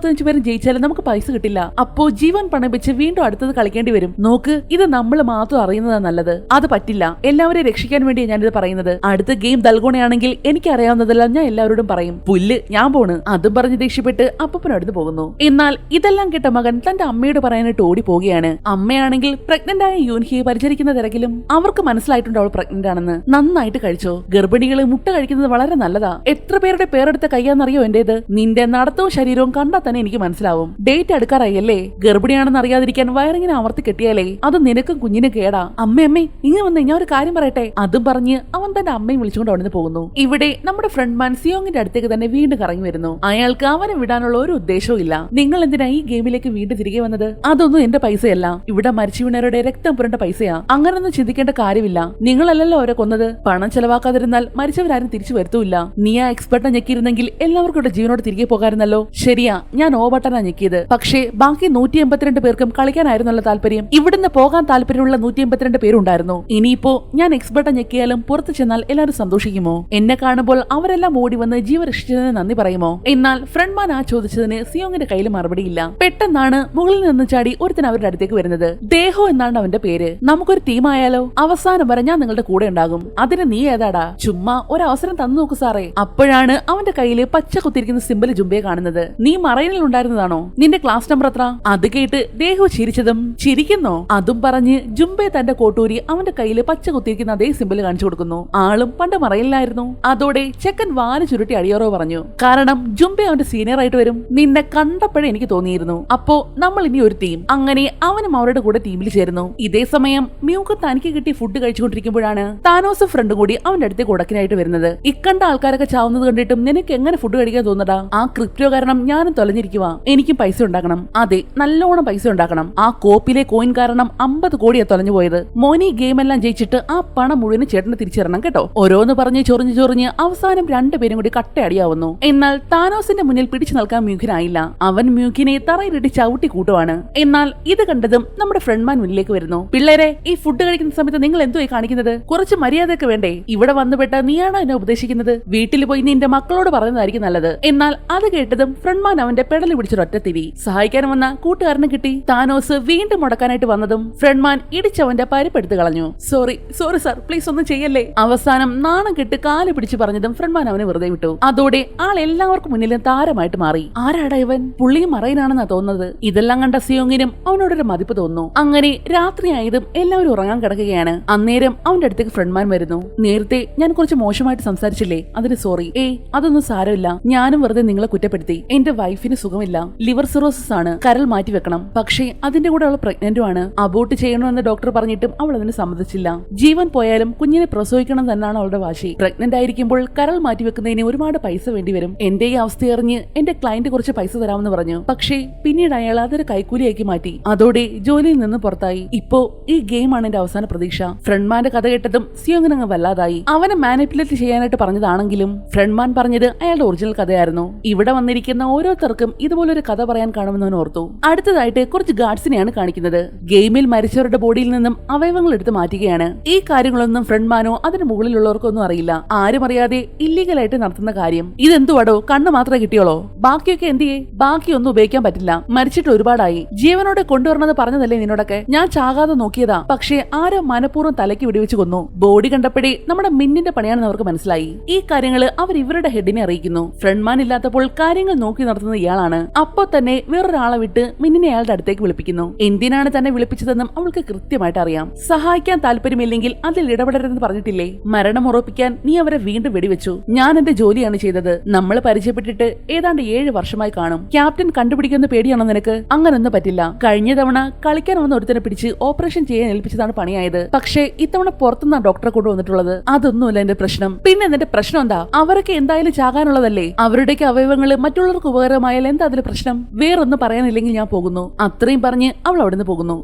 145 പേരും ജയിച്ചാലും നമുക്ക് പൈസ കിട്ടില്ല. അപ്പോ ജീവൻ പണം വെച്ച് വീണ്ടും അടുത്തത് കളിക്കേണ്ടി വരും. നോക്ക്, ഇത് നമ്മൾ മാത്രം അറിയുന്നതാ നല്ലത്. അത് പറ്റില്ല. എല്ലാവരെയും രക്ഷിക്കാൻ വേണ്ടിയാണ് ഞാനിത് പറയുന്നത്. അടുത്ത ഗെയിം ദൽഗോണയാണെങ്കിൽ എനിക്ക് അറിയാവുന്നതെല്ലാം ഞാൻ എല്ലാവരോടും പറയും. പുല്ല്, ഞാൻ പോണ്. അതും പറഞ്ഞ് ദേഷ്യപ്പെട്ട് അപ്പൂപ്പനടുത്ത് പോകുന്നു. എന്നാൽ ഇതെല്ലാം കേട്ട മകൻ തന്റെ അമ്മയോട് പറയാനായിട്ട് ഓടി പോവുകയാണ്. അമ്മയാണെങ്കിൽ പ്രഗ്നന്റ് ആയ യൂൻഹിയെ പരിചരിക്കുന്ന തിരക്കിലും അവർക്ക് മനസ്സിലായിട്ടുണ്ട് അവൾ പ്രഗ്നന്റ് ആണെന്ന്. നന്നായിട്ട് കഴിച്ചോ. ഗർഭിണികള് മുട്ട കഴിക്കുന്നത് വളരെ നല്ലതാ. എത്ര പേരുടെ പേരെടുത്ത കയ്യാന്നറിയോ എന്റേത്? നിന്റെ നടത്തവും ശരീരവും കണ്ടാൽ തന്നെ എനിക്ക് മനസ്സിലാവും. ഡേറ്റ് അടുക്കാറായല്ലേ? ഗർഭിണിയാണെന്ന് അറിയാതിരിക്കാൻ വയറിങ്ങനെ അമർത്തി കെട്ടിയാലേ അത് നിനക്കും കുഞ്ഞിനും കേടാ. അമ്മേ ഇങ്ങനെ വന്നേ, ഞാൻ ഒരു കാര്യം പറയട്ടെ. അതും പറഞ്ഞ് അവൻ തന്റെ അമ്മയും വിളിച്ചുകൊണ്ട് അവിടുന്ന് പോകുന്നു. ഇവിടെ നമ്മുടെ ഫ്രണ്ട് മാൻ സിയോങ്ങിന്റെ അടുത്തേക്ക് തന്നെ വീണ്ടും കറങ്ങി വരുന്നു. അയാൾക്ക് അവനെ വിടാനുള്ള ഒരു ഉദ്ദേശവും ഇല്ല. നിങ്ങൾ എന്തിനാ ഈ ഗെയിമിലേക്ക് വീണ്ടും തിരികെ വന്നത്? അതൊന്നും എന്റെ പൈസയല്ല. ഇവിടെ മരിച്ചു വീണവരുടെ രക്തം പുരണ്ട പൈസയാ. അങ്ങനൊന്നും ചിന്തിക്കേണ്ട കാര്യമില്ല. നിങ്ങളല്ലല്ലോ അവരെ കൊന്നത്. പണം ചെലവാക്കാതിരുന്നാൽ മരിച്ചവരാരും തിരിച്ചു വരുത്തൂല്ല. നീ ആ എക്സ്പെർട്ടിനെ ഞെക്കിയിരുന്നെങ്കിൽ എല്ലാവർക്കും ഇവിടെ ജീവനോട് തിരികെ പോകാറുന്നല്ലോ. ശരിയാ, ഞാൻ ഓ ബട്ടനാ ഞെക്കിയത്. പക്ഷേ ബാക്കി 182 പേർക്കും കളിക്കാനായിരുന്നല്ലോ താല്പര്യം. ഇവിടുന്ന് പോകാൻ താല്പര്യമുള്ള 182 പേരുണ്ടായിരുന്നു. ഇനിയിപ്പോ ഞാൻ എക്സ്പെർട്ട ഞെക്കിയാലും പുറത്തു ചെന്നാൽ എല്ലാവരും സന്തോഷിക്കുമോ? എന്നെ കാണുമ്പോൾ അവരെല്ലാം ഓടി വന്ന് ജീവരക്ഷിച്ചതിന് നന്ദി പറയുമോ? എന്നാൽ ഫ്രണ്ട്മാൻ ആ ചോദിച്ചതിന് സിയോങ്ങിന്റെ കയ്യിൽ മറുപടിയില്ല. പെട്ടെന്നാണ് മുകളിൽ നിന്ന് ചാടി ഒരുത്തൻ അവരുടെ അടുത്തേക്ക് വരുന്നത്. ദേഹോ എന്നാണ് അവന്റെ പേര്. നമുക്കൊരു ടീമായാലോ? അവസാനം വരെ ഞാൻ നിങ്ങളുടെ കൂടെ ഉണ്ടാകും. അതിന് നീ ഏതാടാ? ചുമ്മാ ഒരു അവസരം തന്നു നോക്കു സാറേ. അപ്പോഴാണ് അവന്റെ കയ്യില് പച്ച കുത്തിരിക്കുന്ന സിമ്പിൾ ജുംബയെ കാണുന്നത്. നീ മറൈനിൽ ഉണ്ടായിരുന്നതാണോ? നിന്റെ ക്ലാസ് നമ്പർ എത്ര? അത് കേട്ട് ദേഹു ചിരിച്ചതും ചിരിക്കുന്നോ? അതും പറഞ്ഞ് ജുംബെ തന്റെ കോട്ടൂരി അവന്റെ കയ്യില് പച്ച കുത്തിരിക്കുന്ന അതേ സിമ്പിൾ കാണിച്ചു കൊടുക്കുന്നു. ആളും പണ്ട് മറയിലായിരുന്നു. അതോടെ ചെക്കൻ വാല് ചുരുട്ടി അടിയോറോ പറഞ്ഞു. കാരണം ജുംബെ അവന്റെ സീനിയർ ആയിട്ട് വരും. നിന്നെ കണ്ടപ്പോഴേ എനിക്ക് തോന്നിയിരുന്നു. അപ്പോ നമ്മൾ ഇനി ഒരു ടീം. അങ്ങനെ അവനും അവരുടെ കൂടെ ടീമിൽ ചേരുന്നു. ഇതേ സമയം മ്യൂക്ക് തനിക്ക് കിട്ടി ഫുഡ് കഴിച്ചുകൊണ്ടിരിക്കുമ്പോഴാണ് താനോസ് ഫ്രണ്ടും കൂടി അവന്റെ അടുത്തേക്ക് ഉടക്കിനായിട്ട് വരുന്നത്. ഇക്കണ്ട ആൾക്കാരൊക്കെ ചാവുന്നത് കണ്ടിട്ടും നിനക്ക് എങ്ങനെ ഫുഡ് കഴിക്കാൻ തോന്നടാ? ആ ക്രിപ്റ്റോ കാരണം ഞാനും തൊലഞ്ഞിരിക്കുവാ. എനിക്കും പൈസ ഉണ്ടാക്കണം. അതെ, നല്ലോണം പൈസ ഉണ്ടാക്കണം. ആ കോപ്പിലെ കോയിൻ കാരണം 50 കോടിയാ തൊലഞ്ഞു പോയത്. മോനി ഗെയിം എല്ലാം ജയിച്ചിട്ട് ആ പണം മുഴുവൻ ചേട്ടന് തിരിച്ചിരണം കേട്ടോ. ഓരോന്ന് പറഞ്ഞ് ചൊറിഞ്ഞ് അവസാനം രണ്ടുപേരും കൂടി കട്ടയടിയാവുന്നു. എന്നാൽ താനോസിന്റെ മുന്നിൽ പിടിച്ചു നിൽക്കാൻ മ്യൂഖിനായില്ല. അവൻ മ്യൂഖിനെ തറയിലിട്ട് ചവിട്ടി കൂട്ടുവാണ്. എന്നാൽ ഇത് കണ്ടതും നമ്മുടെ ഫ്രണ്ട്മാൻ മുന്നിലേക്ക് വരുന്നു. പിള്ളേരെ, ഈ ഫുഡ് കഴിക്കുന്ന സമയത്ത് നിങ്ങൾ എന്തുവായി കാണിക്കുന്നത്? കുറച്ച് മര്യാദയൊക്കെ വേണ്ടേ? ഇവിടെ വന്നുപെട്ട നീയാണോ എന്നെ ഉപദേശിക്കുന്നത്? വീട്ടിൽ പോയി നിന്റെ മക്കളോട് പറയുന്നതായിരിക്കും നല്ലത്. എന്നാൽ അത് കേട്ടതും ഫ്രണ്ട്മാൻ അവന്റെ പെടലി പിടിച്ചൊരൊറ്റത്തിരി. സഹായിക്കാൻ വന്ന കൂട്ടുകാരനെ കിട്ടി. താനോസ് വീണ്ടും മുടക്കാനായിട്ട് വന്നതും ഫ്രണ്ട്മാൻ ഇടിച്ചവന്റെ പരിപ്പെടുത്ത് കളഞ്ഞു. സോറി സാർ, പ്ലീസ് ഒന്നും ചെയ്യല്ലേ. അവസാനം നാണം കെട്ട് കാല് പിടിച്ചു പറഞ്ഞതും ഫ്രണ്ട്മാൻ അവനെ വെറുതെ വിട്ടു. അതോടെ ആൾ എല്ലാവർക്കും മുന്നിലും താരമായിട്ട് മാറി. ആരാടാ ഇവൻ? പുള്ളിയും മറയിനാണെന്നാ തോന്നുന്നത്. ഇതെല്ലാം കണ്ട സിയോങ്ങിനും അവനോടൊരു മതിപ്പ് തോന്നുന്നു. അങ്ങനെ രാത്രിയായതും എല്ലാവരും ഉറങ്ങാൻ കിടക്കുകയാണ്. അന്നേരം അവന്റെ അടുത്തേക്ക് ഫ്രണ്ട്മാൻ വരുന്നു. നേരത്തെ ഞാൻ കുറച്ച് മോശമായിട്ട് സംസാരിച്ചില്ലേ? അതിന് സോറി. അതൊന്നും സാരമില്ല. ഞാനും വെറുതെ നിങ്ങളെ കുറ്റപ്പെടുത്തി. എന്റെ വൈഫിന് സുഖമില്ല, ലിവർ സിറോസിസ് ആണ്, കരൾ മാറ്റി വെക്കണം. പക്ഷേ അതിന്റെ കൂടെ അവൾ പ്രഗ്നന്റും ആണ്. അബോർട്ട് ചെയ്യണമെന്ന് ഡോക്ടർ പറഞ്ഞിട്ടും അവൾ അതിന് സമ്മതിച്ചില്ല. ജീവൻ പോയാലും കുഞ്ഞിനെ പ്രസവിക്കണം തന്നെയാണ് അവളുടെ വാശി. പ്രഗ്നന്റ് ആയിരിക്കുമ്പോൾ കരൾ മാറ്റി വെക്കുന്നതിന് ഒരുപാട് പൈസ വേണ്ടി വരും. എന്റെ ഈ അവസ്ഥ അറിഞ്ഞ് എന്റെ ക്ലയന്റ് കുറച്ച് പൈസ തരാമെന്ന് പറഞ്ഞു. പക്ഷേ പിന്നീട് അയാൾ അതൊരു കൈക്കൂലിയാക്കി മാറ്റി. അതോടെ ജോലിയിൽ നിന്ന് പുറത്തായി. ഇപ്പോ ഈ ഗെയിം ആണ് എന്റെ അവസാന പ്രതീക്ഷ. ഫ്രണ്ട്മാന്റെ കഥ കേട്ടതും സിയോങ്ങിനങ്ങ് വല്ലാതായി. അവനെ മാനിപ്പുലേറ്റ് ചെയ്യാനായിട്ട് പറഞ്ഞതാണെങ്കിലും ഫ്രണ്ട്മാൻ പറഞ്ഞത് അയാളുടെ ഒറിജിനൽ കഥയായിരുന്നു. ഇവിടെ വന്നിരിക്കുന്ന ഓരോരുത്തർക്കും ഇതുപോലൊരു കഥ പറയാൻ കാണുമെന്ന് അവൻ ഓർത്തു. അടുത്തതായിട്ട് കുറച്ച് ഗാർഡ്സിനെയാണ് കാണിക്കുന്നത്. ഗെയിമിൽ മരിച്ചവരുടെ ബോഡിയിൽ നിന്നും അവയവങ്ങൾ എടുത്ത് മാറ്റുകയാണ്. ഈ കാര്യങ്ങളൊന്നും ഫ്രണ്ട്മാനോ അതിന് മുകളിലുള്ളവർക്കൊന്നും അറിയില്ല. ആരും അറിയാതെ ഇല്ലീഗലായിട്ട് നടത്തുന്ന കാര്യം. ഇതെന്തുവാടോ? കണ്ണ് മാത്രമേ കിട്ടിയോളോ? ബാക്കിയൊക്കെ എന്തിയേ? ബാക്കിയൊന്നും ഉപയോഗിക്കാൻ പറ്റില്ല. മരിച്ചിട്ട് ഒരുപാടായി. ജീവനോടെ കൊണ്ടുവരണമെന്ന് പറഞ്ഞതല്ലേ നിന്നോടൊക്കെ? ഞാൻ ചാകാതെ നോക്കിയതാ. പക്ഷേ ആരോ മനഃപൂർവ്വം തലയ്ക്ക് വെടിവെച്ച് കൊന്നു. ബോഡി കണ്ടപ്പോഴേ നമ്മുടെ മിന്നിന്റെ പണിയാണെന്ന് അവർക്ക് മനസ്സിലായി. ഈ കാര്യങ്ങള് അവർ ഇവരുടെ ഹെഡിനെ അറിയിക്കുന്നു. ഫ്രണ്ട്മാൻ ഇല്ലാത്തപ്പോൾ കാര്യങ്ങൾ നോക്കി നടത്തുന്നത് ഇയാളാണ്. അപ്പോ തന്നെ വേറൊരാളെ വിട്ട് മിന്നിനെ അയാളുടെ അടുത്തേക്ക് വിളിപ്പിക്കുന്നു. എന്തിനാണ് തന്നെ വിളിപ്പിച്ചതെന്നും അവൾക്ക് കൃത്യമായിട്ട് അറിയാം. സഹായിക്കാൻ താല്പര്യമില്ലെങ്കിൽ അതിൽ ഇടപെടരുതെന്ന് പറഞ്ഞിട്ടില്ലേ? മരണം ഉറപ്പിക്കാൻ നീ അവരെ വീണ്ടും വെടിവെച്ചു. ഞാൻ എന്റെ ജോലിയാണ് ചെയ്തത്. നമ്മൾ പരിചയപ്പെട്ടിട്ട് ഏതാണ്ട് 7 വർഷമായി കാണും. ക്യാപ്റ്റൻ കണ്ടുപിടിക്കുന്ന പേടിയാണോ നിനക്ക്? അങ്ങനൊന്നും പറ്റില്ല. കഴിഞ്ഞ തവണ കളിക്കാൻ വന്ന ഒരുത്തനെ പിടിച്ച് ഓപ്പറേഷൻ ചെയ്യാൻ ഏൽപ്പിച്ചതാണ് പണിയായത്. പക്ഷേ ഇത്തവണ പുറത്തുനിന്ന് ഡോക്ടറെ കൊണ്ടുവന്നിട്ടുള്ളത്. അതൊന്നുമല്ല എന്റെ പ്രശ്നം. പിന്നെ നിന്റെ പ്രശ്നം എന്താ? അവരൊക്കെ എന്തായാലും ചാകാനുള്ളതല്ലേ? അവരുടെയൊക്കെ അവയവങ്ങള് മറ്റുള്ളവർക്ക് ഉപകാരമായാൽ എന്താ അതിൽ പ്രശ്നം? വേറൊന്നും പറയാനില്ലെങ്കിൽ ഞാൻ പോകുന്നു. അത്രയും പറഞ്ഞ് അവൾ അവിടുന്ന് പോകുന്നു.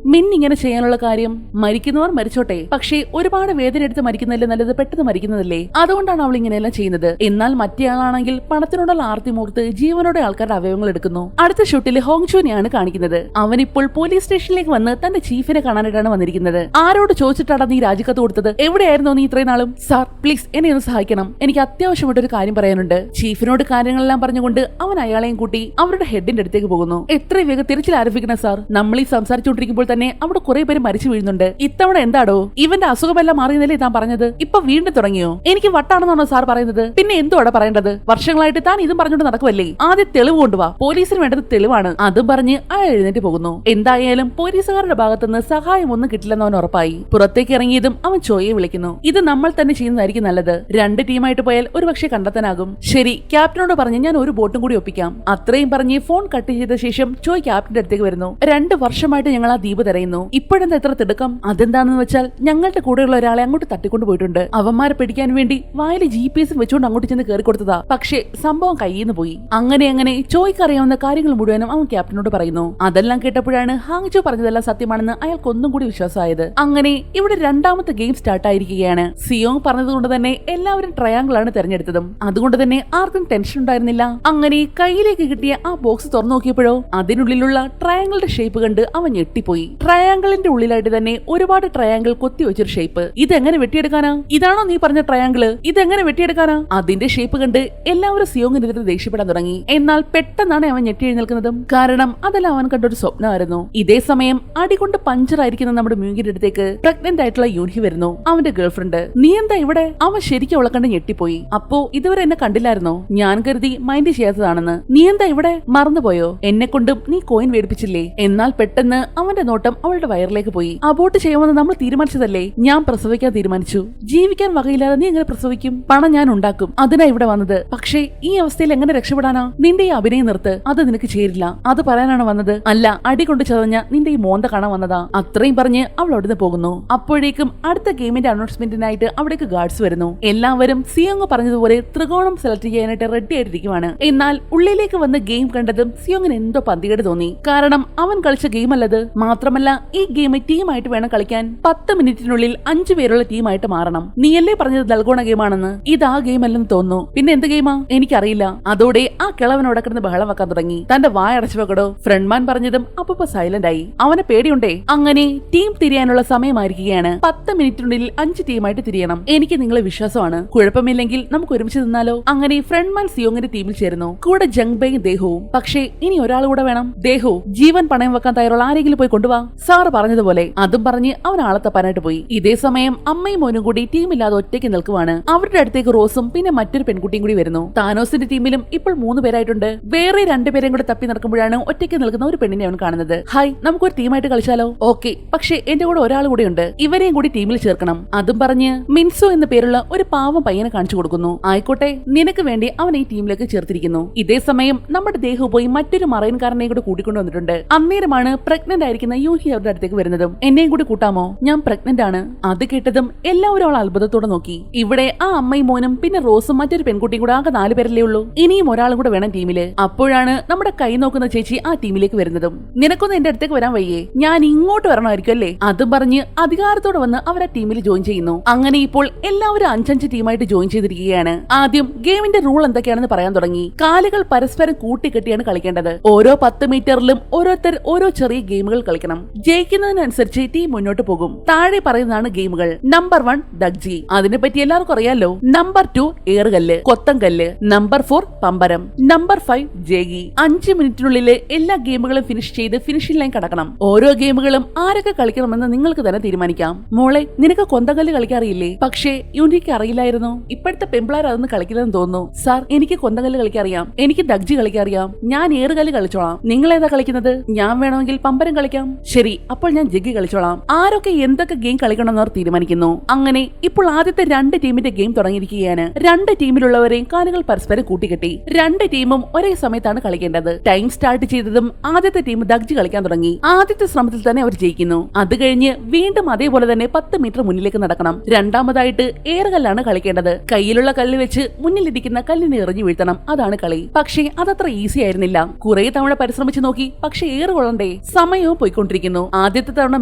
ഇങ്ങനെ ചെയ്യാനുള്ള കാര്യം, മരിക്കുന്നവർ മരിച്ചോട്ടെ, പക്ഷേ ഒരുപാട് വേദന എടുത്ത് മരിക്കുന്നതല്ലേ നല്ലത്? പെട്ടെന്ന് മരിക്കുന്നതല്ലേ? അതുകൊണ്ടാണ് അവൾ ഇങ്ങനെയെല്ലാം ചെയ്യുന്നത്. എന്നാൽ മറ്റേയാളാണെങ്കിൽ പണത്തിനോടുള്ള ആർത്തി മൂർത്ത് ജീവനോടെ ആൾക്കാരുടെ അവയവങ്ങൾ എടുക്കുന്നു. അടുത്ത ഷൂട്ടിൽ ഹോങ്ചോനെയാണ് കാണിക്കുന്നത്. അവനിപ്പോൾ പോലീസ് സ്റ്റേഷനിലേക്ക് വന്ന് തന്റെ ചീഫിനെ കാണാനായിട്ടാണ് വന്നിരിക്കുന്നത്. ആരോട് ചോദിച്ചിട്ടാണ് നീ രാജിക്കത്ത് കൊടുത്തത്? എവിടെയായിരുന്നു നീ ഇത്രയും നാളും? സാർ പ്ലീസ് എന്നെ ഒന്ന് സഹായിക്കണം. എനിക്ക് അത്യാവശ്യമായിട്ടൊരു കാര്യം പറയാനുണ്ട്. ചീഫിനോട് കാര്യങ്ങളെല്ലാം പറഞ്ഞുകൊണ്ട് അവൻ അയാളെയും കൂട്ടി അവരുടെ ഹെഡിന്റെ അടുത്തേക്ക് പോകുന്നു. എത്രയും വേഗം തിരച്ചിൽ ആരംഭിക്കണം സാർ. നമ്മൾ ഈ സംസാരിച്ചുകൊണ്ടിരിക്കുമ്പോൾ തന്നെ അവിടെ കുറെ പേര് മരിച്ചു വീഴുന്നുണ്ട്. ഇത്തവണ എന്താടോ ഇവന്റെ അസുഖമെല്ലാം മാറിയെന്നല്ലേ താൻ പറഞ്ഞത്? ഇപ്പൊ വീണ്ടും തുടങ്ങിയോ? എനിക്ക് വട്ടാണെന്നാണോ സാർ പറയുന്നത്? പിന്നെ എന്തോടെ പറയേണ്ടത്? വർഷങ്ങളായിട്ട് താൻ ഇതും പറഞ്ഞുകൊണ്ട് നടക്കുമല്ലേ? ആദ്യം തെളിവ് കൊണ്ടുവാ. പോലീസിന് വേണ്ടത് തെളിവാണ്. അതും പറഞ്ഞ് അയാൾ എഴുന്നേറ്റ് പോകുന്നു. എന്തായാലും പോലീസുകാരുടെ ഭാഗത്തുനിന്ന് സഹായം ഒന്നും കിട്ടില്ലെന്ന് അവൻ ഉറപ്പായി. പുറത്തേക്ക് ഇറങ്ങിയതും അവൻ ചോയെ വിളിക്കുന്നു. ഇത് നമ്മൾ തന്നെ ചെയ്യുന്നതായിരിക്കും നല്ലത്. രണ്ട് ടീമായിട്ട് പോയാൽ ഒരുപക്ഷെ കണ്ടെത്താനാകും. ശരി, ക്യാപ്റ്റനോട് പറഞ്ഞ് ഞാൻ ഒരു ബോട്ടും കൂടി ഒപ്പിക്കാം. അത്രയും പറഞ്ഞ് ഫോൺ കട്ട് ചെയ്ത ശേഷം ചോയ് ക്യാപ്റ്റന്റെ അടുത്തേക്ക് വരുന്നു. 2 വർഷമായിട്ട് ഞങ്ങൾ ആ ദ്വീപ് തിരയുന്നു. ഇപ്പോഴെന്താ എത്ര തിടുക്കം? അതെന്താണെന്ന് വെച്ചാൽ ഞങ്ങളുടെ കൂടെയുള്ള ഒരാളെ അങ്ങോട്ട് തട്ടിക്കൊണ്ടു പോയിട്ടുണ്ട്. അവന്മാരെ പിടിക്കാൻ വേണ്ടി വായിൽ GPS വെച്ചുകൊണ്ട് അങ്ങോട്ട് ചെന്ന് കയറി കൊടുത്തതാ. പക്ഷേ സംഭവം കയ്യിന്ന് പോയി. അങ്ങനെ ചോയ്ക്ക് അറിയാവുന്ന കാര്യങ്ങൾ മുഴുവനും അവൻ ക്യാപ്റ്റനോട് പറയുന്നു. അതെല്ലാം കേട്ടപ്പോഴാണ് ഹാങ്ചോ പറഞ്ഞതെല്ലാം സത്യമാണെന്ന് അയാൾക്ക് ഒന്നും കൂടി വിശ്വാസമായത്. അങ്ങനെ ഇവിടെ രണ്ടാമത്തെ ഗെയിം സ്റ്റാർട്ട് ആയിരിക്കുകയാണ്. സിയോങ് പറഞ്ഞതുകൊണ്ട് തന്നെ എല്ലാവരും ട്രയാങ്കിൾ ആണ് തെരഞ്ഞെടുത്തതും. അതുകൊണ്ട് തന്നെ ആർക്കും ടെൻഷൻ ഉണ്ടായിരുന്നില്ല. അങ്ങനെ കയ്യിലേക്ക് കിട്ടിയ ആ ബോക്സ് തുറന്നു നോക്കിയപ്പോഴോ അതിനുള്ളിലുള്ള ട്രയാങ്കിളുടെ ഷേപ്പ് കണ്ട് അവൻ ഞെട്ടിപ്പോയി. ട്രയാങ്കിളിന്റെ ഉള്ളിലായിട്ട് തന്നെ ഒരുപാട് ട്രയാങ്കിൾ കൊത്തി വെച്ചൊരു ഷേപ്പ്. ഇതെങ്ങനെ വെട്ടിയെടുക്കാനാ? ഇതാണോ നീ പറഞ്ഞ ട്രയാങ്കിള്? ഇതെങ്ങനെ വെട്ടിയെടുക്കാനാ? അതിന്റെ ഷേപ്പ് കണ്ട് എല്ലാവരും സിയോങ്ങിനെതിരെ ദേഷ്യപ്പെടാൻ തുടങ്ങി. എന്നാൽ പെട്ടെന്നാണ് അവൻ ഞെട്ടി എഴുന്നേൽക്കുന്നതും. കാരണം അതെല്ലാം അവൻ കണ്ടൊരു സ്വപ്നമായിരുന്നു. ഇതേ സമയം അടികൊണ്ട് പഞ്ചറായിരിക്കുന്ന നമ്മുടെ മ്യൂങ്കിന്റെ അടുത്തേക്ക് പ്രഗ്നന്റ് ആയിട്ടുള്ള യൂൻഹി വരുന്നു. അവന്റെ ഗേൾഫ്രണ്ട്. നീ എന്താ ഇവിടെ? അവൻ ശരിക്കും അവളെ കണ്ട് ഞെട്ടിപ്പോയി. അപ്പോ ഇതുവരെ എന്നെ കണ്ടില്ലായിരുന്നോ? ഞാൻ കരുതി മൈൻഡ് ചെയ്യാത്തതാണെന്ന്. നീ എന്താ ഇവിടെ? മറന്നുപോയോ? എന്നെ കൊണ്ടും നീ കോയിൻ മേടിപ്പിച്ചില്ലേ? എന്നാൽ പെട്ടെന്ന് അവന്റെ നോട്ടം അവളുടെ വയറിലേക്ക് പോയി. അബോർട്ട് ചെയ്യുമെന്ന് നമ്മൾ തീരുമാനിച്ചതല്ലേ? ഞാൻ പ്രസവിക്കാൻ തീരുമാനിച്ചു. ജീവിക്കാൻ വകയില്ലാതെ നീ എങ്ങനെ പ്രസവിക്കും? പണം ഞാൻ ഉണ്ടാക്കും. അതിനാ ഇവിടെ വന്നത്. പക്ഷേ ഈ അവസ്ഥയിൽ എങ്ങനെ രക്ഷപ്പെടാനാ? നിന്റെ ഈ അഭിനയം നിർത്ത്. അത് നിനക്ക് ചേരില്ല. അത് പറയാനാണ് വന്നത്. അല്ല, അടി കൊണ്ട് ചതഞ്ഞ നിന്റെ ഈ മോന്ത കാണാൻ വന്നതാ. അത്രയും പറഞ്ഞ് അവൾ അവിടുന്ന് പോകുന്നു. അപ്പോഴേക്കും അടുത്ത ഗെയിമിന്റെ അനൗൺസ്മെന്റിനായിട്ട് അവിടേക്ക് ഗാർഡ്സ് വരുന്നു. എല്ലാവരും സിയോങ് പറഞ്ഞതുപോലെ ത്രികോണം സെലക്ട് ചെയ്യാനായിട്ട് റെഡി ആയിട്ടിരിക്കുവാണ്. എന്നാൽ ഉള്ളിലേക്ക് വന്ന് ഗെയിം കണ്ടതും സിയോങ്ങിന് എന്തോ പന്തികേട് തോന്നി. കാരണം അവൻ കളിച്ച ഗെയിം അല്ലത്. മാത്രമല്ല ഈ ഗെയിം ടീമായിട്ട് വേണം കളിക്കാൻ. 10 മിനിറ്റിനുള്ളിൽ 5 പേരുള്ള ടീമായിട്ട് മാറണം. നീയല്ലേ പറഞ്ഞത് ദൽഗോണ ഗെയിമാണെന്ന്? ഇത് ആ ഗെയിം അല്ലെന്ന് തോന്നുന്നു. പിന്നെ എന്ത് ഗെയിമാ? എനിക്കറിയില്ല. അതോടെ ആ കിളവനോടെ കിടന്ന് ബഹളം വെക്കാൻ തുടങ്ങി. തന്റെ വായ അടച്ചു വെക്കടോ. ഫ്രണ്ട്മാൻ പറഞ്ഞതും അപ്പൊ സൈലന്റ് ആയി. അവനെ പേടിയുണ്ടേ. അങ്ങനെ ടീം തിരിയാനുള്ള സമയമായിരിക്കുകയാണ്. 10 മിനിറ്റിനുള്ളിൽ 5 ടീമായിട്ട് തിരിയണം. എനിക്ക് നിങ്ങളെ വിശ്വാസമാണ്. കുഴപ്പമില്ലെങ്കിൽ നമുക്ക് ഒരുമിച്ച് നിന്നാലോ? അങ്ങനെ ഫ്രണ്ട്മാൻ സിയോങ്ങിന്റെ ടീമിൽ ചേരുന്നു. കൂടെ ജംഗ്ബയും ദേഹവും. പക്ഷേ ഇനി ഒരാൾ കൂടെ വേണം. ദേഹു ജീവൻ പണയം വെക്കാൻ തയ്യാറുള്ള ആരെങ്കിലും പോയി കൊണ്ടുവാ. സാറ് പറഞ്ഞതുപോലെ. അതും പറഞ്ഞ് അവൻ ആളെ തപ്പാനായിട്ട് പോയി. ഇതേ സമയം അമ്മയും മോനും കൂടി ടീമില്ലാതെ ഒറ്റയ്ക്ക് നിൽക്കുവാണ്. അവരുടെ അടുത്തേക്ക് റോസും പിന്നെ മറ്റൊരു പെൺകുട്ടിയും കൂടി വരുന്നു. താനോസിന്റെ ടീമിലും ഇപ്പോൾ 3 പേരായിട്ടുണ്ട്. വേറെ 2 പേരെയും കൂടെ തപ്പി നടക്കുമ്പോഴാണ് ഒറ്റയ്ക്ക് നിൽക്കുന്ന ഒരു പെണ്ണിനെ അവൻ കാണുന്നത്. ഹായ്, നമുക്കൊരു ടീമായിട്ട് കളിച്ചാലോ? ഓക്കെ, പക്ഷേ എന്റെ കൂടെ ഒരാൾ കൂടെ ഉണ്ട്. ഇവരെയും കൂടി ടീമിൽ ചേർക്കണം. അതും പറഞ്ഞ് മിൻസോ എന്ന പേരുള്ള ഒരു പാവം പയ്യനെ കാണിച്ചു കൊടുക്കുന്നു. ആയിക്കോട്ടെ, നിനക്ക് വേണ്ടി അവൻ ഈ ടീമിലേക്ക് ചേർത്തിരിക്കുന്നു. ഇതേ സമയം നമ്മുടെ ദേഹു പോയി മറ്റൊരു മറൈൻകാരനെ കൂടെ കൂട്ടിക്കൊണ്ടു വന്നിട്ടുണ്ട്. അന്നേരമാണ് പ്രഗ്നന്റ് ആയിരിക്കുന്ന യൂഹി അവരുടെ അടുത്തേക്ക് വരുന്നതും. എന്നെയും കൂടി കൂട്ടാമോ? ഞാൻ പ്രഗ്നന്റ് ആണ്. അത് കേട്ടതും എല്ലാവരും അവൾ അത്ഭുതത്തോടെ നോക്കി. ഇവിടെ ആ അമ്മയും മോനും പിന്നെ റോസും മറ്റൊരു പെൺകുട്ടിയും കൂടെ ആകെ 4 പേരല്ലേ ഉള്ളൂ. ഇനിയും ഒരാളും കൂടെ വേണം ടീമില്. അപ്പോഴാണ് നമ്മുടെ കൈ നോക്കുന്ന ചേച്ചി ആ ടീമിലേക്ക് വരുന്നതും. നിനക്കൊന്ന് എന്റെ അടുത്തേക്ക് വരാൻ വയ്യേ? ഞാൻ ഇങ്ങോട്ട് വരണമായിരിക്കും അല്ലേ? അതും പറഞ്ഞ് അധികാരത്തോടെ വന്ന് അവർ ആ ടീമിൽ ജോയിൻ ചെയ്യുന്നു. അങ്ങനെ ഇപ്പോൾ എല്ലാവരും 5-5 ടീമായിട്ട് ജോയിൻ ചെയ്തിരിക്കുകയാണ്. ആദ്യം ഗെയിമിന്റെ റൂൾ എന്തൊക്കെയാണെന്ന് പറയാൻ തുടങ്ങി. കാലുകൾ പരസ്പരം കൂട്ടിക്കെട്ടിയാണ് കളിക്കേണ്ടത്. ഓരോ 10 മീറ്ററിലും ഓരോരുത്തർ ഓരോ ചെറിയ ഗെയിമുകൾ കളിക്കണം. ജയിക്കുന്നതിനനുസരിച്ച് ടീം മുന്നോട്ട് പോകും. താഴെ പറയുന്നതാണ് ഗെയിമുകൾ. നമ്പർ 1 ദഗ്ജി. അതിനെപ്പറ്റി എല്ലാവർക്കും അറിയാലോ. നമ്പർ 2 ഏറുകല്ല്, കൊത്തങ്കല്ല്. നമ്പർ 4 പമ്പരം. നമ്പർ 5 ജേഗി. 5 മിനിറ്റിനുള്ളിൽ എല്ലാ ഗെയിമുകളും ഫിനിഷ് ചെയ്ത് ഫിനിഷിംഗ് ലൈൻ കടക്കണം. ഓരോ ഗെയിമുകളും ആരൊക്കെ കളിക്കണമെന്ന് നിങ്ങൾക്ക് തന്നെ തീരുമാനിക്കാം. മോളെ, നിനക്ക് കൊന്തങ്കല്ല് കളിക്കാറിയില്ലേ? പക്ഷേ യൂണിക്ക് അറിയില്ലായിരുന്നു. ഇപ്പോഴത്തെ പെമ്പിളാർ അതൊന്നും കളിക്കില്ലെന്ന് തോന്നുന്നു. സാർ, എനിക്ക് കൊന്തങ്കല്ല് കളിക്കാറിയാം. എനിക്ക് ദഗ്ജി കളിക്കാറിയാം. ഞാൻ ഏറുകല്ല് കളിച്ചോളാം. നിങ്ങൾ ഏതാ കളിക്കുന്നത്? ഞാൻ വേണമെങ്കിൽ പമ്പരം കളിക്കാം. ശരി, അപ്പോൾ ഞാൻ ജഗ്ഗി കളിച്ചോളാം. ആരൊക്കെ എന്തൊക്കെ ഗെയിം കളിക്കണമെന്ന് അവർ തീരുമാനിക്കുന്നു. അങ്ങനെ ഇപ്പോൾ ആദ്യത്തെ 2 ടീമിന്റെ ഗെയിം തുടങ്ങിയിരിക്കുകയാണ്. 2 ടീമിലുള്ളവരെയും കാലുകൾ പരസ്പരം കൂട്ടിക്കെട്ടി 2 ടീമും ഒരേ സമയത്താണ് കളിക്കേണ്ടത്. ടൈം സ്റ്റാർട്ട് ചെയ്തതും ആദ്യത്തെ ടീം ദഗ്ജി കളിക്കാൻ തുടങ്ങി. ആദ്യത്തെ ശ്രമത്തിൽ തന്നെ അവർ ജയിക്കുന്നു. അത് കഴിഞ്ഞ് വീണ്ടും അതേപോലെ തന്നെ 10 മീറ്റർ മുന്നിലേക്ക് നടക്കണം. രണ്ടാമതായിട്ട് ഏറുകല്ലാണ് കളിക്കേണ്ടത്. കയ്യിലുള്ള കല്ല് വെച്ച് മുന്നിലിരിക്കുന്ന കല്ലിനെ എറിഞ്ഞു വീഴ്ത്തണം. അതാണ് കളി. പക്ഷേ അതത്ര ഈസി ആയിരുന്നില്ല. കുറെ തവണ പരിശ്രമിച്ചു നോക്കി. പക്ഷെ ഏറ് കൊള്ളണ്ടേ? സമയവും പോയിക്കൊണ്ടിരിക്കുന്നു. ആദ്യത്തെ തവണ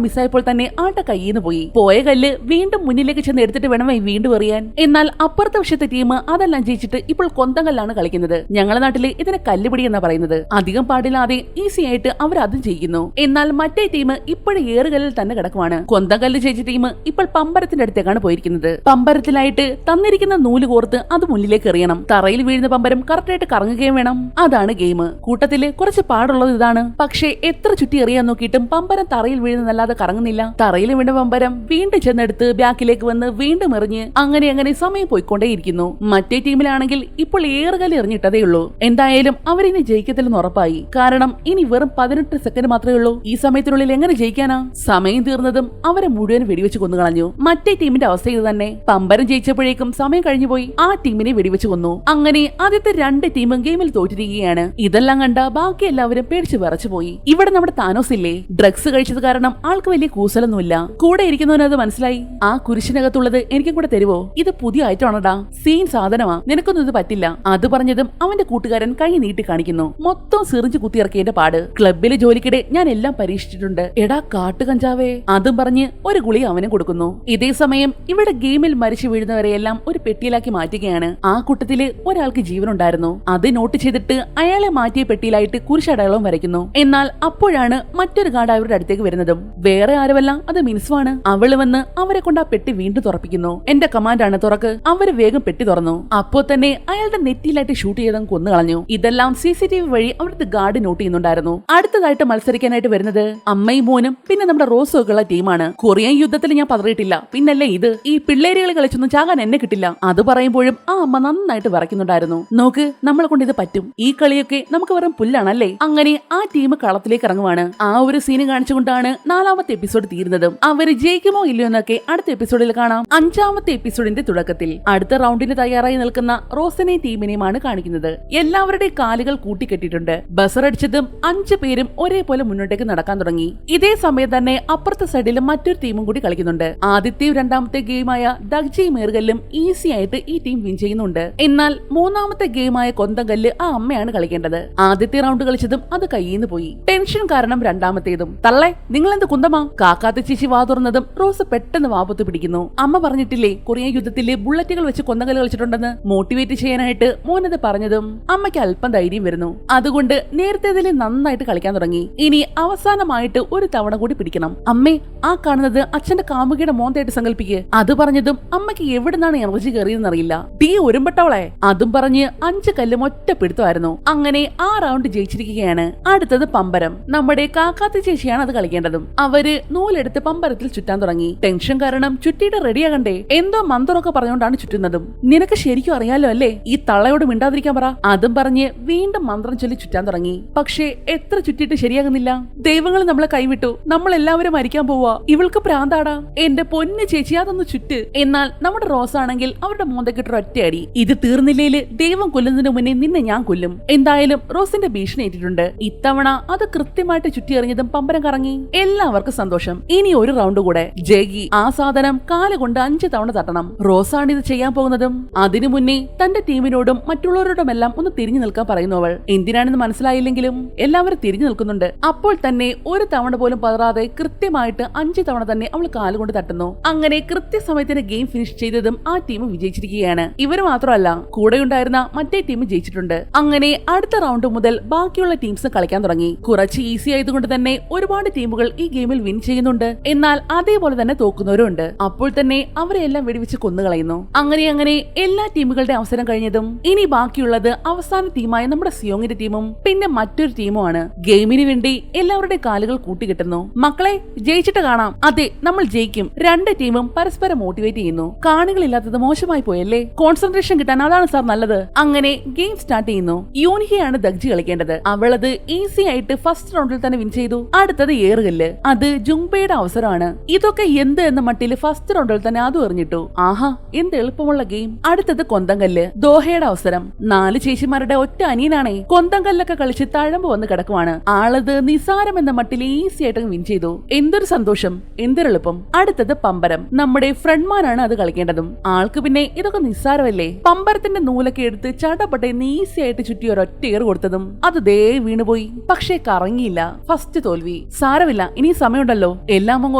മിസ്സായപ്പോൾ തന്നെ ആട്ട കയ്യിന്ന് പോയി. പോയ കല്ല് വീണ്ടും മുന്നിലേക്ക് ചെന്ന് എടുത്തിട്ട് വേണമേ വീണ്ടും എറിയാൻ. എന്നാൽ അപ്പുറത്തെ വശത്തെ ടീം അതെല്ലാം ജയിച്ചിട്ട് ഇപ്പോൾ കൊന്തങ്കല്ലാണ് കളിക്കുന്നത്. ഞങ്ങളുടെ നാട്ടില് ഇതിനെ കല്ലുപിടി എന്നാ പറയുന്നത്. അധികം പാടില്ലാതെ ഈസി ആയിട്ട് അവർ അതും ചെയ്യുന്നു. എന്നാൽ മറ്റേ ടീം ഇപ്പോഴും ഏറുകല്ലിൽ തന്നെ കിടക്കുവാണ്. കൊന്തങ്കല്ല് ജയിച്ച ടീം ഇപ്പോൾ പമ്പരത്തിന്റെ അടുത്തേക്കാണ് പോയിരിക്കുന്നത്. പമ്പരത്തിലായിട്ട് തന്നിരിക്കുന്ന നൂല് കോർത്ത് അത് മുന്നിലേക്ക് എറിയണം. തറയിൽ വീഴുന്ന പമ്പരം കറക്റ്റായിട്ട് കറങ്ങുകയും വേണം. അതാണ് ഇതാണ് ഗെയിം. കൂട്ടത്തില് കുറച്ച് പാടുള്ളത് ഇതാണ്. പക്ഷേ എത്ര ചുറ്റി എറിയാൻ നോക്കിയിട്ടും പമ്പരം തറയിൽ വീഴുന്നല്ലാതെ കറങ്ങുന്നില്ല. തറയിൽ വീണ പമ്പരം വീണ്ടും ചെന്നെടുത്ത് ബാക്കിലേക്ക് വന്ന് വീണ്ടും എറിഞ്ഞ് അങ്ങനെ സമയം പോയിക്കൊണ്ടേയിരിക്കുന്നു. മറ്റേ ടീമിലാണെങ്കിൽ ഇപ്പോൾ ഏറുകല്ല് എറിഞ്ഞിട്ടതേ ഉള്ളൂ. എന്തായാലും അവരിനി ജയിക്കത്തില്ലെന്ന് ഉറപ്പായി. കാരണം ഇനി വെറും 18 സെക്കൻഡ് മാത്രമേ ഉള്ളൂ. ഈ സമയത്തിനുള്ളിൽ എങ്ങനെ ജയിക്കാനാ? സമയം തീർന്നതും അവരെ മുഴുവൻ വെടിവെച്ച് കൊന്നുകളഞ്ഞു. മറ്റേ ടീമിന്റെ അവസ്ഥ ഇത് തന്നെ. പമ്പരം ജയിച്ചപ്പോഴേക്കും സമയം കഴിഞ്ഞുപോയി. ആ ടീമിനെ വെടിവെച്ച് കൊന്നു. അങ്ങനെ ആദ്യത്തെ 2 ടീമും ഗെയിമിൽ തോറ്റിരിക്കുകയാണ്. ഇതെല്ലാം കണ്ട ബാക്കി എല്ലാവരും പേടിച്ച് വിറച്ചുപോയി. ഇവിടെ നമ്മുടെ താനോസ് ഇല്ലേ, ഡ്രഗ്സ് കഴിച്ചത് കാരണം ആൾക്ക് വലിയ കൂസലൊന്നുമില്ല. കൂടെ ഇരിക്കുന്നവനത് മനസ്സിലായി. ആ കുരിശിനകത്തുള്ളത് എനിക്കും കൂടെ തരുവോ? ഇത് പുതിയ ഐറ്റമാണടാ, സീൻ സാധനമാ, നിനക്കൊന്നും ഇത് പറ്റില്ല. അത് പറഞ്ഞതും അവന്റെ കൂട്ടുകാരൻ കൈ നീട്ടി കാണിക്കുന്നു. മൊത്തം സിറിഞ്ച് കുത്തിയിറക്കിയതിന്റെ പാട്. ക്ലബിലെ ജോലിക്കിടെ ഞാൻ എല്ലാം പരീക്ഷിച്ചിട്ടുണ്ട്. എടാ കാട്ടുകഞ്ചാവേ. അതും പറഞ്ഞ് ഒരു ഗുളി അവനും കൊടുക്കുന്നു. ഇതേ സമയം ഇവിടെ ഗെയിമിൽ മരിച്ചു വീഴുന്നവരെയെല്ലാം ഒരു പെട്ടിയിലാക്കി മാറ്റുകയാണ്. ആ കൂട്ടത്തില് ഒരാൾക്ക് ജീവനുണ്ടായിരുന്നു. അത് നോട്ട് ചെയ്തിട്ട് അയാളെ മാറ്റിയ പെട്ടിയിലായിട്ട് കുരിശടയാളവും വരയ്ക്കുന്നു. എന്നാൽ അപ്പോഴാണ് മറ്റൊരു ഗാർഡ് അവരുടെ അടുത്തേക്ക് വരുന്നതും. വേറെ ആരുമല്ല, അത് മിൻസുവാണ്. അവള് വന്ന് അവരെ കൊണ്ട് ആ പെട്ടി വീണ്ടും തുറപ്പിക്കുന്നു. എന്റെ കമാൻഡാണ്, തുറക്ക്. അവര് വേഗം പെട്ടി തുറന്നു. അപ്പോ തന്നെ അയാളുടെ നെറ്റിയിലായിട്ട് ഷൂട്ട് ചെയ്തും കൊന്നു കളഞ്ഞു. ഇതെല്ലാം CCTV വഴി അവിടുത്തെ ഗാർഡ് നോട്ട് ചെയ്യുന്നുണ്ടായിരുന്നു. അടുത്തതായിട്ട് മത്സരിക്കാനായിട്ട് വരുന്നത് അമ്മയും മോനും പിന്നെ നമ്മുടെ റോസും ഒക്കെയുള്ള ടീമാണ്. കൊറിയൻ യുദ്ധത്തിൽ ഞാൻ പതറിയിട്ടില്ല, പിന്നല്ലേ ഇത്. ഈ പിള്ളേരുകൾ കളിച്ചൊന്നും ചാകാൻ എന്നെ കിട്ടില്ല. അത് പറയുമ്പോഴും ആ അമ്മ നന്നായിട്ട് വിറയ്ക്കുന്നുണ്ടായിരുന്നു. നോക്ക്, നമ്മളെ കൊണ്ട് ഇത് പറ്റും. ഈ കളിയൊക്കെ നമുക്ക് വെറും പുല്ലാണല്ലേ. അങ്ങനെ ആ ടീം കളത്തിലേക്ക് ഇറങ്ങുവാണ്. ആ ഒരു സീന് കാണിച്ചുകൊണ്ടാണ് 4ാമത്തെ എപ്പിസോഡ് തീരുന്നതും. അവര് ജയിക്കുമോ ഇല്ലയോ എന്നൊക്കെ അടുത്ത എപ്പിസോഡിൽ കാണാം. 5ാമത്തെ എപ്പിസോഡിന്റെ തുടക്കത്തിൽ അടുത്ത റൗണ്ടിന് തയ്യാറായി നിൽക്കുന്ന റോസിനെയും ടീമിനെയുമാണ് കാണിക്കുന്നത്. എല്ലാവരുടെയും കാലുകൾ കൂട്ടിക്കെട്ടിയിട്ടുണ്ട്. ബസറടിച്ചതും 5 പേരും ഒരേപോലെ മുന്നോട്ടേക്ക് നടക്കാൻ തുടങ്ങി. ഇതേ സമയം തന്നെ അപ്പുറത്തെ സൈഡിലും മറ്റൊരു ടീമും കൂടി കളിക്കുന്നുണ്ട്. ആദ്യത്തെയും 2ാമത്തെ ഗെയിമായ ദഗ്ജി മേറുകല്ലും ഈസി ആയിട്ട് ഈ ടീം വിൻ ചെയ്യുന്നുണ്ട്. എന്നാൽ 3ാമത്തെ ഗെയിമായ കൊന്തങ്കല്ല് ആ അമ്മയാണ് കളിക്കേണ്ടത്. ആദ്യത്തെ റൗണ്ട് കളിച്ചതും അത് കയ്യിന്ന് പോയി. ടെൻഷൻ കാരണം 2ാമത്തേതും. തള്ളേ, നിങ്ങൾ എന്ത് കുന്തമാ? കാക്കാത്ത ചേച്ചി വാ തുറന്നതും റോസ് പെട്ടെന്ന് വാപത്ത് പിടിക്കുന്നു. അമ്മ പറഞ്ഞിട്ടില്ലേ കൊറിയൻ യുദ്ധത്തിലെ ബുള്ളറ്റുകൾ വെച്ച് കൊന്തങ്കല്ല് കളിച്ചിട്ടുണ്ടെന്ന്. മോട്ടിവേറ്റ് ചെയ്യാനായിട്ട് മോനത് പറഞ്ഞതും അമ്മയ്ക്ക് അല്പം ധൈര്യം വരുന്നു. അതുകൊണ്ട് നേരത്തേതിൽ നന്നായിട്ട് കളിക്കാൻ തുടങ്ങി. ഇനി അവസാനമായിട്ട് ഒരു തവണ കൂടി പിടിക്കണം. അമ്മേ, ആ കാണുന്നത് അച്ഛന്റെ കാമുകിയുടെ മോന്തായിട്ട് സങ്കല്പിക്ക്. അത് പറഞ്ഞതും അമ്മയ്ക്ക് എവിടുന്നാണ് എനർജി കയറിയെന്നറിയില്ല. തീ ഒരുമ്പട്ടവളെ. അതും പറഞ്ഞ് 5 കല്ലും ഒറ്റ പിടുത്തമായിരുന്നു. അങ്ങനെ ആ റൗണ്ട് ജയിച്ചിരിക്കുകയാണ്. അടുത്തത് പമ്പരം. നമ്മുടെ കാക്കാത്തി ചേച്ചിയാണ് അത് കളിക്കേണ്ടതും. അവര് നൂലെടുത്ത് പമ്പരത്തിൽ ചുറ്റാൻ തുടങ്ങി. ടെൻഷൻ കാരണം ചുറ്റിയിട്ട് റെഡിയാകണ്ടേ. എന്തോ മന്ത്രമൊക്കെ പറഞ്ഞുകൊണ്ടാണ് ചുറ്റുന്നതും. നിനക്ക് ശരിക്കും അറിയാലോ അല്ലേ, ഈ തള്ളയോട് മിണ്ടാതിരിക്കാൻ പറ. അതും പറഞ്ഞ് വീണ്ടും മന്ത്രം ചൊല്ലി ചുറ്റാൻ തുടങ്ങി. പക്ഷേ എത്ര ചുറ്റിയിട്ട് ശരിയാകുന്നില്ല. ദൈവങ്ങൾ നമ്മളെ കൈവിട്ടു. നമ്മൾ എല്ലാവരും മരിക്കാൻ പോവാ. ഇവൾക്ക് പ്രാന്താടാ. എന്റെ പൊന്നു ചേച്ചി, അതൊന്ന് ചുറ്റ്. എന്നാൽ നമ്മുടെ റോസ് ആണെങ്കിൽ അവരുടെ മോന്തക്കിട്ട് ഒറ്റയടി. ഇത് തീർന്നില്ലേല് ദൈവം കൊല്ലുന്നതിന് മുന്നേ നിന്നെ ഞാൻ കൊല്ലും. എന്തായാലും റോസിന്റെ ഭീഷണി ഏറ്റിട്ടുണ്ട്. ഇത്തവണ അത് കൃത്യമായിട്ട് ചുറ്റി എറിഞ്ഞതും പമ്പരം കറങ്ങി. എല്ലാവർക്കും സന്തോഷം. ഇനി ഒരു റൗണ്ട് കൂടെ. ജഗി ആ സാധനം കാലുകൊണ്ട് 5 തവണ തട്ടണം. റോസാണ് ഇത് ചെയ്യാൻ പോകുന്നതും. അതിനു മുന്നേ തന്റെ ടീമിനോടും മറ്റുള്ളവരോടുമെല്ലാം ഒന്ന് തിരിഞ്ഞു നിൽക്കാൻ പറയുന്നു അവൾ. എന്തിനാണെന്ന് മനസ്സിലായില്ലെങ്കിലും എല്ലാവരും തിരിഞ്ഞു നിൽക്കുന്നുണ്ട്. അപ്പോൾ തന്നെ ഒരു തവണ പോലും പതറാതെ കൃത്യമായിട്ട് 5 തവണ തന്നെ അവൾ കാലുകൊണ്ട് തട്ടുന്നു. അങ്ങനെ കൃത്യസമയത്തിന് ഗെയിം ഫിനിഷ് ചെയ്തതും ആ ടീം വിജയിച്ചിരിക്കുകയാണ്. ഇവര് മാത്രമല്ല, കൂടെയുണ്ടായിരുന്ന മറ്റേ ടീം ജയിച്ചിട്ടുണ്ട്. അങ്ങനെ അടുത്ത റൗണ്ട് മുതൽ ബാക്കിയുള്ള ടീംസ് കളിക്കാൻ തുടങ്ങി. കുറച്ച് ഈസി ആയതുകൊണ്ട് തന്നെ ഒരുപാട് ടീമുകൾ ഈ ഗെയിമിൽ വിൻ ചെയ്യുന്നുണ്ട്. എന്നാൽ അതേപോലെ തന്നെ തോക്കുന്നവരും ഉണ്ട്. അപ്പോൾ തന്നെ അവരെ എല്ലാം വെടിവെച്ച് കൊന്നുകളയുന്നു. അങ്ങനെ എല്ലാ ടീമുകളുടെ അവസരം കഴിഞ്ഞതും ഇനി ബാക്കിയുള്ളത് അവസാന ടീമായ നമ്മുടെ സിയോങ്ങിന്റെ ടീമും പിന്നെ മറ്റൊരു ടീമുമാണ്. ഗെയിമിന് വേണ്ടി എല്ലാവരുടെ കാലുകൾ കൂട്ടിക്കെട്ടുന്നു. മക്കളെ, ജയിച്ചിട്ട് കാണാം. അതെ, നമ്മൾ ജയിക്കും. 2 ടീമും പരസ്പരം മോട്ടിവേറ്റ് ചെയ്യുന്നു. കാണികളില്ലാത്തത് മോശമായി പോയല്ലേ. കോൺസെൻട്രേഷൻ കിട്ടാൻ അതാണ് സാർ നല്ലത്. അങ്ങനെ ഗെയിം സ്റ്റാർട്ട് ചെയ്യുന്നു. യൂനിഹയാണ് ദഗ്ജി കളിക്കേണ്ടത്. അവളത് ഈസി ആയിട്ട് ഫസ്റ്റ് റൗണ്ടിൽ തന്നെ വിൻ ചെയ്തു. അടുത്തത് ഏറുകല്ല്. അത് ജുംബയുടെ അവസരമാണ്. ഇതൊക്കെ എന്ത് എന്ന മട്ടില് ഫസ്റ്റ് റൗണ്ടിൽ തന്നെ അതും എറിഞ്ഞിട്ടു. ആഹാ, എന്ത് എളുപ്പമുള്ള ഗെയിം. അടുത്തത് കൊന്തങ്കല്ല്. ദോഹയുടെ അവസരം. 4 ചേച്ചിമാരുടെ ഒറ്റ അനിയനാണേ. കൊന്തങ്കല്ലൊക്കെ കളിച്ച് തഴമ്പ് വന്ന് കിടക്കുവാണ്. ആളത് നിസാരം എന്ന മട്ടിൽ ഈസി ആയിട്ട് വിൻ ചെയ്തു. എന്തൊരു സന്തോഷം, എന്തൊരെളുപ്പം. അടുത്തത് പമ്പരം. നമ്മുടെ ഫ്രണ്ട്മാനാണ് അത് കളിക്കേണ്ടതും. ആൾക്ക് പിന്നെ ഇതൊക്കെ നിസ്സാരമല്ലേ. പമ്പരത്തിന്റെ നൂലൊക്കെ എടുത്ത് ചടപട്ടേന്ന് ഈസി ആയിട്ട് ചുറ്റി ഒരൊറ്റ ഏറ് കൊടുത്തതും അത് ദേ വീണുപോയി. പക്ഷേ കറങ്ങിയില്ല. ഫസ്റ്റ് തോൽവി. സാരമില്ല, ഇനി സമയമുണ്ടല്ലോ. എല്ലാം അങ്ങ്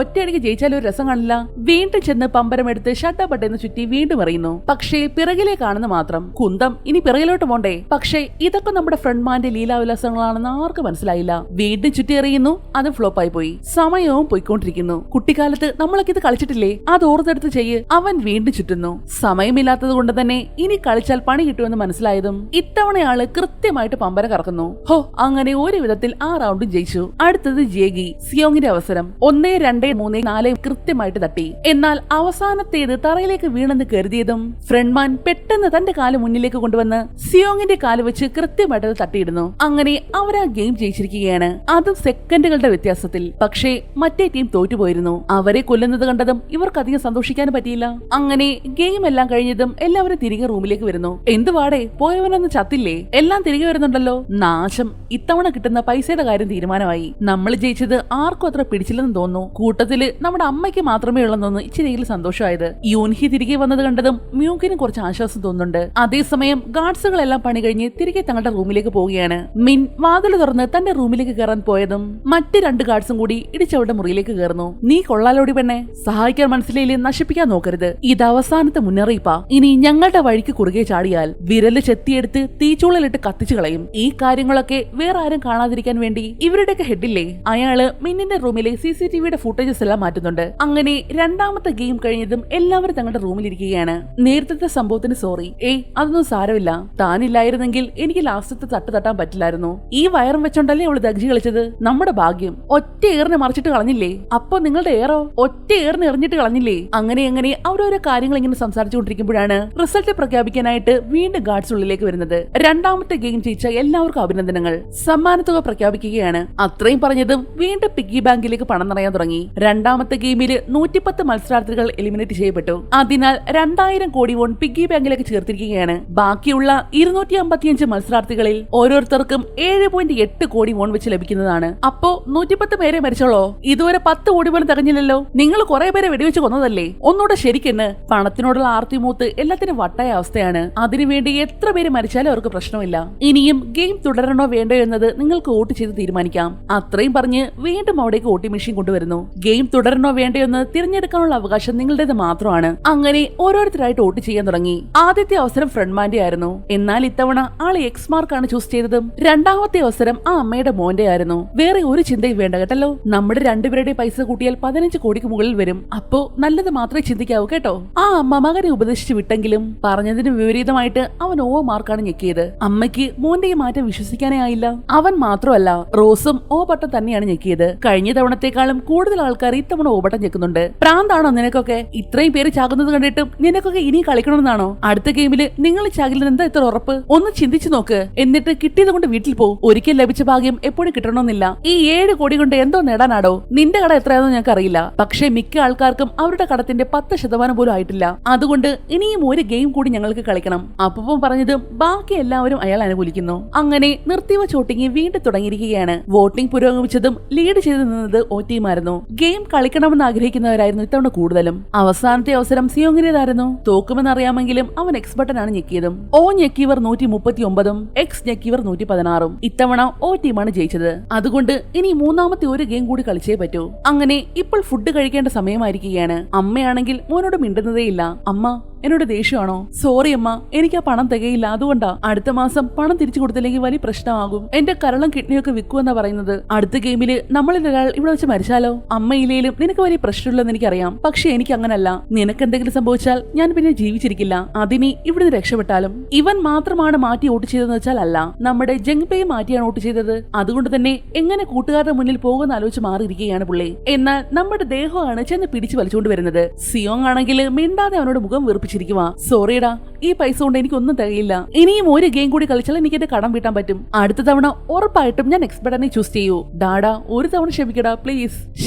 ഒറ്റയടിക്ക് ജയിച്ചാലും ഒരു രസം കാണില്ല. വീണ്ടും ചെന്ന് പമ്പരം എടുത്ത് ഷട്ടപ്പട്ടേന്ന് ചുറ്റി വീണ്ടും എറിയുന്നു. പക്ഷേ പിറകിലേക്കാണെന്ന് മാത്രം. കുന്തം ഇനി പിറകിലോട്ട് പോണ്ടേ. പക്ഷേ ഇതൊക്കെ നമ്മുടെ ഫ്രണ്ട്മാന്റെ ലീലാവിലാസങ്ങളാണെന്ന് ആർക്കും മനസ്സിലായില്ല. വീണ്ടും ചുറ്റി എറിയുന്നു. അത് ഫ്ലോപ്പായി പോയി. സമയവും പോയിക്കൊണ്ടിരിക്കുന്നു. കുട്ടിക്കാലത്ത് നമ്മളൊക്കെ ഇത് കളിച്ചിട്ടില്ലേ, അത് ഓർത്തെടുത്ത് ചെയ്യ്. അവൻ വീണ്ടും ചുറ്റുന്നു. സമയമില്ലാത്തത് കൊണ്ട് തന്നെ ഇനി കളിച്ചാൽ പണി കിട്ടുമെന്ന് മനസ്സിലായതും ഇത്തവണയാള് കൃത്യമായിട്ട് പമ്പര കറക്കുന്നു. ഹോ, അങ്ങനെ ഒരു വിധത്തിൽ ആ റൗണ്ടും ജയിച്ചു. അടുത്തത് ജേഗി. സിയോങ്ങിന്റെ അവസരം 1, 2, 3, 4 കൃത്യമായിട്ട് തട്ടി. എന്നാൽ അവസാനത്തേത് തറയിലേക്ക് വീണെന്ന് കരുതിയതും ഫ്രണ്ട്മാൻ പെട്ടെന്ന് തന്റെ കാല് മുന്നിലേക്ക് കൊണ്ടുവന്ന് സിയോങ്ങിന്റെ കാല് വെച്ച് കൃത്യമായിട്ട് തട്ടിയിടുന്നു. അങ്ങനെ അവർ ആ ഗെയിം ജയിച്ചിരിക്കുകയാണ്, അതും സെക്കൻഡുകളുടെ വ്യത്യാസത്തിൽ. പക്ഷേ മറ്റേ ടീം തോറ്റുപോയിരുന്നു. അവരെ കൊല്ലുന്നത് കണ്ടതും ഇവർക്ക് അധികം സന്തോഷിക്കാൻ പറ്റിയില്ല. അങ്ങനെ ഗെയിം എല്ലാം കഴിഞ്ഞതും എല്ലാവരും തിരികെ റൂമിലേക്ക് വരുന്നു. എന്തുവാടെ, പോയവനൊന്നും ചത്തില്ലേ? എല്ലാം തിരികെ വരുന്നുണ്ടല്ലോ. നാശം, ഇത്തവണ കിട്ടുന്ന പൈസയുടെ കാര്യം തീരുമാനമായി. നമ്മൾ ജയിച്ചത് ആർക്കും അത്ര പിടിച്ചില്ലെന്ന് തോന്നുന്നു. കൂട്ടത്തില് നമ്മുടെ അമ്മയ്ക്ക് മാത്രമേ ഉള്ളെന്നൊന്ന് ഇച്ചിരിയിൽ സന്തോഷമായത്. യൂൻഹി തിരികെ വന്നത് കണ്ടതും മ്യൂക്കിന് കുറച്ച് ആശ്വാസം തോന്നുന്നുണ്ട്. അതേസമയം ഗാർഡ്സുകളെല്ലാം പണി കഴിഞ്ഞ് തിരികെ തങ്ങളുടെ റൂമിലേക്ക് പോവുകയാണ്. മിൻ വാതിൽ തുറന്ന് തന്റെ റൂമിലേക്ക് കയറാൻ പോയതും മറ്റ് 2 ഗാർഡ്സും കൂടി ഇടിച്ചവരുടെ മുറിയിലേക്ക് കയറുന്നു. നീ കൊള്ളാലോടി പെണ്ണെ, സഹായിക്കാൻ മനസ്സിലേല് നശിപ്പിക്കാൻ നോക്കരുത്. ഇത് അവസാനത്തെ മുന്നറിയിപ്പാ. ഇനി ഞങ്ങളുടെ വഴിക്ക് കുറുകെ ചാടിയാൽ വിരല് ചെത്തിയെടുത്ത് തീച്ചൂളലിട്ട് കത്തിച്ചു കളയും. ഈ കാര്യങ്ങളൊക്കെ വേറെ ആരും കാണാതിരിക്കാൻ വേണ്ടി ഇവരുടെയൊക്കെ ഹെഡില്ലേ, അയാള് മിന്നിന്റെ റൂമിലെ CCTVയുടെ ഫുട്ടേജസ് എല്ലാം മാറ്റുന്നുണ്ട്. അങ്ങനെ രണ്ടാമത്തെ ഗെയിം കഴിഞ്ഞതും എല്ലാവരും തങ്ങളുടെ റൂമിലിരിക്കുകയാണ്. നേരത്തെ സംഭവത്തിന് സോറി. അതൊന്നും സാരമില്ല. താനില്ലായിരുന്നെങ്കിൽ എനിക്ക് ലാസ്റ്റത്തെ തട്ട് തട്ടാൻ പറ്റില്ലായിരുന്നു. ഈ വയറും വെച്ചോണ്ടല്ലേ അവള് ദഗ്ജി കളിച്ചത്. നമ്മുടെ ഭാഗ്യം. ഒറ്റ ഏറിന് മറിച്ചിട്ട് കളഞ്ഞില്ലേ? അപ്പൊ നിങ്ങളുടെ ഏറോ ഒറ്റ ഏറിന് എറിഞ്ഞിട്ട് കളഞ്ഞില്ലേ? അങ്ങനെ അവരോരോ കാര്യങ്ങൾ ഇങ്ങനെ സംസാരിച്ചുകൊണ്ടിരിക്കുമ്പോഴാണ് റിസൾട്ട് പ്രഖ്യാപിക്കാനായിട്ട് വീണ്ടും ഗാർഡ്സ് ഉള്ളിലേക്ക് വരുന്നത്. രണ്ടാമത്തെ ഗെയിം ജയിച്ച എല്ലാവർക്കും അഭിനന്ദനങ്ങൾ. സമ്മാനത്തുക പ്രഖ്യാപിക്കുകയാണ്. അത്രയും പറഞ്ഞതും വീണ്ടും പിഗ്ഗി ബാങ്കിലേക്ക് പണം നിറയാൻ തുടങ്ങി. രണ്ടാമത്തെ ഗെയിമിൽ 110 മത്സരാർത്ഥികൾ എലിമിനേറ്റ് ചെയ്യപ്പെട്ടു. അതിനാൽ 2000 കോടി വോൺ പിഗ്ഗി ബാങ്കിലേക്ക് ചേർത്തിരിക്കുകയാണ്. ബാക്കിയുള്ള 255 മത്സരാർത്ഥികളിൽ ഓരോരുത്തർക്കും 7.8 കോടി വോൺ വെച്ച് ലഭിക്കുന്നതാണ്. അപ്പോ 110 പേരെ മരിച്ചോളോ? ഇതുവരെ 10 കോടി പോലും തികഞ്ഞില്ലല്ലോ. നിങ്ങൾ കുറെ പേരെ വെടിവെച്ച് കൊന്നതല്ലേ? ഒന്നുകൂടെ ശരിക്കെന്ന്. പണത്തിനോടുള്ള ആർത്തിമൂത്ത് എല്ലാത്തിനും വട്ടായ അവസ്ഥയാണ്. അതിനുവേണ്ടി എത്ര പേര് മരിച്ചാലും അവർക്ക് പ്രശ്നമില്ല. ഇനിയും ഗെയിം തുടരണോ വേണ്ടോ എന്നത് നിങ്ങൾക്ക് വോട്ട് ചെയ്ത് തീരുമാനിക്കാം. അത്രയും പറഞ്ഞ് വീണ്ടും അവിടേക്ക് വോട്ടിംഗ് മെഷീൻ കൊണ്ടുവരുന്നു. ഗെയിം തുടരണോ വേണ്ടോ എന്ന് തിരഞ്ഞെടുക്കാനുള്ള അവകാശം നിങ്ങളുടേത് മാത്രമാണ്. അങ്ങനെ ഓരോരുത്തരായിട്ട് വോട്ട് ചെയ്യാൻ തുടങ്ങി. ആദ്യത്തെ അവസരം ഫ്രണ്ട്മാന്റെ ആയിരുന്നു. എന്നാൽ ഇത്തവണ ആള് എക്സ് മാർക്കാണ് ചൂസ് ചെയ്തതും. രണ്ടാമത്തെ അവസരം ആ അമ്മയുടെ മോന്റെ ആയിരുന്നു. വേറെ ഒരു ചിന്തയും വേണ്ട കേട്ടല്ലോ. നമ്മുടെ രണ്ടുപേരുടെ പൈസ കൂട്ടിയാൽ 15 കോടിക്ക് മുകളിൽ വരും. അപ്പോ നല്ലത് മാത്രമേ ചിന്തിക്കാവൂ കേട്ടോ. ആ അമ്മ മകനെ ഉപദേശിച്ചു വിട്ടെങ്കിലും പറഞ്ഞതിന് വിപരീതമായിട്ട് അവൻ ഓ മാർക്കാണ് ഞെക്കിയത്. അമ്മയ്ക്ക് മോന്റെ ഈ മാറ്റം വിശ്വസിക്കാനേ ആയില്ല. അവൻ മാത്രമല്ല, റോസും ഓ ബട്ടൺ തന്നെയാണ് ഞെക്കിയത്. കഴിഞ്ഞ തവണത്തെക്കാളും കൂടുതൽ ആൾക്കാർ ഇത്തവണ ഓ ബട്ടൺ ഞെക്കുന്നുണ്ട്. പ്രാന്താണോ നിനക്കൊക്കെ? ഇത്രയും പേര് ചാകുന്നത് കണ്ടിട്ടും നിനക്കൊക്കെ ഇനി കളിക്കണമെന്നാണോ? അടുത്ത ഗെയിമില് നിങ്ങൾ ചാകില്ലെന്ന് എന്താ ഇത്ര ഉറപ്പ്? ഒന്ന് ചിന്തിച്ചു നോക്ക്. എന്നിട്ട് കിട്ടിയത് കൊണ്ട് വീട്ടിൽ പോ. ഒരിക്കൽ ലഭിച്ച ഭാഗ്യം എപ്പോഴും കിട്ടണമെന്നില്ല. ഈ 7 കോടി കൊണ്ട് എന്തോ നേടാനാടോ? നിന്റെ കട എത്രയാണെന്ന് ഞങ്ങൾക്ക് അറിയില്ല. പക്ഷേ മിക്ക ആൾക്കാർക്കും അവരുടെ കടത്തിന്റെ 10% പോലും ആയിട്ടില്ല. അതുകൊണ്ട് ഇനിയും ഒരു ഗെയിം കൂടി ഞങ്ങൾക്ക് കളിക്കണം. അപ്പം പറഞ്ഞതും ബാക്കി എല്ലാവരും അയാൾ അനുകൂലിക്കുന്നു. അങ്ങനെ നിർത്തിവെച്ച വോട്ടിംഗ് വീണ്ടും തുടങ്ങിയിരിക്കുകയാണ്. വോട്ടിംഗ് പുരോഗമിച്ചതും ലീഡ് ചെയ്തു നിന്നത് ഓ ടീമായിരുന്നു. ഗെയിം കളിക്കണമെന്ന് ആഗ്രഹിക്കുന്നവരായിരുന്നു ഇത്തവണ കൂടുതലും. അവസാനത്തെ അവസരം സിയോങ്ങിന്റേതായിരുന്നു. തോക്കുമെന്ന് അറിയാമെങ്കിലും അവൻ എക്സ് ബട്ടൺ ആണ് ഞെക്കിയതും. ഓ ഞെക്കിയവർ 139ഉം എക്സ് ഞെക്കിയവർ 116ഉം. ഇത്തവണ ഓ ടീമാണ് ജയിച്ചത്. അതുകൊണ്ട് ഇനി മൂന്നാമത്തെ ഒരു ഗെയിം കൂടി കളിച്ചേ പറ്റൂ. അങ്ങനെ ഇപ്പോൾ ഫുഡ് കഴിക്കേണ്ട സമയമായിരിക്കുകയാണ്. അമ്മയാണെങ്കിൽ മോനോട് മിണ്ടുന്നതേയില്ല. അമ്മ, എന്നോട് ദേഷ്യമാണോ? സോറി അമ്മ, എനിക്ക് ആ പണം തികയില്ല, അതുകൊണ്ടാ. അടുത്ത മാസം പണം തിരിച്ചു കൊടുത്തില്ലെങ്കിൽ വലിയ പ്രശ്നമാകും. എന്റെ കരളും കിഡ്നിയൊക്കെ വിൽക്കുമെന്നാ പറയുന്നത്. അടുത്ത ഗെയിമില് നമ്മളിൽ ഒരാൾ ഇവിടെ വെച്ച് മരിച്ചാലോ? അമ്മയിലേലും നിനക്ക് വലിയ പ്രശ്നമില്ലെന്ന് എനിക്കറിയാം. പക്ഷെ എനിക്ക് അങ്ങനല്ല. നിനക്ക് എന്തെങ്കിലും സംഭവിച്ചാൽ ഞാൻ പിന്നെ ജീവിച്ചിരിക്കില്ല. അതിനി ഇവിടുന്ന് രക്ഷപ്പെട്ടാലും. ഇവൻ മാത്രമാണ് മാറ്റി വോട്ട് ചെയ്തതെന്ന് വെച്ചാൽ അല്ല, നമ്മുടെ ജംഗ്പേയെ മാറ്റിയാണ് വോട്ട് ചെയ്തത്. അതുകൊണ്ട് തന്നെ എങ്ങനെ കൂട്ടുകാരുടെ മുന്നിൽ പോകുന്ന ആലോചിച്ച് മാറിയിരിക്കുകയാണ് പുള്ളി. എന്നാൽ നമ്മുടെ ദേഹമാണ് ചെന്ന് പിടിച്ചു വലിച്ചുകൊണ്ട് വരുന്നത്. സിയോങ് ആണെങ്കിൽ മിണ്ടാതെ അവനോട് മുഖം വെറുപ്പിച്ചിരിക്കുവാ. സോറിയടാ, ഈ പൈസ കൊണ്ട് എനിക്കൊന്നും തികയില്ല. ഇനിയും ഒരു ഗെയിം കൂടി കളിച്ചാൽ എനിക്ക് എന്റെ കടം വീട്ടാൻ പറ്റും. അടുത്ത തവണ ഉറപ്പായിട്ടും ഞാൻ എക്സ്പെർട്ടിനെ ചൂസ് ചെയ്യൂ. ഡാഡാ, ഒരു തവണ ക്ഷമിക്കടാ പ്ലീസ്.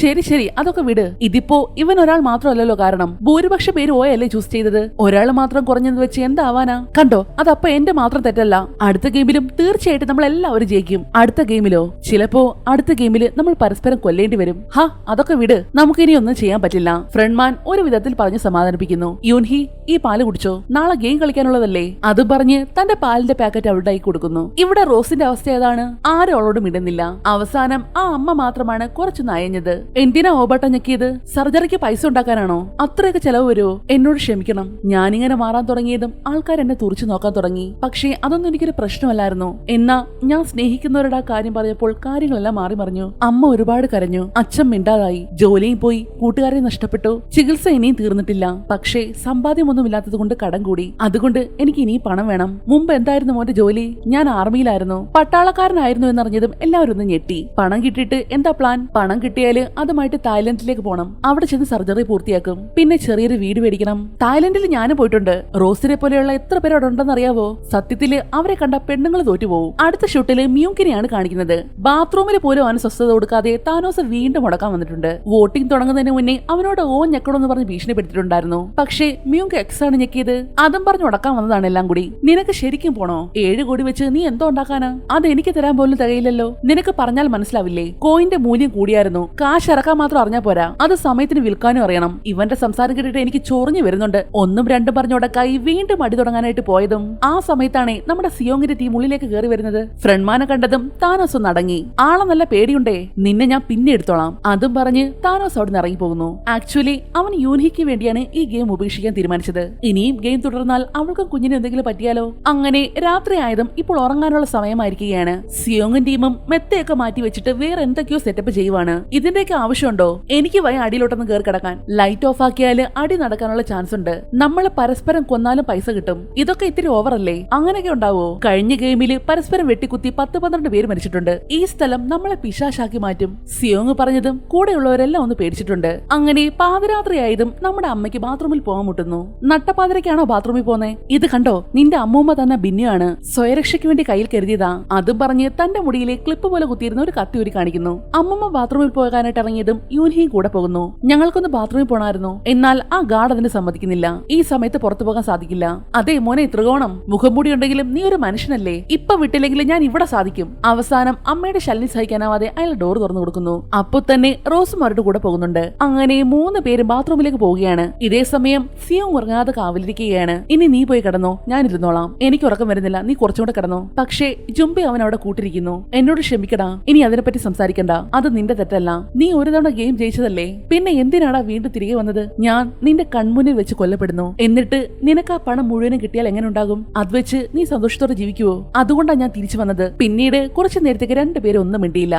ശരി അതൊക്കെ വിട്. ഇതിപ്പോ ഇവൻ ഒരാൾ മാത്രമല്ലല്ലോ കാരണം. ഭൂരിപക്ഷ പേര് ഓയല്ലേ ചൂസ് ചെയ്തത്. ഒരാൾ മാത്രം കുറഞ്ഞെന്ന് വെച്ച് എന്താവാനാ? കണ്ടോ, അതപ്പോ എന്റെ മാത്രം തെറ്റല്ല. അടുത്ത ഗെയിമിലും തീർച്ചയായിട്ടും നമ്മൾ എല്ലാവരും ജയിക്കും. അടുത്ത ഗെയിമിലോ? ചിലപ്പോ അടുത്ത ഗെയിമില് നമ്മൾ പരസ്പരം കൊല്ലേണ്ടി വരും. അതൊക്കെ വിട്, നമുക്കിനി ഒന്നും ചെയ്യാൻ പറ്റില്ല. ഫ്രണ്ട്മാൻ ഒരു വിധത്തിൽ പറഞ്ഞ് സമാധാനിപ്പിക്കുന്നു. യൂൻഹി, ഈ പാല് കുടിച്ചോ, നാളെ ഗെയിം കളിക്കാനുള്ളതല്ലേ. അത് പറഞ്ഞ് തന്റെ പാലിന്റെ പാക്കറ്റ് അവളുടെ കൊടുക്കുന്നു. ഇവിടെ റോസിന്റെ അവസ്ഥ ഏതാണ്? ആരും അവളോട് മിണ്ടുന്നില്ല. അവസാനം ആ അമ്മ മാത്രമാണ് കുറച്ച് നയഞ്ഞത്. എന്തിനാ ഓബട്ട ഞെക്കിയത്? സർജറിക്ക് പൈസ ഉണ്ടാക്കാനാണോ? അത്രയൊക്കെ ചെലവ് വരുമോ? എന്നോട് ക്ഷമിക്കണം. ഞാനിങ്ങനെ മാറാൻ തുടങ്ങിയതും ആൾക്കാർ എന്നെ തുറച്ചു നോക്കാൻ തുടങ്ങി. പക്ഷേ അതൊന്നും എനിക്കൊരു പ്രശ്നമല്ലായിരുന്നു. എന്നാ ഞാൻ സ്നേഹിക്കുന്നവരുടെ ആ കാര്യം പറഞ്ഞപ്പോൾ കാര്യങ്ങളെല്ലാം മാറി മറിഞ്ഞു. അമ്മ ഒരുപാട് കരഞ്ഞു. അച്ഛൻ മിണ്ടാതായി. ജോലിയും പോയി. കൂട്ടുകാരെ നഷ്ടപ്പെട്ടു. ചികിത്സ ഇനിയും തീർന്നിട്ടില്ല. പക്ഷേ സമ്പാദ്യമൊന്നുമില്ലാത്തത് കൊണ്ട് കടം കൂടി. അതുകൊണ്ട് എനിക്ക് ഇനി പണം വേണം. മുമ്പ് എന്തായിരുന്നു മോന്റെ ജോലി? ഞാൻ ആർമിയിലായിരുന്നു, പട്ടാളക്കാരനായിരുന്നു എന്നറിഞ്ഞതും എല്ലാവരും ഒന്ന് ഞെട്ടി. പണം കിട്ടിയിട്ട് എന്താ പ്ലാൻ? പണം കിട്ടിയാല് അതുമായിട്ട് തായ്ലൻഡിലേക്ക് പോണം. അവിടെ ചെന്ന് സർജറി പൂർത്തിയാക്കും. പിന്നെ ചെറിയൊരു വീട് മേടിക്കണം. തായ്ലൻഡിൽ ഞാനും പോയിട്ടുണ്ട്. റോസിനെ പോലെയുള്ള എത്ര പേരോട് ഉണ്ടെന്ന് അറിയാവോ? സത്യത്തില് അവരെ കണ്ട പെണ്ണുങ്ങൾ തോറ്റുപോകും. അടുത്ത ഷൂട്ടില് മ്യൂങ്കിനെയാണ് കാണിക്കുന്നത്. ബാത്റൂമിൽ പോലും അവന് സ്വസ്ഥത കൊടുക്കാതെ താനോസ് വീണ്ടും മുടക്കാൻ വന്നിട്ടുണ്ട്. വോട്ടിംഗ് തുടങ്ങുന്നതിന് മുന്നേ അവനോട് ഞെക്കണമെന്ന് പറഞ്ഞ് ഭീഷണിപ്പെടുത്തിയിട്ടുണ്ടായിരുന്നു. പക്ഷേ മ്യൂങ്ക് എക്സ് ആണ് ഞെക്കിയത്. അതും പറഞ്ഞു മുടക്കാൻ വന്നതാണ് എല്ലാം കൂടി. നിനക്ക് ശരിക്കും പോണോ? 7 കോടി വെച്ച് നീ എന്തോ ഉണ്ടാക്കാനാ? അത് എനിക്ക് തരാൻ പോലും തികയില്ലല്ലോ. നിനക്ക് പറഞ്ഞാൽ മനസ്സിലാവില്ലേ? കോയിന്റെ മൂല്യം കൂടിയായിരുന്നു. കാശ് ഇറക്കാൻ മാത്രം അറിഞ്ഞാ പോരാ, അത് സമയത്തിന് വിൽക്കാനും അറിയണം. ഇവന്റെ സംസാരം കേട്ടിട്ട് എനിക്ക് ചൊറിഞ്ഞു വരുന്നുണ്ട്. ഒന്നും രണ്ടും പറഞ്ഞു മുടക്കായി വീണ്ടും അടി തുടങ്ങാനായിട്ട് പോയതും ആ സമയത്താണ് നമ്മുടെ സിയോങ്ങിന്റെ ടീം ഉള്ളിലേക്ക് കയറി വരുന്നത്. ഫ്രണ്ട്മാനെ കണ്ടതും താനോസ് ഒന്ന് അടങ്ങി. ആളെ നല്ല പേടിയുണ്ടേ, നിന്നെ ഞാൻ പിന്നെ എടുത്തോളാം. അതും പറഞ്ഞ് താനോസ് അവിടെ നിന്ന് ഇറങ്ങി പോകുന്നു. ആക്ച്വലി അവൻ യൂൻഹിക്ക് വേണ്ടിയാണ് ഈ ഗെയിം ഉപേക്ഷിക്കാൻ തീരുമാനിച്ചത്. ഇനിയും ഗെയിം തുടർന്നാൽ അവൾക്കും കുഞ്ഞിന് എന്തെങ്കിലും പറ്റിയാലോ? അങ്ങനെ രാത്രി ആയതും ഇപ്പോൾ ഉറങ്ങാനുള്ള സമയമായിരിക്കുകയാണ്. സിയോങ്ങും ടീമും മെത്തയൊക്കെ മാറ്റി വെച്ചിട്ട് വേറെ എന്തൊക്കെയോ സെറ്റപ്പ് ചെയ്യുവാണ്. ഇതിന്റെയൊക്കെ ആവശ്യമുണ്ടോ? എനിക്ക് വയ അടിയിലോട്ടൊന്ന് കയറി കിടക്കാൻ. ലൈറ്റ് ഓഫ് ആക്കിയാല് അടി നടക്കാനുള്ള ചാൻസ് ഉണ്ട്. നമ്മൾ പരസ്പരം കൊന്നാലും പൈസ കിട്ടും. ഇതൊക്കെ ഇത്തിരി ഓവർ അല്ലേ? അങ്ങനെയൊക്കെ ഉണ്ടാവോ? കഴിഞ്ഞ ഗെയിമില് പരസ്പരം വെട്ടിക്കുത്തി 10-12 പേര് മരിച്ചിട്ടുണ്ട്. ഈ സ്ഥലം നമ്മളെ പിശാശാക്കി മാറ്റും. സിയോങ് പറഞ്ഞതും കൂടെയുള്ളവരെല്ലാം ഒന്ന് പേടിച്ചിട്ടുണ്ട്. അങ്ങനെ പാതിരാത്രിയായതും നമ്മുടെ അമ്മയ്ക്ക് ബാത്റൂമിൽ പോകാൻ മുട്ടുന്നു. നട്ടപ്പാതിരക്കാണോ ബാത്റൂമിൽ പോന്നെ? ഇത് കണ്ടോ, നിന്റെ അമ്മൂമ്മ തന്നെ ബിന്നിയാണ്, സ്വയരക്ഷയ്ക്ക് വേണ്ടി കയ്യിൽ കരുതിയതാ. അതും പറഞ്ഞ് തന്റെ മുടിയിലെ ക്ലിപ്പ് പോലെ കുത്തിയിരുന്ന ഒരു കത്തി ഊരി കാണിക്കുന്നു. അമ്മൂമ്മ ബാത്റൂമിൽ പോകാനായിട്ട് ഇറങ്ങിയതും യൂൻഹിയും കൂടെ പോകുന്നു. ഞങ്ങൾക്കൊന്ന് ബാത്റൂമിൽ പോണായിരുന്നു. എന്നാൽ ആ ഗാർഡ് അതിന് സമ്മതിക്കുന്നില്ല. ഈ സമയത്ത് പുറത്തു പോകാൻ സാധിക്കില്ല. അതേ മോനെ ത്രികോണം, മുഖംമൂടി ഉണ്ടെങ്കിലും നീ ഒരു മനുഷ്യനല്ലേ? ഇപ്പൊ വിട്ടില്ലെങ്കിൽ ഞാൻ ഇവിടെ സാധിക്കും. അവസാനം അമ്മയുടെ ശല്യം സഹിക്കാനാവാതെ അയാൾ ഡോർ തുറന്നു കൊടുക്കുന്നു. അപ്പൊ തന്നെ റോസും അവരുടെ കൂടെ പോകുന്നുണ്ട്. അങ്ങനെ 3 പേര് ബാത്റൂമിലേക്ക് പോവുകയാണ്. ഇതേ സമയം സിയോങ് ഉറങ്ങാതെ കാവലിരിക്കുകയാണ്. ഇനി നീ പോയി കിടന്നോ, ഞാൻ ഇരുന്നോളാം. എനിക്ക് ഉറക്കം വരുന്നില്ല, നീ കുറച്ചുകൂടെ കിടന്നോ. പക്ഷേ ജുംബെ അവൻ അവിടെ കൂട്ടിരിക്കുന്നു. എന്നോട് ക്ഷമിക്കടാ, ഇനി അതിനെപ്പറ്റി സംസാരിക്കണ്ട. അത് നിന്റെ തെറ്റല്ല. നീ ഒരു തവണ ഗെയിം ജയിച്ചതല്ലേ, പിന്നെ എന്തിനാടാ വീണ്ടും തിരികെ വന്നത്? ഞാൻ നിന്റെ കൺമുന്നിൽ വെച്ച് കൊല്ലപ്പെടുന്നു. എന്നിട്ട് നിനക്ക് ആ പണം മുഴുവനും കിട്ടിയാൽ എങ്ങനെ ഉണ്ടാകും? അത് വെച്ച് നീ സന്തോഷത്തോടെ ജീവിക്കുവോ? അതുകൊണ്ടാണ് ഞാൻ തിരിച്ചു വന്നത്. പിന്നീട് കുറച്ചു നേരത്തേക്ക് 2 പേരും ഒന്നും മിണ്ടിയില്ല.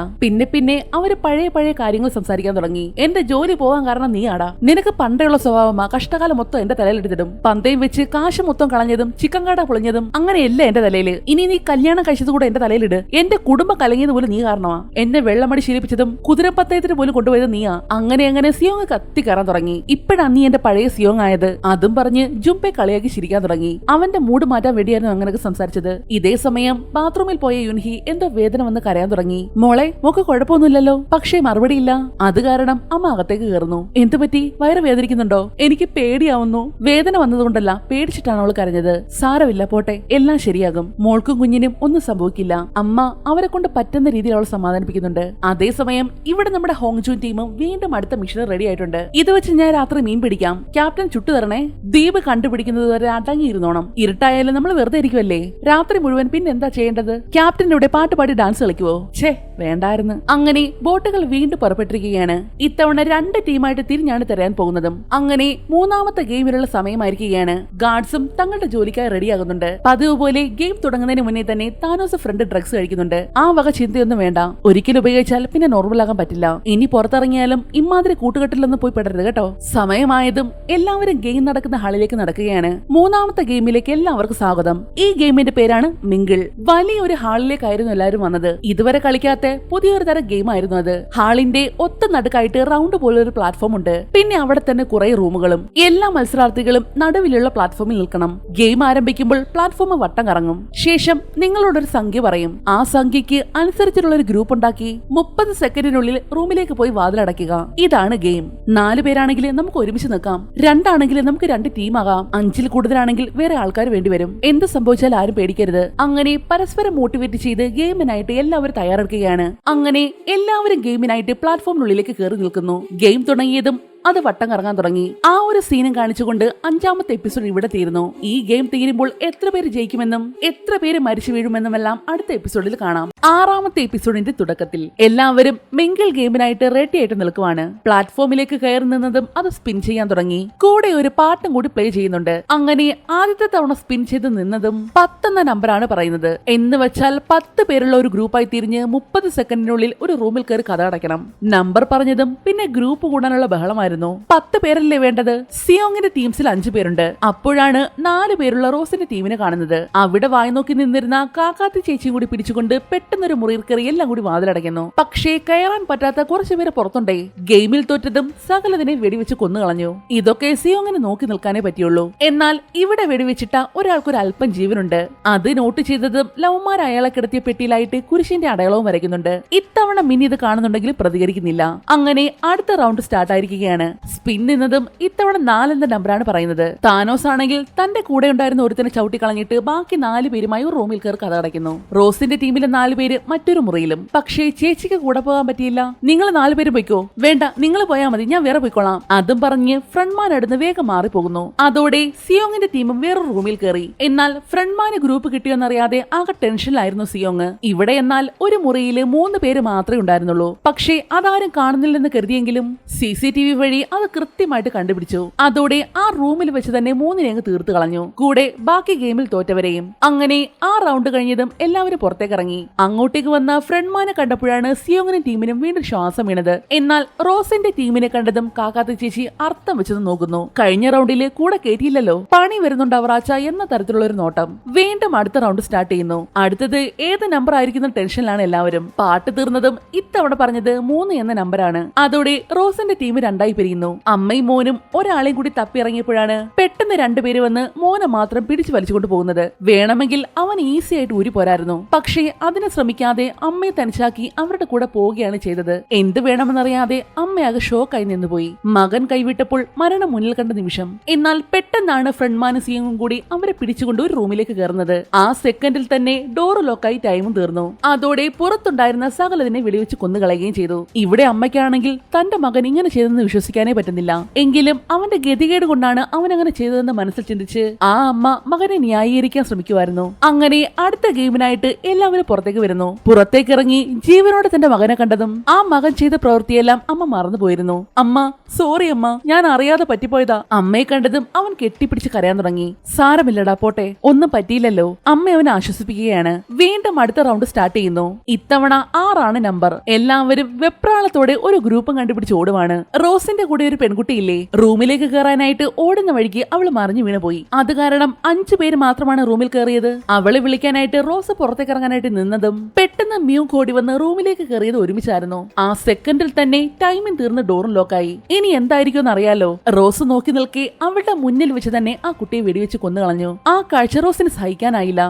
പിന്നെ അവര് പഴയ കാര്യങ്ങൾ സംസാരിക്കാൻ തുടങ്ങി. എന്റെ ജോലി പോകാൻ കാരണം നീ ആടാ. നിനക്ക് പണ്ടേയുള്ള സ്വഭാവമാ. കഷ്ടകാലം മൊത്തം എന്റെ തലയിലെടുത്തിടും. പന്തയം വെച്ച് കാശ് മൊത്തം കളഞ്ഞതും ചിക്കൻ കാട പൊളിഞ്ഞതും അങ്ങനെയല്ല എന്റെ തലയില്. ഇനി നീ കല്യാണം കഴിച്ചത് കൂടെ എന്റെ തലയിലിട്. എന്റെ കുടുംബം കലങ്ങിയത് പോലും നീ കാരണമാ. എന്നെ വെള്ളമടി ശീലിപ്പിച്ചതും കുതിരപ്പത്തയത്തിന് പോലും കൊണ്ടുപോയത് നീയാ. അങ്ങനെ സിയോങ് കത്തി കയറാൻ തുടങ്ങി. ഇപ്പഴാണ് നീ എന്റെ പഴയ സിയോങ് ആയത്. അതും പറഞ്ഞ് ജുംബെ കളിയാക്കി ചിരിക്കാൻ തുടങ്ങി. അവന്റെ മൂഡ് മാറ്റാൻ വേണ്ടിയായിരുന്നു അങ്ങനെയൊക്കെ സംസാരിച്ചത്. ഇതേ സമയം ബാത്റൂമിൽ പോയ യുൻഹി എന്തോ വേദന വന്ന് കരയാൻ തുടങ്ങി. മോളെ, മോക്ക് കുഴപ്പമൊന്നുമില്ലല്ലോ? പക്ഷേ മറുപടിയില്ല. അത് കാരണം അമ്മ അകത്തേക്ക് കയറുന്നു. എന്ത് പറ്റി? വയറ് വേദനിക്കുന്നുണ്ടോ? എനിക്ക് പേടിയാവുന്നു. വേദന വന്നതുകൊണ്ടല്ല, പേടിച്ചിട്ടാണ് അവൾ കരഞ്ഞത്. സാരമില്ല, പോട്ടെ, എല്ലാം ശരിയാകും. മോൾക്കും കുഞ്ഞിനും ഒന്നും സംഭവിക്കില്ല. അമ്മ അവരെ കൊണ്ട് പറ്റുന്ന രീതിയിൽ അവൾ സമാധാനിപ്പിക്കുന്നുണ്ട്. അതേസമയം ഇവിടെ നമ്മുടെ ഹോങ്ജൂൻ ടീമും വീണ്ടും അടുത്ത മിഷൻ റെഡി ആയിട്ടുണ്ട്. ഇത് വെച്ച് ഞാൻ രാത്രി മീൻ പിടിക്കാം. ക്യാപ്റ്റൻ ചുട്ടു തരണേ. ദ്വീപ് കണ്ടുപിടിക്കുന്നത് വരെ അടങ്ങിയിരുന്നോണം. ഇരുട്ടായാലും നമ്മൾ വെറുതെ ഇരിക്കുമല്ലേ? രാത്രി മുഴുവൻ പിന്നെ എന്താ ചെയ്യേണ്ടത്? ക്യാപ്റ്റന്റെ ഇവിടെ പാട്ട് പാടി ഡാൻസ് കളിക്കുവോ? ഛേ, വേണ്ടായിരുന്നു. അങ്ങനെ ബോട്ടുകൾ വീണ്ടും പുറപ്പെട്ടിരിക്കുകയാണ്. ഇത്തവണ 2 ടീമായിട്ട് തിരിഞ്ഞാണ് തരാൻ പോകുന്നതും. അങ്ങനെ 3ാമത്തെ ഗെയിമിലുള്ള സമയമായിരിക്കുകയാണ്. ഗാർഡ്സും തങ്ങളുടെ ജോലിക്കായി റെഡിയാകുന്നുണ്ട്. പതിവ് പോലെ ഗെയിം തുടങ്ങുന്നതിന് മുന്നേ തന്നെ താനോസ് ഫ്രണ്ട് ഡ്രഗ്സ് കഴിക്കുന്നുണ്ട്. ആ വക ചിന്തയൊന്നും വേണ്ട. ഒരിക്കലും ഉപയോഗിച്ചാൽ പിന്നെ നോർമൽ ആകാൻ പറ്റില്ല. ഇനി പുറത്തിറങ്ങിയാലും ഇമാതിരി കൂട്ടുകെട്ടിലൊന്നും പോയി പെടരുത് കേട്ടോ. സമയമായതും എല്ലാവരും ഗെയിം നടക്കുന്ന ഹാളിലേക്ക് നടക്കുകയാണ്. 3ാമത്തെ ഗെയിമിലേക്ക് എല്ലാവർക്കും സ്വാഗതം. ഈ ഗെയിമിന്റെ പേരാണ് മിങ്കിൾ. വലിയൊരു ഹാളിലേക്കായിരുന്നു എല്ലാവരും വന്നത്. ഇതുവരെ കളിക്കാത്ത പുതിയൊരു തരം ഗെയിം ആയിരുന്നു അത്. ഹാളിന്റെ ഒത്ത നടുക്കായിട്ട് റൗണ്ട് പോലെ ഒരു പ്ലാറ്റ്ഫോം ഉണ്ട്. പിന്നെ അവിടെ തന്നെ കുറെ റൂമുകളും. എല്ലാ മത്സരാർത്ഥികളും നടുവിലുള്ള പ്ലാറ്റ്ഫോമിൽ നിൽക്കണം. ഗെയിം ആരംഭിക്കുമ്പോൾ പ്ലാറ്റ്ഫോം വട്ടം കറങ്ങും. ശേഷം നിങ്ങളോടൊരു സംഖ്യ പറയും. ആ സംഖ്യക്ക് അനുസരിച്ചുള്ള ഒരു ഗ്രൂപ്പ് ഉണ്ടാക്കി 30 സെക്കൻഡിനുള്ളിൽ റൂമിലേക്ക് പോയി വാതിലടയ്ക്കുക. ഇതാണ് ഗെയിം. 4 പേരാണെങ്കിൽ നമുക്ക് ഒരുമിച്ച് നിൽക്കാം. 2 ആണെങ്കിൽ നമുക്ക് 2 ടീമാകാം. 5-ൽ കൂടുതലാണെങ്കിൽ വേറെ ആൾക്കാർ വേണ്ടിവരും. എന്ത് സംഭവിച്ചാൽ ആരും പേടിക്കരുത്. അങ്ങനെ പരസ്പരം മോട്ടിവേറ്റ് ചെയ്ത് ഗെയിമിനായിട്ട് എല്ലാവരും തയ്യാറെടുക്കുകയാണ്. അങ്ങനെ എല്ലാവരും ഗെയിമിനായിട്ട് പ്ലാറ്റ്ഫോമിനുള്ളിലേക്ക് കയറി നിൽക്കുന്നു. ഗെയിം തുടങ്ങിയതും അത് വട്ടം കറങ്ങാൻ തുടങ്ങി. ആ ഒരു സീനും കാണിച്ചുകൊണ്ട് 5ാമത്തെ എപ്പിസോഡ് ഇവിടെ തീരുന്നു. ഈ ഗെയിം തീരുമ്പോൾ എത്ര പേര് ജയിക്കുമെന്നും എത്ര പേര് മരിച്ചു വീഴുമെന്നുമെല്ലാം അടുത്ത എപ്പിസോഡിൽ കാണാം. 6ാമത്തെ എപ്പിസോഡിന്റെ തുടക്കത്തിൽ എല്ലാവരും മിങ്കിൾ ഗെയിമിനായിട്ട് റെഡി ആയിട്ട് നിൽക്കുവാണ്. പ്ലാറ്റ്ഫോമിലേക്ക് കയറി നിന്നതും അത് സ്പിൻ ചെയ്യാൻ തുടങ്ങി. കൂടെ ഒരു പാട്ടും കൂടി പ്ലേ ചെയ്യുന്നുണ്ട്. അങ്ങനെ ആദ്യത്തെ തവണ സ്പിൻ ചെയ്ത് നിന്നതും 10 എന്ന നമ്പറാണ് പറയുന്നത്. എന്ന് വെച്ചാൽ 10 പേരുള്ള ഒരു ഗ്രൂപ്പായി തിരിഞ്ഞ് 30 സെക്കൻഡിനുള്ളിൽ ഒരു റൂമിൽ കയറി കഥ അടയ്ക്കണം. നമ്പർ പറഞ്ഞതും പിന്നെ ഗ്രൂപ്പ് കൂടാനുള്ള ബഹളമായിരുന്നു. ആയിരുന്നു. 10 പേരല്ലേ വേണ്ടത്? സിയോങ്ങിന്റെ ടീംസിൽ 5 പേരുണ്ട്. അപ്പോഴാണ് 4 പേരുള്ള റോസിന്റെ ടീമിനെ കാണുന്നത്. അവിടെ വായി നോക്കി നിന്നിരുന്ന കാക്കാത്തി ചേച്ചിയും കൂടി പിടിച്ചുകൊണ്ട് പെട്ടെന്നൊരു മുറിയിൽ കയറി എല്ലാം കൂടി വാതിലടയ്ക്കുന്നു. പക്ഷേ കയറാൻ പറ്റാത്ത കുറച്ചു പേര് പുറത്തുണ്ടേ. ഗെയിമിൽ തോറ്റതും സകലതിനെ വെടിവെച്ച് കൊന്നുകളഞ്ഞു. ഇതൊക്കെ സിയോങ്ങിന് നോക്കി നിൽക്കാനേ പറ്റിയുള്ളൂ. എന്നാൽ ഇവിടെ വെടിവെച്ചിട്ട ഒരാൾക്കൊരു അല്പം ജീവനുണ്ട്. അത് നോട്ട് ചെയ്തതും ലവന്മാർ അയാളെ കിടത്തിയ പെട്ടിയിലായിട്ട് കുരിശിന്റെ അടയാളവും വരയ്ക്കുന്നുണ്ട്. ഇത്തവണ മിനി ഇത് കാണുന്നുണ്ടെങ്കിൽ പ്രതികരിക്കുന്നില്ല. അങ്ങനെ അടുത്ത റൗണ്ട് സ്റ്റാർട്ട് ആയിരിക്കുകയാണ്. സ്പിൻ നിന്നതും ഇത്തവണ 4 എന്ന നമ്പറാണ് പറയുന്നത്. താനോസ് ആണെങ്കിൽ തന്റെ കൂടെ ഉണ്ടായിരുന്ന ഒരുത്തിനെ ചവിട്ടി കളഞ്ഞിട്ട് ബാക്കി 4 പേരുമായി ഒരു റൂമിൽ കയറി കഥ അടയ്ക്കുന്നു. റോസിന്റെ ടീമിലെ 4 പേര് മറ്റൊരു മുറിയിലും. പക്ഷേ ചേച്ചിക്ക് കൂടെ പോകാൻ പറ്റിയില്ല. നിങ്ങൾ 4 പേര് പോയിക്കോ. വേണ്ട, നിങ്ങൾ പോയാൽ മതി, ഞാൻ വേറെ പോയിക്കോളാം. അതും പറഞ്ഞ് ഫ്രണ്ട്മാൻ അടുന്ന് വേഗം മാറിപ്പോകുന്നു. അതോടെ സിയോങ്ങിന്റെ ടീമും വേറൊരു റൂമിൽ കയറി. എന്നാൽ ഫ്രണ്ട്മാന് ഗ്രൂപ്പ് കിട്ടിയോന്നറിയാതെ ആകെ ടെൻഷനിലായിരുന്നു സിയോങ്. ഇവിടെ എന്നാൽ ഒരു മുറിയില് 3 പേര് മാത്രമേ ഉണ്ടായിരുന്നുള്ളൂ. പക്ഷേ അതാരും കാണുന്നില്ലെന്ന് കരുതിയെങ്കിലും CCTV വഴി അത് കൃത്യമായിട്ട് കണ്ടുപിടിച്ചു. അതോടെ ആ റൂമിൽ വെച്ച് തന്നെ 3 അങ്ങ് തീർത്തു കളഞ്ഞു. കൂടെ ബാക്കി ഗെയിമിൽ തോറ്റവരെയും. അങ്ങനെ ആ റൗണ്ട് കഴിഞ്ഞതും എല്ലാവരും പുറത്തേക്ക് ഇറങ്ങി. അങ്ങോട്ടേക്ക് വന്ന ഫ്രണ്ട്മാനെ കണ്ടപ്പോഴാണ് സിയോങ്ങിനും ടീമിനും വീണ്ടും ശ്വാസം വീണത്. എന്നാൽ റോസിന്റെ ടീമിനെ കണ്ടതും കാക്കാത്ത ചേച്ചി അർത്ഥം വെച്ചത് നോക്കുന്നു. കഴിഞ്ഞ റൗണ്ടില് കൂടെ കയറ്റിയില്ലല്ലോ, പണി വരുന്നുണ്ട് അവറാച്ച എന്ന തരത്തിലുള്ള ഒരു നോട്ടം. വീണ്ടും അടുത്ത റൗണ്ട് സ്റ്റാർട്ട് ചെയ്യുന്നു. അടുത്തത് ഏത് നമ്പർ ആയിരിക്കുന്ന ടെൻഷനിലാണ് എല്ലാവരും. പാട്ട് തീർന്നതും ഇത്തവണ പറഞ്ഞത് 3 എന്ന നമ്പറാണ്. അതോടെ റോസിന്റെ ടീം 2ആയി പിരിയുന്നു. അമ്മയും മോനും ഒരാളെയും കൂടി തപ്പി ഇറങ്ങിയപ്പോഴാണ് പെട്ടെന്ന് 2 പേര് വന്ന് മോനെ മാത്രം പിടിച്ചു വലിച്ചുകൊണ്ട് പോകുന്നത്. വേണമെങ്കിൽ അവൻ ഈസി ആയിട്ട് ഊരി പോരായിരുന്നു. പക്ഷേ അതിനെ ശ്രമിക്കാതെ അമ്മയെ തനിച്ചാക്കി അവരുടെ കൂടെ പോവുകയാണ് ചെയ്തത്. എന്ത് വേണമെന്നറിയാതെ അമ്മയാകെ ഷോക്കായി നിന്നുപോയി. മകൻ കൈവിട്ടപ്പോൾ മരണം മുന്നിൽ കണ്ട നിമിഷം. എന്നാൽ പെട്ടെന്നാണ് ഫ്രണ്ട്മാനും സിയോങ്ങും കൂടി അവരെ പിടിച്ചുകൊണ്ട് ഒരു റൂമിലേക്ക് കയറുന്നത്. ആ സെക്കൻഡിൽ തന്നെ ഡോർ ലോക്കായി ടൈമും തീർന്നു. അതോടെ പുറത്തുണ്ടായിരുന്ന സകലതിനെ വെടിവെച്ച് കൊന്നുകളയുകയും ചെയ്തു. ഇവിടെ അമ്മയ്ക്കാണെങ്കിൽ തന്റെ മകൻ ഇങ്ങനെ ചെയ്തെന്ന് വിശ്വസിക്കാനേ പറ്റുന്നില്ല. എങ്കിലും അവന്റെ ഗതികേട് കൊണ്ടാണ് അവൻ അങ്ങനെ ചെയ്തതെന്ന് മനസ്സിൽ ചിന്തിച്ച് ആ അമ്മ മകനെ ന്യായീകരിക്കാൻ ശ്രമിക്കുമായിരുന്നു. അങ്ങനെ അടുത്ത ഗെയിമിനായിട്ട് എല്ലാവരും പുറത്തേക്ക് വരുന്നു. പുറത്തേക്ക് ഇറങ്ങി ജീവനോടെ തന്റെ മകനെ കണ്ടതും ആ മകൻ ചെയ്ത പ്രവൃത്തിയെല്ലാം അമ്മ മറന്നുപോയിരുന്നു. അമ്മ, സോറി അമ്മ, ഞാൻ അറിയാതെ പറ്റിപ്പോയതാ. അമ്മയെ കണ്ടതും അവൻ കെട്ടിപ്പിടിച്ച് കരയാൻ തുടങ്ങി. സാരമില്ലടാ, പോട്ടെ, ഒന്നും പറ്റിയില്ലല്ലോ. അമ്മ അവനെ ആശ്വസിപ്പിക്കുകയാണ്. വീണ്ടും അടുത്ത റൗണ്ട് സ്റ്റാർട്ട് ചെയ്യുന്നു. ഇത്തവണ 6 നമ്പർ. എല്ലാവരും വെപ്രാളത്തോടെ ഒരു ഗ്രൂപ്പും കണ്ടുപിടിച്ച് ഓടുവാണ്. റോസിന്റെ കൂടെ ഒരു പെൺകുട്ടിയില്ലേ, റൂമിലേക്ക് കയറാനായിട്ട് ഓടുന്ന വഴിക്ക് അവള് മറിഞ്ഞു വീണുപോയി. അത് കാരണം 5 പേര് മാത്രമാണ് റൂമിൽ കയറിയത്. അവളെ വിളിക്കാനായിട്ട് റോസ് പുറത്തേക്ക് ഇറങ്ങാനായിട്ട് നിന്നതും പെട്ടെന്ന് മ്യൂ കോടി വന്ന് റൂമിലേക്ക് കയറിയത് ഒരുമിച്ചായിരുന്നു. ആ സെക്കൻഡിൽ തന്നെ ടൈമിംഗ് തീർന്ന് ഡോറും ലോക്കായി. ഇനി എന്തായിരിക്കും അറിയാലോ. റോസ് നോക്കി നിൽക്കെ അവളുടെ മുന്നിൽ വെച്ച് തന്നെ ആ കുട്ടിയെ വെടിവെച്ച് കൊന്നുകളഞ്ഞു. ആ കാഴ്ച റോസിന് സഹിക്കാനായില്ല.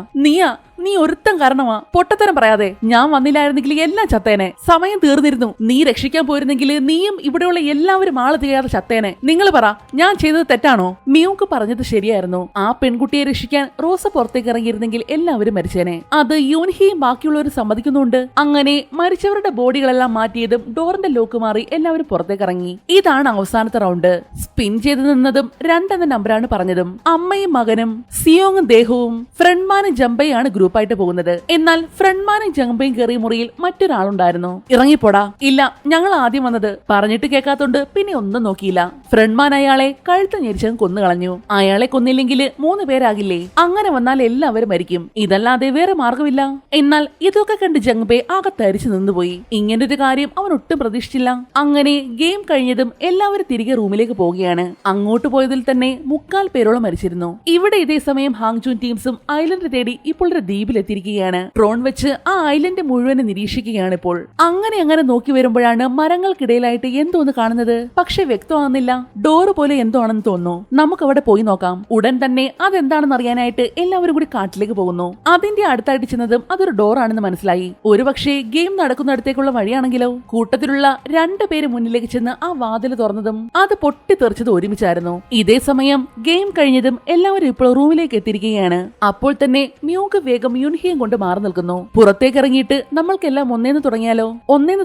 നീ ഒരുത്തം കാരണമാ. പൊട്ടത്തരം പറയാതെ. ഞാൻ വന്നില്ലായിരുന്നെങ്കിൽ എല്ലാം ചത്തേനെ. സമയം തീർന്നിരുന്നു. നീ രക്ഷിക്കാൻ പോയിരുന്നെങ്കിൽ നീയും ഇവിടെയുള്ള എല്ലാവരും ആള് തികയാതെ ചത്തേനെ. നിങ്ങൾ പറ, ഞാൻ ചെയ്തത് തെറ്റാണോ? മിയോക്ക് പറഞ്ഞത് ശരിയായിരുന്നു. ആ പെൺകുട്ടിയെ രക്ഷിക്കാൻ റോസ പുറത്തേക്ക് ഇറങ്ങിയിരുന്നെങ്കിൽ എല്ലാവരും മരിച്ചേനെ. അത് യൂൻഹിയും ബാക്കിയുള്ളവർ സമ്മതിക്കുന്നുണ്ട്. അങ്ങനെ മരിച്ചവരുടെ ബോഡികളെല്ലാം മാറ്റിയതും ഡോറിന്റെ ലോക്ക് മാറി എല്ലാവരും പുറത്തേക്ക് ഇറങ്ങി. ഇതാണ് അവസാനത്തെ റൗണ്ട്. സ്പിൻ ചെയ്ത് നിന്നതും 2 എന്ന നമ്പറാണ് പറഞ്ഞതും. അമ്മയും മകനും സിയോങ്ങും ദേഹവും ഫ്രണ്ട്മാനും ജംബയാണ് ഗ്രൂപ്പ് ആയിട്ട് പോകുന്നത്. എന്നാൽ ഫ്രണ്ട്മാനും ജംബയും കയറിയ മുറിയിൽ മറ്റൊരാളുണ്ടായിരുന്നു. ഇറങ്ങിപ്പോടാ. ഇല്ല, ഞങ്ങൾ ആദ്യം വന്നത്. പറഞ്ഞിട്ട് കേൾക്കാത്തോണ്ട് പിന്നെ ഒന്നും നോക്കിയില്ല. ഫ്രണ്ട്മാൻ അയാളെ കഴുത്ത് ഞെരിച്ചതും കൊന്നുകളഞ്ഞു. അയാളെ കൊന്നില്ലെങ്കിൽ 3 പേരാകില്ലേ? അങ്ങനെ വന്നാൽ എല്ലാവരും മരിക്കും. ഇതല്ലാതെ വേറെ മാർഗമില്ല. എന്നാൽ ഇതൊക്കെ കണ്ട് ജംബെ ആകെ തരിച്ചു നിന്നുപോയി. ഇങ്ങനൊരു കാര്യം അവൻ ഒട്ടും പ്രതീക്ഷിച്ചില്ല. അങ്ങനെ ഗെയിം കഴിഞ്ഞതും എല്ലാവരും തിരികെ റൂമിലേക്ക് പോവുകയാണ്. അങ്ങോട്ട് പോയതിൽ തന്നെ 3/4 പേരോളം മരിച്ചിരുന്നു. ഇവിടെ ഇതേ സമയം ഹാങ്ജൂൻ ടീംസും ഐലൻഡ് തേടി ഇപ്പോൾ ഒരു ദ്വീപിലെത്തിയിരിക്കുകയാണ്. ഡ്രോൺ വെച്ച് ആ ഐലൻഡ് മുഴുവനും നിരീക്ഷിക്കുകയാണ് ഇപ്പോൾ. അങ്ങനെ നോക്കി വരുമ്പോഴാണ് മരങ്ങൾക്കിടയിലായിട്ട് എന്തോന്ന് കാണുന്നത്. പക്ഷെ വ്യക്തമാകുന്നില്ല. ഡോറ് പോലെ എന്തോ ആണെന്ന് തോന്നുന്നു. നമുക്ക് അവിടെ പോയി നോക്കാം. ഉടൻ തന്നെ അതെന്താണെന്ന് അറിയാനായിട്ട് എല്ലാവരും കൂടി കാട്ടിലേക്ക് പോകുന്നു. അതിന്റെ അടുത്തായിട്ട് ചെന്നതും അതൊരു ഡോർ ആണെന്ന് മനസ്സിലായി. ഒരുപക്ഷെ ഗെയിം നടക്കുന്നിടത്തേക്കുള്ള വഴിയാണെങ്കിലോ. കൂട്ടത്തിലുള്ള 2 പേര് മുന്നിലേക്ക് ചെന്ന് ആ വാതിൽ തുറന്നതും അത് പൊട്ടിത്തെറിച്ചത് ഒരുമിച്ചായിരുന്നു. ഇതേ സമയം ഗെയിം കഴിഞ്ഞതും എല്ലാവരും ഇപ്പോൾ റൂമിലേക്ക് എത്തിയിരിക്കുകയാണ്. അപ്പോൾ തന്നെ മ്യൂക്ക് വേഗം യൂൻഹിയും കൊണ്ട് മാറി നിൽക്കുന്നു. പുറത്തേക്ക് ഇറങ്ങിയിട്ട് നമ്മൾക്കെല്ലാം ഒന്നേന്ന്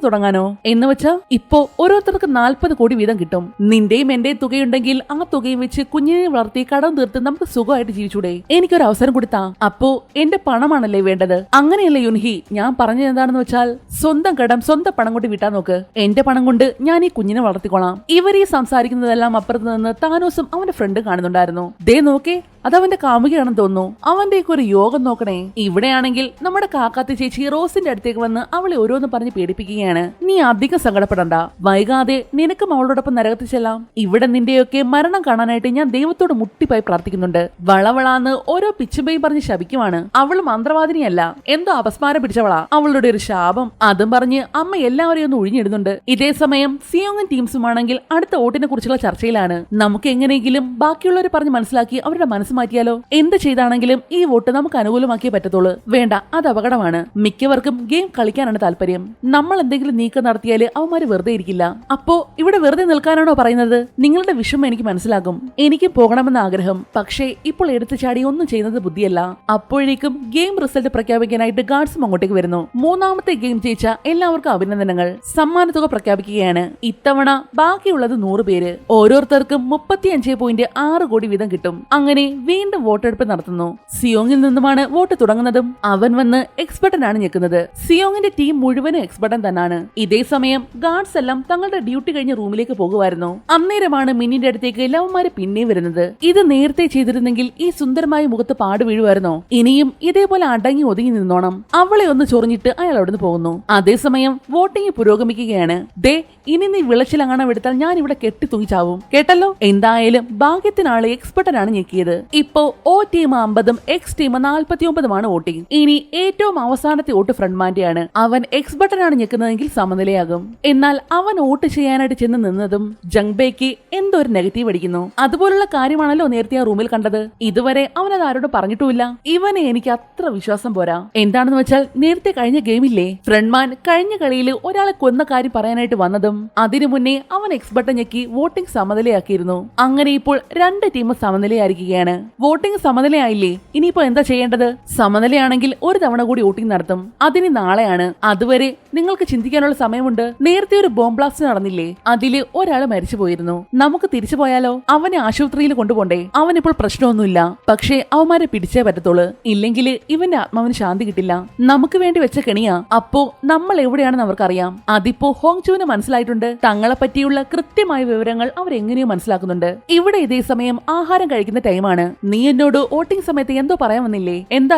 തുടങ്ങാനോ എന്ന് വെച്ചാ ഇപ്പോ ഓരോരുത്തർക്ക് 40 കോടി വീതം കിട്ടും. നിന്റെയും എന്റെയും തുകയുണ്ടെങ്കിൽ ആ തുകയും വെച്ച് കുഞ്ഞിനെ വളർത്തി കടം തീർത്ത് നമുക്ക് സുഖമായിട്ട് ജീവിച്ചൂടെ? എനിക്കൊരു അവസരം കൊടുത്താ. അപ്പോ എന്റെ പണമാണല്ലേ വേണ്ടത്? അങ്ങനെയല്ലേ യൂൻഹി, ഞാൻ പറഞ്ഞത് എന്താണെന്ന് വെച്ചാൽ സ്വന്തം കടം സ്വന്തം പണം കൊണ്ട് വിട്ടാ നോക്ക്. എന്റെ പണം കൊണ്ട് ഞാൻ ഈ കുഞ്ഞിനെ വളർത്തിക്കോളാം. ഇവരീ സംസാരിക്കുന്നതെല്ലാം അപ്പുറത്ത് നിന്ന് താനോസും അവന്റെ ഫ്രണ്ട് കാണുന്നുണ്ടായിരുന്നു. ദേ നോക്കേ, അതവന്റെ കാമുകയാണെന്ന് തോന്നുന്നു. അവന്റെയൊക്കെ ഒരു യോഗം നോക്കണേ. ഇവിടെയാണെങ്കിൽ നമ്മുടെ കാക്കാത്തി ചേച്ചി റോസിന്റെ അടുത്തേക്ക് വന്ന് അവളെ ഓരോന്ന് പറഞ്ഞ് പേടിപ്പിക്കുകയാണ്. നീ അധികം സങ്കടപ്പെടണ്ട, വൈകാതെ നിനക്കും അവളോടൊപ്പം നരകത്തിൽ ചെല്ലാം. ഇവിടെ നിന്റെയൊക്കെ മരണം കാണാനായിട്ട് ഞാൻ ദൈവത്തോട് മുട്ടിപ്പായി പ്രാർത്ഥിക്കുന്നുണ്ട്. വളവളാന്ന് ഓരോ പിച്ചുമ്പയും പറഞ്ഞ് ശപിക്കുവാണ്. അവൾ മന്ത്രവാദിനിയല്ല, എന്തോ അപസ്മാരം പിടിച്ചവളാ, അവളുടെ ഒരു ശാപം. അതും പറഞ്ഞ് അമ്മ എല്ലാവരെയും ഒന്ന് ഒഴിഞ്ഞിടുന്നുണ്ട്. ഇതേ സമയം സിയോങ്ങും ടീംസുമാണെങ്കിൽ അടുത്ത വോട്ടിനെ കുറിച്ചുള്ള ചർച്ചയിലാണ്. നമുക്ക് എങ്ങനെയെങ്കിലും ബാക്കിയുള്ളവരെ പറഞ്ഞ് മനസ്സിലാക്കി അവരുടെ മനസ്സ് മാറ്റിയാലോ? എന്ത് ചെയ്താണെങ്കിലും ഈ വോട്ട് നമുക്ക് അനുകൂലമാക്കിയേ പറ്റത്തുള്ളൂ. വേണ്ട, അത് അപകടമാണ്. മിക്കവർക്കും ഗെയിം കളിക്കാനാണ് താല്പര്യം. നമ്മൾ എന്തെങ്കിലും നീക്കം നടത്തിയാല് അവന്മാര് വെറുതെ ഇരിക്കില്ല. അപ്പോ ഇവിടെ വെറുതെ നിൽക്കാനാണോ പറയുന്നത്? നിങ്ങളുടെ വിഷമം എനിക്ക് മനസ്സിലാകും. എനിക്ക് പോകണമെന്ന ആഗ്രഹം, പക്ഷേ ഇപ്പോൾ എടുത്തു ചാടി ഒന്നും ചെയ്യുന്നത് ബുദ്ധിയല്ല. അപ്പോഴേക്കും ഗെയിം റിസൾട്ട് പ്രഖ്യാപിക്കാനായിട്ട് ഗാർഡ്സും അങ്ങോട്ടേക്ക് വരുന്നു. മൂന്നാമത്തെ ഗെയിം ജയിച്ച എല്ലാവർക്കും അഭിനന്ദനങ്ങൾ. സമ്മാനത്തുക പ്രഖ്യാപിക്കുകയാണ്. ഇത്തവണ ബാക്കിയുള്ളത് 100 പേര്. ഓരോരുത്തർക്കും 35.6 കോടി വീതം കിട്ടും. അങ്ങനെ വീണ്ടും വോട്ടെടുപ്പ് നടത്തുന്നു. സിയോങ്ങിൽ നിന്നുമാണ് വോട്ട് തുടങ്ങുന്നതും. അവൻ വന്ന് എക്സ്പെർട്ടനാണ് ഞെക്കുന്നത്. സിയോങ്ങിന്റെ ടീം മുഴുവനും എക്സ്പെർട്ടൻ തന്നെയാണ്. ഇതേ സമയം ഗാർഡ്സ് എല്ലാം തങ്ങളുടെ ഡ്യൂട്ടി കഴിഞ്ഞ് റൂമിലേക്ക് പോകുമായിരുന്നു. അന്നേരമാണ് മിന്നിന്റെ അടുത്തേക്ക് ലവന്മാര് പിന്നെ വരുന്നത്. ഇത് നേരത്തെ ചെയ്തിരുന്നെങ്കിൽ ഈ സുന്ദരമായ മുഖത്ത് പാട് വീഴുമായിരുന്നോ? ഇനിയും ഇതേപോലെ അടങ്ങി ഒതുങ്ങി നിന്നോണം. അവളെ ഒന്ന് ചൊറിഞ്ഞിട്ട് അയാൾ അവിടുന്ന് പോകുന്നു. അതേസമയം വോട്ടിംഗ് പുരോഗമിക്കുകയാണ്. ദേ, ഇനി നീ വിളച്ചിലങ്ങാണം എടുത്താൽ ഞാൻ ഇവിടെ കെട്ടി തൂങ്ങിച്ചാവും, കേട്ടല്ലോ? എന്തായാലും ഭാഗ്യത്തിനാള് എക്സ്പെർട്ടനാണ് ഞെക്കിയത്. ഇപ്പോ ഓ ടീം 50ഉം എക്സ് ടീം 49ഉമാണ് വോട്ടിംഗ്. ഇനി ഏറ്റവും അവസാനത്തെ വോട്ട് ഫ്രണ്ട്മാന്റെയാണ്. അവൻ എക്സ്പെർട്ടനാണ് ഞെക്കുന്നതെങ്കിൽ സമനിലയാകും. എന്നാൽ അവൻ വോട്ട് ചെയ്യാനായിട്ട് ചെന്ന് നിന്നതും ജംഗ്ബേക്ക് എന്തോ ഒരു നെഗറ്റീവ് അടിക്കുന്നു. അതുപോലുള്ള കാര്യമാണല്ലോ നേരത്തെ ആ റൂമിൽ കണ്ടത്. ഇതുവരെ അവൻ അത് ആരോടും പറഞ്ഞിട്ടുമില്ല. ഇവനെ എനിക്ക് അത്ര വിശ്വാസം പോരാ. എന്താണെന്ന് വെച്ചാൽ നേരത്തെ കഴിഞ്ഞ ഗെയിമില്ലേ, ഫ്രണ്ട്മാൻ കഴിഞ്ഞ കളിയിൽ ഒരാളെ കൊന്ന കാര്യം പറയാനായിട്ട് വന്നതും അതിനു മുന്നേ അവൻ എക്സ്പെർട്ട് ഞെക്കി വോട്ടിംഗ് സമനിലയാക്കിയിരുന്നു. അങ്ങനെ ഇപ്പോൾ 2 ടീം സമനിലയായിരിക്കുകയാണ്. വോട്ടിംഗ് സമനിലയായില്ലേ? ഇനിയിപ്പോ എന്താ ചെയ്യേണ്ടത്? സമനിലയാണെങ്കിൽ ഒരു തവണ കൂടി വോട്ടിംഗ് നടത്തും. അതിന് നാളെയാണ്. അതുവരെ നിങ്ങൾക്ക് ചിന്തിക്കാനുള്ള സമയമുണ്ട്. നേരത്തെ ഒരു ബോംബ് ബ്ലാസ്റ്റ് നടന്നില്ലേ, അതില് ഒരാൾ മരിച്ചു പോയിരുന്നു. നമുക്ക് തിരിച്ചു പോയാലോ? അവനെ ആശുപത്രിയിൽ കൊണ്ടുപോണ്ടേ? അവനിപ്പോൾ പ്രശ്നമൊന്നുമില്ല, പക്ഷേ അവന്മാരെ പിടിച്ചേ പറ്റത്തുള്ളൂ. ഇല്ലെങ്കിൽ ഇവന്റെ ആത്മാവിന് ശാന്തി കിട്ടില്ല. നമുക്ക് വേണ്ടി വെച്ച കെണിയാ. അപ്പോ നമ്മൾ എവിടെയാണെന്ന് അവർക്കറിയാം. അതിപ്പോ ഹോങ്ചുവിന് മനസ്സിലായിട്ടുണ്ട്. തങ്ങളെ പറ്റിയുള്ള കൃത്യമായ വിവരങ്ങൾ അവരെങ്ങനെയോ മനസ്സിലാക്കുന്നുണ്ട്. ഇവിടെ ഇതേ സമയം ആഹാരം കഴിക്കുന്ന ടൈമാണ്. നീ എന്നോട് വോട്ടിംഗ് സമയത്ത് എന്തോ പറയാൻ വന്നില്ലേ? എന്താ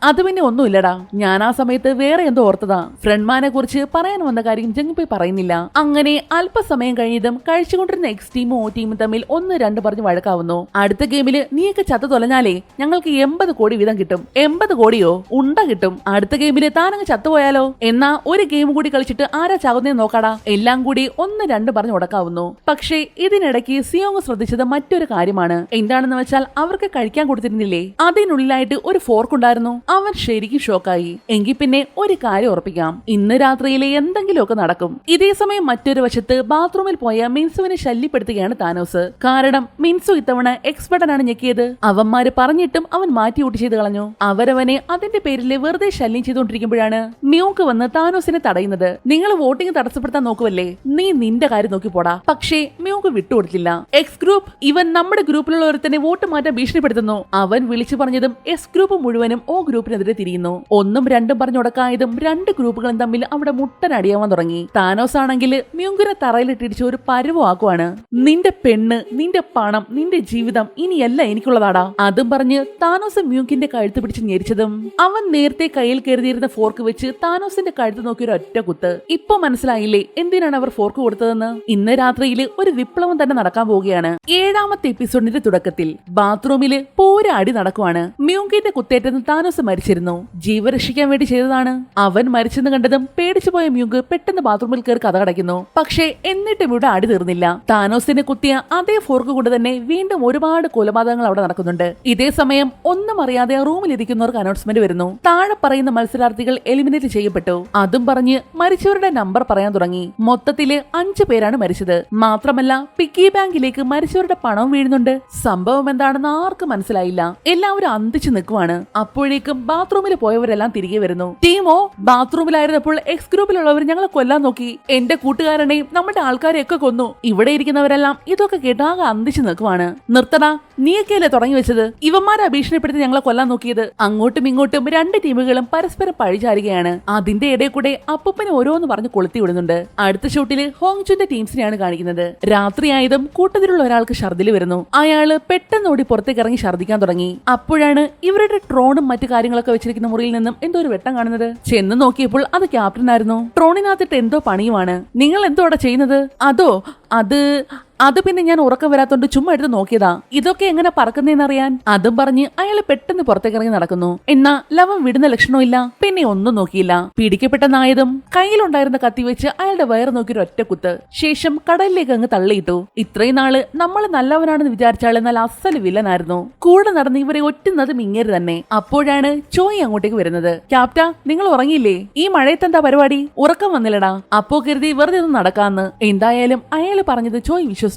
അത് പിന്നെ ഒന്നുമില്ലടാ. ഞാൻ ആ സമയത്ത് വേറെ എന്തോ ഓർത്തതാ. ഫ്രണ്ട്മാനെ കുറിച്ച് പറയാൻ വന്ന കാര്യം ജംഗ്പോയി പറയുന്നില്ല. അങ്ങനെ അല്പസമയം കഴിഞ്ഞതും കഴിച്ചുകൊണ്ടിരുന്ന എക്സ് ടീമും ഓ ടീമും തമ്മിൽ 1-2 പറഞ്ഞ് വഴക്കാവുന്നു. അടുത്ത ഗെയിമില് നീയൊക്കെ ചത്തു തൊലഞ്ഞാലേ ഞങ്ങൾക്ക് 80 കോടി വീതം കിട്ടും. 80 കോടിയോ? ഉണ്ട കിട്ടും. അടുത്ത ഗെയിമില് താനങ്ങ് ചത്തുപോയാലോ? എന്നാ ഒരു ഗെയിം കൂടി കളിച്ചിട്ട് ആരാ ചാകുന്നേ നോക്കാടാ. എല്ലാം കൂടി 1-2 പറഞ്ഞ് ഉടക്കാവുന്നു. പക്ഷേ ഇതിനിടയ്ക്ക് സിയോങ് ശ്രദ്ധിച്ചത് മറ്റൊരു കാര്യമാണ്. എന്താണെന്ന് വെച്ചാൽ അവർക്ക് കഴിക്കാൻ കൊടുത്തിരുന്നില്ലേ, അതിനുള്ളിലായിട്ട് ഒരു ഫോർക്ക് ഉണ്ടായിരുന്നു. അവൻ ശരിക്കും ഷോക്കായി. എങ്കിൽ പിന്നെ ഒരു കാര്യം ഉറപ്പിക്കാം, ഇന്ന് രാത്രിയിലെ എന്തെങ്കിലുമൊക്കെ നടക്കും. ഇതേ സമയം മറ്റൊരു വശത്ത് ബാത്റൂമിൽ പോയ മിൻസുവിനെ ശല്യപ്പെടുത്തുകയാണ് താനോസ്. കാരണം മിൻസു ഇത്തവണ എക്സ്പെർട്ടനാണ് ഞെക്കിയത്. അവന്മാര് പറഞ്ഞിട്ടും അവൻ മാറ്റി ഊട്ടി ചെയ്ത് കളഞ്ഞു. അവരവനെ അതിന്റെ പേരിൽ വെറുതെ ശല്യം ചെയ്തുകൊണ്ടിരിക്കുമ്പോഴാണ് മ്യൂക്ക് വന്ന് താനോസിനെ തടയുന്നത്. നിങ്ങൾ വോട്ടിംഗ് തടസ്സപ്പെടുത്താൻ നോക്കുവല്ലേ, നീ നിന്റെ കാര്യം നോക്കി പോടാ. പക്ഷേ മ്യൂക്ക് വിട്ടുകൊടുത്തില്ല. എക്സ് ഗ്രൂപ്പ്, ഇവൻ നമ്മുടെ ഗ്രൂപ്പിലുള്ള ഒരുത്തനെ വോട്ട് മാറ്റാൻ ഭീഷണിപ്പെടുത്തുന്നു. അവൻ വിളിച്ചു പറഞ്ഞതും എസ് ഗ്രൂപ്പ് മുഴുവനും ഓ ഗ്രൂപ്പിനെതിരെ തിരിയുന്നു. 1-2 പറഞ്ഞുടക്കായതും 2 ഗ്രൂപ്പുകളും തമ്മിൽ അവിടെ മുട്ടനടിയാവാൻ തുടങ്ങി. താനോസ് ആണെങ്കിൽ മ്യൂങ്കിനെ തറയിലിട്ടിടിച്ച് ഒരു പരുവാക്കുവാണ്. നിന്റെ പെണ്ണ്, നിന്റെ പണം, നിന്റെ ജീവിതം ഇനിയല്ല എനിക്കുള്ളതാടാ. അതും പറഞ്ഞ് താനോസ് മ്യൂങ്കിന്റെ കഴുത്ത് പിടിച്ച് ഞെരിച്ചതും അവൻ നേരത്തെ കയ്യിൽ കരുതിയിരുന്ന ഫോർക്ക് വെച്ച് താനോസിന്റെ കഴുത്ത് നോക്കി ഒരു ഒറ്റ കുത്ത്. ഇപ്പൊ മനസ്സിലായില്ലേ എന്തിനാണ് അവർ ഫോർക്ക് കൊടുത്തതെന്ന്? ഇന്ന് രാത്രിയിൽ ഒരു വിപ്ലവം തന്നെ നടക്കാൻ പോവുകയാണ്. 7ാമത്തെ എപ്പിസോഡിന്റെ തുടക്കത്തിൽ ബാത്റൂമില് പോരാടി നടക്കുവാണ്. മ്യൂങ്കിന്റെ കുത്തേറ്റെന്ന് താനോസ് മരിച്ചിരുന്നു. ജീവരക്ഷിക്കാൻ വേണ്ടി ചെയ്തതാണ്. അവൻ മരിച്ചെന്ന് കണ്ടതും പേടിച്ചു പോയ മ്യൂങ്ക് പെട്ടെന്ന് ബാത്റൂമിൽ കയറി കഥ കടയ്ക്കുന്നു. പക്ഷേ എന്നിട്ടും ഇവിടെ അടി തീർന്നില്ല. താനോസിനെ കുത്തിയ അതേ ഫോർക്ക് കൊണ്ട് തന്നെ വീണ്ടും ഒരുപാട് കൊലപാതകങ്ങൾ അവിടെ നടക്കുന്നുണ്ട്. ഇതേ സമയം ഒന്നും അറിയാതെ റൂമിലിരിക്കുന്നവർക്ക് അനൗൺസ്മെന്റ് വരുന്നു. താഴെ പറയുന്ന മത്സരാർത്ഥികൾ എലിമിനേറ്റ് ചെയ്യപ്പെട്ടു. അതും പറഞ്ഞ് മരിച്ചവരുടെ നമ്പർ പറയാൻ തുടങ്ങി. മൊത്തത്തില് 5 പേരാണ് മരിച്ചത്. മാത്രമല്ല പിക്കി ബാങ്കിലേക്ക് മരിച്ചവരുടെ പണം വീഴുന്നുണ്ട്. സംഭവം എന്താണെന്ന് ആർക്കും മനസ്സിലായില്ല. എല്ലാവരും അന്തിച്ചു നിൽക്കുവാണ്. അപ്പോഴേക്കും ബാത്റൂമിൽ പോയവരെല്ലാം തിരികെ വരുന്നു. ടീമോ ബാത്റൂമിലായിരുന്നപ്പോൾ എക്സ് ഗ്രൂപ്പിലുള്ളവർ ഞങ്ങളെ കൊല്ലാൻ നോക്കി. എന്റെ കൂട്ടുകാരനെയും നമ്മുടെ ആൾക്കാരെയൊക്കെ കൊന്നു. ഇവിടെ ഇരിക്കുന്നവരെല്ലാം ഇതൊക്കെ കേട്ടാകെ അന്തിച്ചു നിൽക്കുവാണ്. നിർത്തടാ, നീയൊക്കെയല്ലേ തുടങ്ങി വെച്ചത്? ഇവന്മാരെ ഭീഷണിപ്പെടുത്തി ഞങ്ങളെ കൊല്ലാൻ നോക്കിയത്. അങ്ങോട്ടും ഇങ്ങോട്ടും 2 ടീമുകളും പരസ്പരം പഴിചാരുകയാണ്. അതിന്റെ ഇടയിൽ കൂടെ അപ്പൂപ്പനെ ഓരോന്ന് പറഞ്ഞ് കൊളുത്തി വിടുന്നുണ്ട്. അടുത്ത ഷൂട്ടില് ഹോങ്ചുന്റെ ടീംസിനെയാണ് കാണിക്കുന്നത്. രാത്രിയായതും കൂട്ടത്തിലുള്ള ഒരാൾക്ക് ഛർദില് വരുന്നു. അയാള് പെട്ടെന്ന് പെട്ടെന്ന് ഓടി പുറത്തേക്ക് ഇറങ്ങി ഛർദ്ദിക്കാൻ തുടങ്ങി. അപ്പോഴാണ് ഇവരുടെ ട്രോണും മറ്റു കാര്യങ്ങളൊക്കെ വെച്ചിരിക്കുന്ന മുറിയിൽ നിന്നും എന്തോ ഒരു വെട്ടം കാണുന്നത്. ചെന്ന് നോക്കിയപ്പോൾ അത് ക്യാപ്റ്റൻ ആയിരുന്നു. ട്രോണിനകത്തിട്ട് എന്തോ പണിയുമാണ്. നിങ്ങൾ എന്തോ അവിടെ ചെയ്യുന്നത്? അത് പിന്നെ ഞാൻ ഉറക്കം വരാത്തോണ്ട് ചുമ്മാ എടുത്ത് നോക്കിയതാ. ഇതൊക്കെ എങ്ങനെ പറക്കുന്നതെന്നറിയാൻ. അതും പറഞ്ഞ് അയാൾ പെട്ടെന്ന് പുറത്തേക്ക് ഇറങ്ങി നടക്കുന്നു. എന്നാ ലവൻ വിടുന്ന ലക്ഷണമില്ല. പിന്നെ ഒന്നും നോക്കിയില്ല. പിടിക്കപ്പെട്ട നായതും കയ്യിലുണ്ടായിരുന്ന കത്തി വെച്ച് അയാളുടെ വയറ് നോക്കി ഒറ്റ കുത്ത്. ശേഷം കടലിലേക്ക് അങ്ങ് തള്ളിയിട്ടു. ഇത്രയും നാള് നമ്മൾ നല്ലവനാണെന്ന് വിചാരിച്ചാൽ എന്നാൽ അസല് വില്ലനായിരുന്നു. കൂടെ നടന്ന് ഇവരെ ഒറ്റുന്നതും ഇങ്ങേര് തന്നെ. അപ്പോഴാണ് ചോയ് അങ്ങോട്ടേക്ക് വരുന്നത്. ക്യാപ്റ്റ, നിങ്ങൾ ഉറങ്ങിയില്ലേ? ഈ മഴയത്തെന്താ പരിപാടി? ഉറക്കം വന്നില്ലടാ. അപ്പോ കരുതി വെറുതെ ഒന്ന് നടക്കാന്ന്. എന്തായാലും അയാള് പറഞ്ഞത് ചോയ് വിശ്വസിച്ചിട്ടുണ്ട്.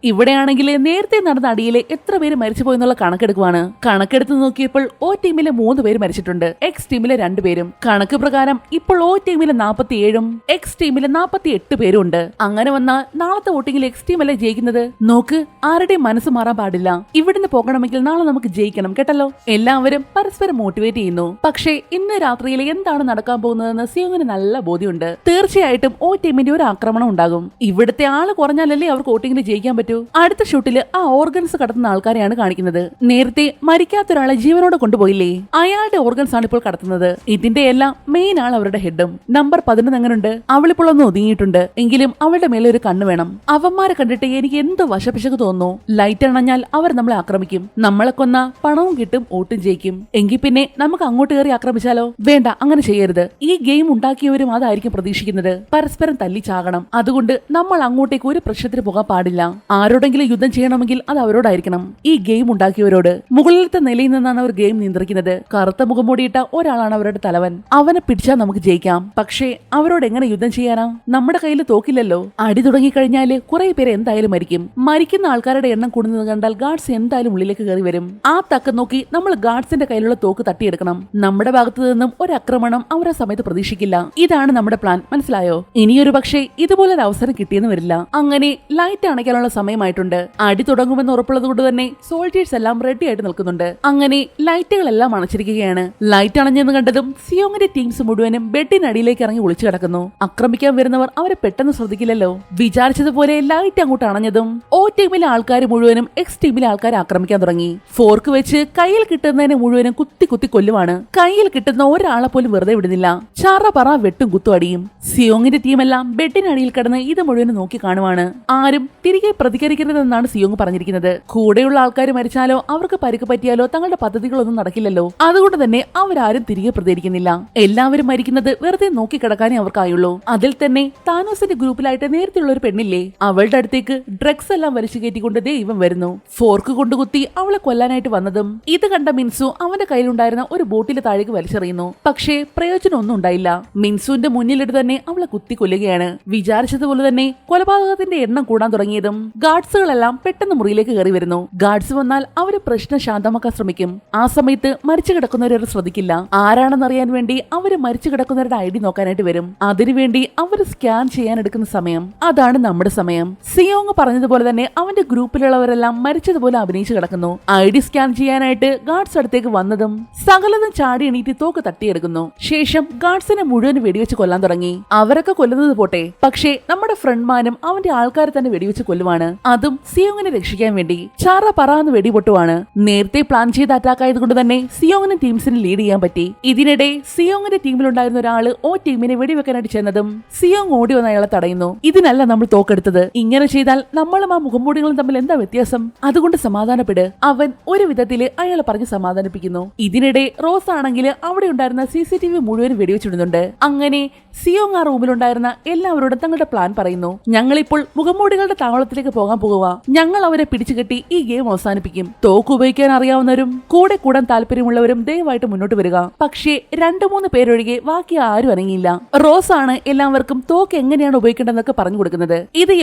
ഇവിടെയാണെങ്കിൽ നേരത്തെ നടന്ന അടിയിലെ എത്ര പേര് മരിച്ചുപോയെന്നുള്ള കണക്കെടുക്കുവാണ്. കണക്കെടുത്ത് നോക്കിയപ്പോൾ ഓ ടീമിലെ 3 പേര് മരിച്ചിട്ടുണ്ട്. എക്സ് ടീമിലെ 2 പേരും. കണക്ക് പ്രകാരം ഇപ്പോൾ ഓ ടീമിലെ 47ഉം എക്സ് ടീമിലെ 48 പേരും ഉണ്ട്. അങ്ങനെ വന്നാൽ നാളത്തെ വോട്ടിംഗിൽ എക്സ് ടീമല്ലേ ജയിക്കുന്നത്. നോക്ക്, ആരുടെയും മനസ്സ് മാറാൻ പാടില്ല. ഇവിടുന്ന് പോകണമെങ്കിൽ നാളെ നമുക്ക് ജയിക്കണം, കേട്ടല്ലോ. എല്ലാവരും പരസ്പരം മോട്ടിവേറ്റ് ചെയ്യുന്നു. പക്ഷേ ഇന്ന് രാത്രിയിൽ എന്താണ് നടക്കാൻ പോകുന്നതെന്ന് സിയോങ്ങിന് നല്ല ബോധ്യമുണ്ട്. തീർച്ചയായിട്ടും ഓ ടീമിന്റെ ഒരു ആക്രമണം ഉണ്ടാകും. ഇവിടുത്തെ ആള് കുറഞ്ഞാലല്ലേ അവർക്ക് വോട്ടിംഗിൽ ജയിക്കാൻ പറ്റൂ. അടുത്ത ഷൂട്ടില് ആ ഓർഗൻസ് കടത്തുന്ന ആൾക്കാരെയാണ് കാണിക്കുന്നത്. നേരത്തെ മരിക്കാത്ത ഒരാളെ ജീവനോടെ കൊണ്ടുപോയില്ലേ, അയാളുടെ ഓർഗൻസ് ആണ് ഇപ്പോൾ കടത്തുന്നത്. ഇതിന്റെ എല്ലാം മെയിൻ ആൾ അവരുടെ ഹെഡും. നമ്പർ 11 എങ്ങനെയുണ്ട്? അവളിപ്പോൾ ഒന്ന് ഒതുങ്ങിയിട്ടുണ്ട്. എങ്കിലും അവളുടെ മേലെ ഒരു കണ്ണ് വേണം. അവന്മാരെ കണ്ടിട്ട് എനിക്ക് എന്തോ വശപിശക് തോന്നുന്നു. ലൈറ്റ് അണഞ്ഞാൽ അവർ നമ്മളെ ആക്രമിക്കും. നമ്മളെ കൊന്ന പണവും കിട്ടും, വോട്ടും ജയിക്കും. എങ്കിൽ പിന്നെ നമുക്ക് അങ്ങോട്ട് കയറി ആക്രമിച്ചാലോ? വേണ്ട, അങ്ങനെ ചെയ്യരുത്. ഈ ഗെയിം ഉണ്ടാക്കിയവരും അതായിരിക്കും പ്രതീക്ഷിക്കുന്നത്. പരസ്പരം തല്ലിച്ചാകണം. അതുകൊണ്ട് നമ്മൾ അങ്ങോട്ടേക്ക് ഒരു പ്രശ്നത്തിന് പോകാൻ പാടില്ല. ആരോടെങ്കിലും യുദ്ധം ചെയ്യണമെങ്കിൽ അത് അവരോടായിരിക്കണം. ഈ ഗെയിം ഉണ്ടാക്കിയവരോട്. മുകളിലത്തെ നിലയിൽ നിന്നാണ് അവർ ഗെയിം നിയന്ത്രിക്കുന്നത്. കറുത്ത മുഖംമൂടിയിട്ട ഒരാളാണ് അവരുടെ തലവൻ. അവനെ പിടിച്ചാൽ നമുക്ക് ജയിക്കാം. പക്ഷേ അവരോട് എങ്ങനെ യുദ്ധം ചെയ്യാനാ? നമ്മുടെ കയ്യിൽ തോക്കില്ലല്ലോ. അടി തുടങ്ങിക്കഴിഞ്ഞാല് കുറെ പേര് എന്തായാലും മരിക്കും. മരിക്കുന്ന ആൾക്കാരുടെ എണ്ണം കൂടുന്നത് കണ്ടാൽ ഗാർഡ്സ് എന്തായാലും ഉള്ളിലേക്ക് കയറി വരും. ആ തക്കം നോക്കി നമ്മൾ ഗാർഡ്സിന്റെ കയ്യിലുള്ള തോക്ക് തട്ടിയെടുക്കണം. നമ്മുടെ ഭാഗത്തു നിന്നും ഒരു ആക്രമണം അവരെ സമയത്ത് പ്രതീക്ഷിക്കില്ല. ഇതാണ് നമ്മുടെ പ്ലാൻ, മനസ്സിലായോ? ഇനിയൊരു പക്ഷേ ഇതുപോലൊരു അവസരം കിട്ടിയെന്ന് വരില്ല. അങ്ങനെ ലൈറ്റ് അണയ്ക്കാനുള്ള സമയമായിട്ടുണ്ട്. അടി തുടങ്ങുമെന്ന് ഉറപ്പുള്ളത് കൊണ്ട് തന്നെ സോൾജേഴ്സ് എല്ലാം റെഡി ആയിട്ട് നിൽക്കുന്നുണ്ട്. അങ്ങനെ ലൈറ്റുകളെല്ലാം അണച്ചിരിക്കുകയാണ്. ലൈറ്റ് അണഞ്ഞെന്ന് കണ്ടതും സിയോങ്ങിന്റെ ടീംസ് മുഴുവനും ബെഡിനടിയിലേക്ക് ഇറങ്ങി ഒളിച്ചു കിടക്കുന്നു. ആക്രമിക്കാൻ വരുന്നവർ അവരെ പെട്ടെന്ന് ശ്രദ്ധിക്കില്ലല്ലോ. വിചാരിച്ചതുപോലെ ലൈറ്റ് അങ്ങോട്ട് അണഞ്ഞതും ഓ ടീമിലെ ആൾക്കാർ മുഴുവനും എക്സ് ടീമിലെ ആൾക്കാരെ ആക്രമിക്കാൻ തുടങ്ങി. ഫോർക്ക് വെച്ച് കയ്യിൽ കിട്ടുന്നതിനെ മുഴുവനും കുത്തി കുത്തി കൊല്ലുവാണ്. കയ്യിൽ കിട്ടുന്ന ഒരാളെ പോലും വെറുതെ വിടുന്നില്ല. ചറ പറ വെട്ടും കുത്തും അടിയും. സിയോങ്ങിന്റെ ടീമെല്ലാം ബെഡിനടിയിൽ കിടന്ന് ഇത് മുഴുവനും നോക്കി കാണുവാണ്. ആരും തിരികെ പ്രതികരിക്കരുതെന്നാണ് സിയോങ് പറഞ്ഞിരിക്കുന്നത്. കൂടെയുള്ള ആൾക്കാർ മരിച്ചാലോ അവർക്ക് പരിക്ക് പറ്റിയാലോ തങ്ങളുടെ പദ്ധതികളൊന്നും നടക്കില്ലല്ലോ. അതുകൊണ്ട് തന്നെ അവരാരും തിരികെ പ്രതികരിക്കുന്നില്ല. എല്ലാവരും മരിക്കുന്നത് വെറുതെ നോക്കിക്കിടക്കാനേ അവർക്കായുള്ളൂ. അതിൽ തന്നെ താനോസിന്റെ ഗ്രൂപ്പിലായിട്ട് നേരത്തെയുള്ള ഒരു പെണ്ണില്ലേ, അവളുടെ അടുത്തേക്ക് ഡ്രഗ്സ് എല്ലാം വലിച്ചു കയറ്റിക്കൊണ്ട് ദൈവം വരുന്നു. ഫോർക്ക് കൊണ്ടുകുത്തി അവളെ കൊല്ലാനായിട്ട് വന്നതും ഇത് കണ്ട മിൻസു അവന്റെ കയ്യിലുണ്ടായിരുന്ന ഒരു ബോട്ടിൽ താഴേക്ക് വലിച്ചെറിയുന്നു. പക്ഷേ പ്രയോജനം ഒന്നും ഉണ്ടായില്ല. മിൻസുവിന്റെ മുന്നിലിട്ട് തന്നെ അവളെ കുത്തി കൊല്ലുകയാണ്. വിചാരിച്ചതുപോലെ തന്നെ കൊലപാതകത്തിന്റെ എണ്ണം കൂടാൻ തുടങ്ങിയതും ഗാർഡ്സുകളെല്ലാം പെട്ടെന്ന് മുറിയിലേക്ക് കയറി വരുന്നു. ഗാർഡ്സ് വന്നാൽ അവര് പ്രശ്നം ശാന്തമാക്കാൻ ശ്രമിക്കും. ആ സമയത്ത് മരിച്ചു കിടക്കുന്നവരെ ശ്രദ്ധിക്കില്ല. ആരാണെന്നറിയാൻ വേണ്ടി അവര് മരിച്ചു കിടക്കുന്നവരുടെ ഐഡി നോക്കാനായിട്ട് വരും. അതിനുവേണ്ടി അവര് സ്കാൻ ചെയ്യാൻ എടുക്കുന്ന സമയം അതാണ് നമ്മുടെ സമയം. സിയോങ് പറഞ്ഞതുപോലെ തന്നെ അവന്റെ ഗ്രൂപ്പിലുള്ളവരെല്ലാം മരിച്ചതുപോലെ അഭിനയിച്ചു കിടക്കുന്നു. ഐഡി സ്കാൻ ചെയ്യാനായിട്ട് ഗാർഡ്സ് അടുത്തേക്ക് വന്നതും സകലതും ചാടി എണീറ്റ് തോക്ക് തട്ടിയെടുക്കുന്നു. ശേഷം ഗാർഡ്സിനെ മുഴുവൻ വെടിവെച്ച് കൊല്ലാൻ തുടങ്ങി. അവരൊക്കെ കൊല്ലുന്നത് പോട്ടെ, പക്ഷേ നമ്മുടെ ഫ്രണ്ട്മാനും അവന്റെ ആൾക്കാരെ തന്നെ വെടിവെച്ച് കൊല്ലുവാണ്. അതും സിയോങ്ങിനെ രക്ഷിക്കാൻ വേണ്ടി. ചാറ പറന്ന് വെടിപൊട്ടുവാണ്. നേരത്തെ പ്ലാൻ ചെയ്ത അറ്റാക്ക് ആയതുകൊണ്ട് തന്നെ സിയോങ്ങിന് ടീംസിനെ ലീഡ് ചെയ്യാൻ പറ്റി. ഇതിനിടെ സിയോങ്ങിന്റെ ടീമിലുണ്ടായിരുന്ന ഒരാള് ഓ ടീമിനെ വെടിവെക്കാനായിട്ട് ചെന്നതും സിയോങ് ഓടി വന്ന് അയാളെ തടയുന്നു. ഇതിനല്ല നമ്മൾ തോക്കെടുത്തത്. ഇങ്ങനെ ചെയ്താൽ നമ്മളും ആ മുഖംമൂടികളും തമ്മിൽ എന്താ വ്യത്യാസം? അതുകൊണ്ട് സമാധാനപ്പെട്. അവൻ ഒരു വിധത്തില് അയാളെ പറഞ്ഞ് സമാധാനിപ്പിക്കുന്നു. ഇതിനിടെ റോസ് ആണെങ്കിൽ അവിടെ ഉണ്ടായിരുന്ന CCTV മുഴുവൻ വെടിവെച്ചിടുന്നുണ്ട്. അങ്ങനെ സിയോങ് ആ റൂമിലുണ്ടായിരുന്ന എല്ലാവരോടും തങ്ങളുടെ പ്ലാൻ പറയുന്നു. ഞങ്ങളിപ്പോൾ മുഖംമൂടികളുടെ താവളത്തിലേക്ക് പോകാൻ പോകുക. ഞങ്ങൾ അവരെ പിടിച്ചുകെട്ടി ഈ ഗെയിം അവസാനിപ്പിക്കും. തോക്ക് ഉപയോഗിക്കാൻ അറിയാവുന്നവരും കൂടെ കൂടാൻ താല്പര്യമുള്ളവരും ദയവായിട്ട് മുന്നോട്ട് വരിക. പക്ഷേ 2-3 പേരൊഴികെ ബാക്കി ആരും അനങ്ങിയില്ല. റോസ് ആണ് എല്ലാവർക്കും തോക്ക് എങ്ങനെയാണ് ഉപയോഗിക്കേണ്ടതെന്നൊക്കെ പറഞ്ഞു കൊടുക്കുന്നത്. ഇത്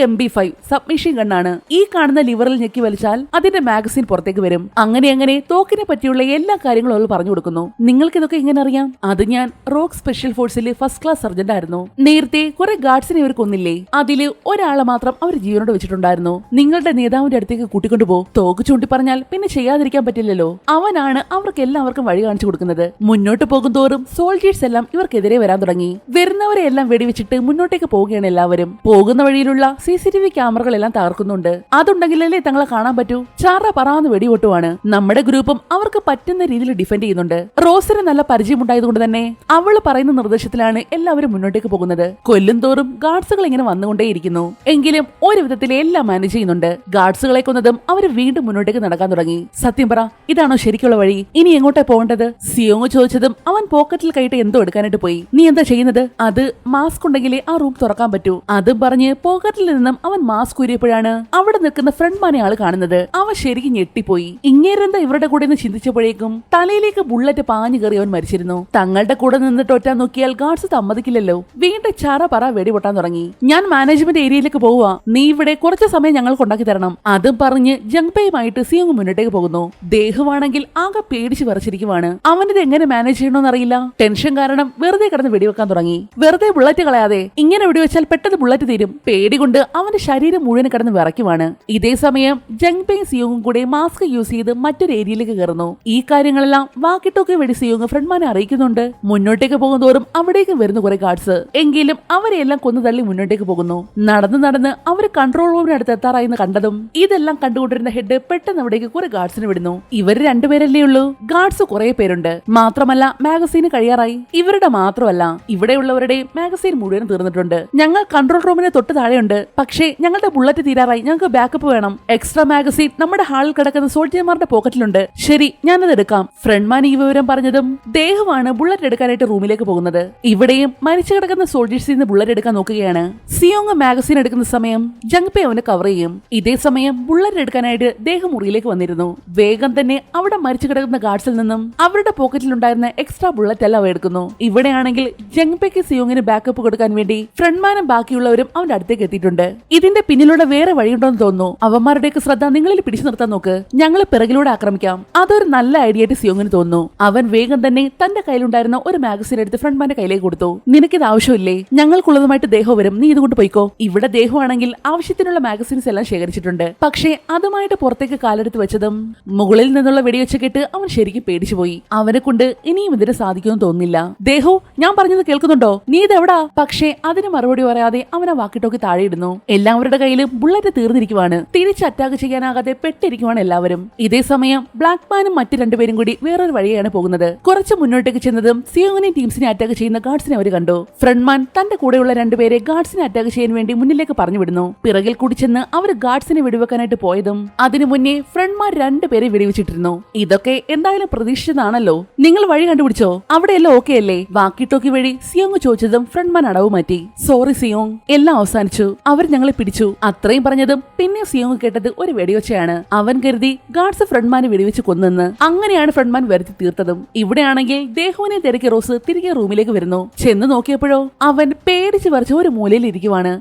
MB5 സബ്മിഷൻ ഗണ്ണാണ്. ഈ കാണുന്ന ലിവറിൽ ഞെക്കി വലിച്ചാൽ അതിന്റെ മാഗസിൻ പുറത്തേക്ക് വരും. അങ്ങനെ തോക്കിനെ പറ്റിയുള്ള എല്ലാ കാര്യങ്ങളും അവൾ പറഞ്ഞു കൊടുക്കുന്നു. നിങ്ങൾക്ക് ഇതൊക്കെ എങ്ങനെ അറിയാം? അത് ഞാൻ റോക്ക് സ്പെഷ്യൽ ഫോഴ്സിലെ ഫസ്റ്റ് ക്ലാസ് സർജന്റ് ആയിരുന്നു. നേരത്തെ കുറെ ഗാർഡ്സിനെ ഇവർ കൊന്നില്ലേ, അതില് ഒരാളെ മാത്രം അവർ ജീവനോട് അവിടെ വെച്ചിട്ടുണ്ടായിരുന്നു. നിങ്ങളുടെ നേതാവിന്റെ അടുത്തേക്ക് കൂട്ടിക്കൊണ്ടുപോ. തോക്ക് ചൂണ്ടി പറഞ്ഞാൽ പിന്നെ ചെയ്യാതിരിക്കാൻ പറ്റില്ലല്ലോ. അവനാണ് അവർക്ക് എല്ലാവർക്കും വഴി കാണിച്ചു കൊടുക്കുന്നത്. മുന്നോട്ട് പോകും തോറും സോൾജേഴ്സ് എല്ലാം ഇവർക്കെതിരെ വരാൻ തുടങ്ങി. വരുന്നവരെ എല്ലാം വെടിവെച്ചിട്ട് മുന്നോട്ടേക്ക് പോവുകയാണ് എല്ലാവരും. പോകുന്ന വഴിയിലുള്ള CCTV ക്യാമറകളെല്ലാം തകർക്കുന്നുണ്ട്. അതുണ്ടെങ്കിലല്ലേ തങ്ങളെ കാണാൻ പറ്റൂ. ചാറ പറന്ന് വെടിവെട്ടുവാണ്. നമ്മുടെ ഗ്രൂപ്പും അവർക്ക് പറ്റുന്ന രീതിയിൽ ഡിഫെൻഡ് ചെയ്യുന്നുണ്ട്. റോസിന് നല്ല പരിചയമുണ്ടായതുകൊണ്ട് തന്നെ അവള് പറയുന്ന നിർദ്ദേശത്തിലാണ് എല്ലാവരും മുന്നോട്ടേക്ക് പോകുന്നത്. കൊല്ലും തോറും ഗാർഡ്സുകൾ ഇങ്ങനെ വന്നുകൊണ്ടേയിരിക്കുന്നു. എങ്കിലും ഒരു വിധത്തിൽ എല്ലാം മാനേജ് ചെയ്യുന്നുണ്ട്. ഗാർഡ്സുകളെ കൊന്നതും അവര് വീണ്ടും മുന്നോട്ടേക്ക് നടക്കാൻ തുടങ്ങി. സത്യം പറ, ഇതാണോ ശരിക്കുള്ള വഴി? ഇനി എങ്ങോട്ടാ പോകേണ്ടത്? സിയോങ് ചോദിച്ചതും അവൻ പോക്കറ്റിൽ കൈയിട്ട് എന്തോ എടുക്കാനായിട്ട് പോയി. നീ എന്താ ചെയ്യുന്നത്? അത് മാസ്ക് ഉണ്ടെങ്കിലേ ആ റൂം തുറക്കാൻ പറ്റൂ. അതും പറഞ്ഞ് പോക്കറ്റിൽ നിന്നും അവൻ മാസ്ക് ഊരിയപ്പോഴാണ് അവിടെ നിൽക്കുന്ന ഫ്രണ്ട്മാനെ ആള് കാണുന്നത്. അവൻ ശരിക്കും ഞെട്ടിപ്പോയി. ഇങ്ങേരെന്താ ഇവരുടെ കൂടെ നിന്ന് ചിന്തിച്ചപ്പോഴേക്കും തലയിലേക്ക് ബുള്ളറ്റ് പാഞ്ഞു കയറി അവൻ മരിച്ചിരുന്നു. തങ്ങളുടെ കൂടെ നിന്നിട്ട് ഒറ്റാൻ നോക്കിയാൽ ഗാർഡ്സ് സമ്മതിക്കില്ലല്ലോ. വീണ്ടും ചാറ പറ വെടിപൊട്ടാൻ തുടങ്ങി. ഞാൻ മാനേജ്മെന്റ് ഏരിയയിലേക്ക് പോവുക. നീ ഇവിടെ കുറച്ച് സമയം ഞങ്ങൾക്ക് ഉണ്ടാക്കി തരണം. അതും പറഞ്ഞ് ജംഗ്പേയുമായിട്ട് സിയോങ് മുന്നോട്ടേക്ക് പോകുന്നു. ദേഹമാണെങ്കിൽ ആകെ പേടിച്ച് വിറച്ചിരിക്കുവാണ്. അവനിത് എങ്ങനെ മാനേജ് ചെയ്യണമെന്ന് അറിയില്ല. ടെൻഷൻ കാരണം വെറുതെ കിടന്ന് വെടിവെക്കാൻ തുടങ്ങി. വെറുതെ ബുള്ളറ്റ് കളയാതെ, ഇങ്ങനെ വെടിവെച്ചാൽ പെട്ടെന്ന് ബുള്ളറ്റ് തീരും. പേടികൊണ്ട് അവന്റെ ശരീരം മുഴുവൻ കിടന്ന് വിറയ്ക്കുവാണ്. ഇതേ സമയം ജംഗ്പേയും സിയോങ്ങും കൂടെ മാസ്ക് യൂസ് ചെയ്ത് മറ്റൊരു ഏരിയയിലേക്ക് കയറുന്നു. ഈ കാര്യങ്ങളെല്ലാം വാക്കിട്ടൊക്കെ വെടി സിയോങ് ഫ്രണ്ട്മാനെ അറിയിക്കുന്നുണ്ട്. മുന്നോട്ടേക്ക് പോകുന്നതോറും അവിടേക്ക് വരുന്നു കുറെ ഗാർഡ്സ്. എങ്കിലും അവരെല്ലാം കൊന്നു തള്ളി മുന്നോട്ടേക്ക് പോകുന്നു. നടന്ന് അവര് കൺട്രോൾ റൂമിനടുത്ത് എത്താറായെന്ന് കണ്ടതും ഇതെല്ലാം കണ്ടുകൊണ്ടിരുന്ന ഹെഡ് പെട്ടെന്ന് അവിടേക്ക് കുറെ ഗാർഡ്സിനെ വിടുന്നു. ഇവര് രണ്ടുപേരല്ലേ ഉള്ളൂ. ഗാർഡ്സ് കുറെ പേരുണ്ട്. മാത്രമല്ല മാഗസീന് കഴിയാറായി. ഇവരുടെ മാത്രമല്ല, ഇവിടെയുള്ളവരുടെ മാഗസീൻ മുഴുവൻ തീർന്നിട്ടുണ്ട്. ഞങ്ങൾ കൺട്രോൾ റൂമിന് തൊട്ട് താഴെയുണ്ട്. പക്ഷേ ഞങ്ങളുടെ ബുള്ളറ്റ് തീരാറായി. ഞങ്ങൾക്ക് ബാക്കപ്പ് വേണം. എക്സ്ട്രാ മാഗസീൻ നമ്മുടെ ഹാളിൽ കിടക്കുന്ന സോൾജിയർമാരുടെ പോക്കറ്റിലുണ്ട്. ശരി, ഞാനത് എടുക്കാം. ഫ്രണ്ട്മാൻ ഈ വിവരം പറഞ്ഞതും ദേഹമാണ് ബുള്ളറ്റ് എടുക്കാനായിട്ട് റൂമിലേക്ക് പോകുന്നത്. ഇവിടെയും മരിച്ചു കിടക്കുന്ന സോൾജേഴ്സിൽ നിന്ന് ബുള്ളറ്റ് എടുക്കാൻ നോക്കുകയാണ്. സിയോങ് മാഗസീൻ എടുക്കുന്ന സമയം ജംഗ്പേ അവനെ കവർ ചെയ്യും. ഇതേ സമയം ബുള്ളറ്റ് എടുക്കാനായിട്ട് ദേഹം മുറിയിലേക്ക് വന്നിരുന്നു. വേഗം തന്നെ അവിടെ മരിച്ചു കിടക്കുന്ന ഗാർഡ്സിൽ നിന്നും അവരുടെ പോക്കറ്റിലുണ്ടായിരുന്ന എക്സ്ട്രാ ബുള്ളറ്റ് എല്ലാം എടുക്കുന്നു. ഇവിടെയാണെങ്കിൽ ജംഗ്പേക്ക് സിയോങ്ങിന് ബാക്കപ്പ് കൊടുക്കാൻ വേണ്ടി ഫ്രണ്ട്മാനും ബാക്കിയുള്ളവരും അവന്റെ അടുത്തേക്ക് എത്തിയിട്ടുണ്ട്. ഇതിന്റെ പിന്നിലൂടെ വേറെ വഴിയുണ്ടോന്ന് തോന്നുന്നു. അവന്മാരുടെയൊക്കെ ശ്രദ്ധ നിങ്ങളിൽ പിടിച്ചു നിർത്താൻ നോക്ക്. ഞങ്ങൾ പിറകിലൂടെ ആക്രമിക്കാം. അതൊരു നല്ല ഐഡിയ ആയിട്ട് സിയോങ്ങിന് തോന്നുന്നു. അവൻ വേഗം തന്നെ തന്റെ കയ്യിലുണ്ടായിരുന്ന ഒരു മാഗസീൻ എടുത്ത് ഫ്രണ്ട്മാന്റെ കയ്യിലേക്ക് കൊടുത്തു. നിനക്കിത് ആവശ്യമില്ലേ? ഞങ്ങൾക്കുള്ളതുമായിട്ട് ദേഹം വരും. നീ ഇതുകൊണ്ട് പോയിക്കോ. ഇവിടെ ദേഹമാണെങ്കിൽ ആവശ്യത്തിനുള്ള മാഗസീൻസ് എല്ലാം ശേഖരിച്ചിട്ടുണ്ട്. പക്ഷേ അതുമായിട്ട് പുറത്തേക്ക് കാലെടുത്ത് വെച്ചതും മുകളിൽ നിന്നുള്ള വെടിവെച്ച് കേട്ട് അവൻ ശരിക്കും പേടിച്ചു പോയി. അവനെ കൊണ്ട് ഇനിയും ഇതിന് സാധിക്കുമെന്ന് തോന്നുന്നില്ല. ദേഹോ, ഞാൻ പറഞ്ഞത് കേൾക്കുന്നുണ്ടോ? നീ ഇതെവിടാ? പക്ഷേ അതിന് മറുപടി പറയാതെ അവൻ ആ വാക്കിട്ടോക്കി താഴെയിടുന്നു. എല്ലാവരുടെ കയ്യിലും ബുള്ളറ്റ് തീർന്നിരിക്കുവാണ്. തിരിച്ച് അറ്റാക്ക് ചെയ്യാനാകാതെ പെട്ടിരിക്കുവാണ് എല്ലാവരും. ഇതേ സമയം ബ്ലാക്ക്മാനും മറ്റു രണ്ടുപേരും കൂടി വേറൊരു വഴിയാണ് പോകുന്നത്. കുറച്ച് മുന്നോട്ടേക്ക് ചെന്നതും സിയോങ്ങിനെയും ടീംസിനെ അറ്റാക്ക് ചെയ്യുന്ന ഗാർഡ്സിനെ അവർ കണ്ടു. ഫ്രണ്ട്മാൻ തന്റെ കൂടെയുള്ള രണ്ടുപേരെ ഗാർഡ്സിനെ അറ്റാക്ക് ചെയ്യാൻ വേണ്ടി മുന്നിലേക്ക് പറഞ്ഞു വിടുന്നു. പിറകിൽ കൂടി ചെന്ന് അവർ ഗാർഡ്സിനെ വെടിവെക്കാനായിട്ട് പോയതും അതിനു മുന്നേ ഫ്രണ്ട്മാൻ രണ്ടുപേരെ വെടിവെച്ചിട്ടിരുന്നു. ഇതൊക്കെ എന്തായാലും പ്രതീക്ഷിച്ചതാണല്ലോ. നിങ്ങൾ വഴി കണ്ടുപിടിച്ചോ? അവിടെയെല്ലാം ഓക്കെ അല്ലേ? വാക്കി ടോക്കി വഴി സിയോങ് ചോദിച്ചതും ഫ്രണ്ട്മാൻ അടവ് മാറ്റി. സോറി സിയോങ്, എല്ലാം അവസാനിച്ചു. അവർ ഞങ്ങളെ പിടിച്ചു. അത്രയും പറഞ്ഞതും പിന്നെ സിയോങ് കേട്ടത് ഒരു വെടിവെച്ചയാണ്. അവൻ കരുതി ഗാർഡ്സ് ഫ്രണ്ട്മാനെ വെടിവെച്ച് കൊന്നെന്ന്. അങ്ങനെയാണ് ഫ്രണ്ട്മാൻ വരുത്തി തീർത്തതും. ഇവിടെയാണെങ്കിൽ ദേഹുവിനെ തിരക്കി റോസ് തിരികെ റൂമിലേക്ക് വരുന്നു. ചെന്ന് നോക്കിയപ്പോഴോ അവൻ പേടിച്ച് വരച്ച ഒരു മൂലയിൽ ഇരിക്കുവാണ്.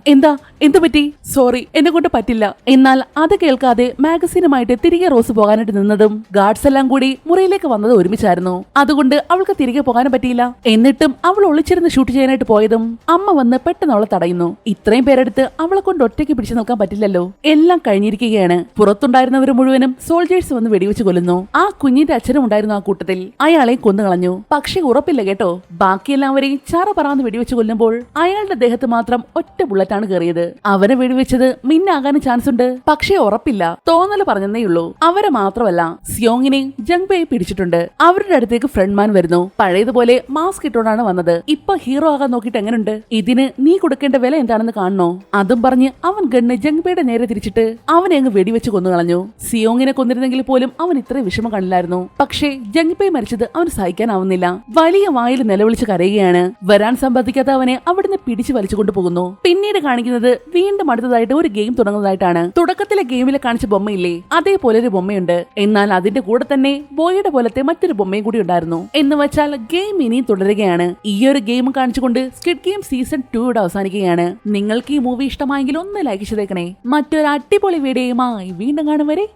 എന്ത് പറ്റി? സോറി, എന്നെ കൊണ്ട് പറ്റില്ല. എന്നാൽ അത് കേൾക്കാതെ മാഗസീനുമായിട്ട് തിരികെ റോസ് പോകാനായിട്ട് നിന്നതും ഗാർഡ്സ് എല്ലാം കൂടി മുറിയിലേക്ക് വന്നത് ഒരുമിച്ചായിരുന്നു. അതുകൊണ്ട് അവൾക്ക് തിരികെ പോകാനും പറ്റിയില്ല. എന്നിട്ടും അവൾ ഒളിച്ചിരുന്ന് ഷൂട്ട് ചെയ്യാനായിട്ട് പോയതും അമ്മ വന്ന് പെട്ടെന്ന് അവളെ തടയുന്നു. ഇത്രയും പേരെടുത്ത് അവളെ കൊണ്ട് ഒറ്റയ്ക്ക് പിടിച്ചു നിൽക്കാൻ പറ്റില്ലല്ലോ. എല്ലാം കഴിഞ്ഞിരിക്കുകയാണ്. പുറത്തുണ്ടായിരുന്നവർ മുഴുവനും സോൾജേഴ്സ് വന്ന് വെടിവെച്ച് കൊല്ലുന്നു. ആ കുഞ്ഞിന്റെ അച്ഛനും ഉണ്ടായിരുന്നു ആ കൂട്ടത്തിൽ. അയാളെ കൊന്നുകളഞ്ഞു. പക്ഷെ ഉറപ്പില്ല കേട്ടോ. ബാക്കിയെല്ലാവരെയും ചാറ പറന്ന് വെടിവെച്ച് കൊല്ലുമ്പോൾ അയാളുടെ ദേഹത്ത് മാത്രം ഒറ്റ ബുള്ളറ്റാണ് കയറിയത്. അവരെ വെടിവെച്ചത് മിന്നാകാനും ചാൻസ് ഉണ്ട്. പക്ഷേ ഉറപ്പില്ല. തോന്നല് പറഞ്ഞതേ ഉള്ളൂ. അവരെ മാത്രമല്ല, സിയോങ്ങിനെയും ജംഗ്പേയെ പിടിച്ചിട്ടുണ്ട്. അവരുടെ അടുത്തേക്ക് ഫ്രണ്ട്മാൻ വരുന്നു. പഴയതുപോലെ മാസ്ക് ഇട്ടോണ്ടാണ് വന്നത്. ഇപ്പൊ ഹീറോ ആകാൻ നോക്കിയിട്ട് എങ്ങനെയുണ്ട്? ഇതിന് നീ കൊടുക്കേണ്ട വില എന്താണെന്ന് കാണണോ? അതും പറഞ്ഞ് അവൻ ഗണ്ണ് ജംഗ്പേയുടെ നേരെ തിരിച്ചിട്ട് അവനെ അങ്ങ് വെടിവെച്ച് കൊന്നുകളഞ്ഞു. സിയോങ്ങിനെ കൊന്നിരുന്നെങ്കിൽ പോലും അവൻ ഇത്രയും വിഷമം കാണില്ലായിരുന്നു. പക്ഷേ ജംഗ്പേ മരിച്ചത് അവന് സഹിക്കാനാവുന്നില്ല. വലിയ വായിൽ നിലവിളിച്ച് കരയുകയാണ്. വരാൻ സമ്മതിക്കാത്ത അവനെ അവിടുന്ന് പിടിച്ചു വലിച്ചുകൊണ്ട് പോകുന്നു. പിന്നീട് കാണിക്കുന്നത് വീണ്ടും അടുത്തതായിട്ട് ഒരു ഗെയിം തുടങ്ങുന്നതായിട്ടാണ്. തുടക്കത്തിലെ ഗെയിമിൽ കാണിച്ച ബൊമ്മയില്ലേ, അതേപോലെ ഒരു ബൊമ്മയുണ്ട്. എന്നാൽ അതിന്റെ കൂടെ തന്നെ ബോയുടെ പോലത്തെ മറ്റൊരു ബൊമ്മയും കൂടി ഉണ്ടായിരുന്നു. എന്ന് വെച്ചാൽ ഗെയിം ഇനിയും തുടരുകയാണ്. ഈ ഒരു ഗെയിം കാണിച്ചുകൊണ്ട് സ്ക്വിഡ് ഗെയിം സീസൺ 2 ഇവിടെ അവസാനിക്കുകയാണ്. നിങ്ങൾക്ക് ഈ മൂവി ഇഷ്ടമായെങ്കിൽ ഒന്ന് ലൈക്ക് ചെയ്തേക്കണേ. മറ്റൊരു അടിപൊളി വീഡിയോയുമായി വീണ്ടും കാണും വരെ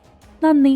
നന്ദി.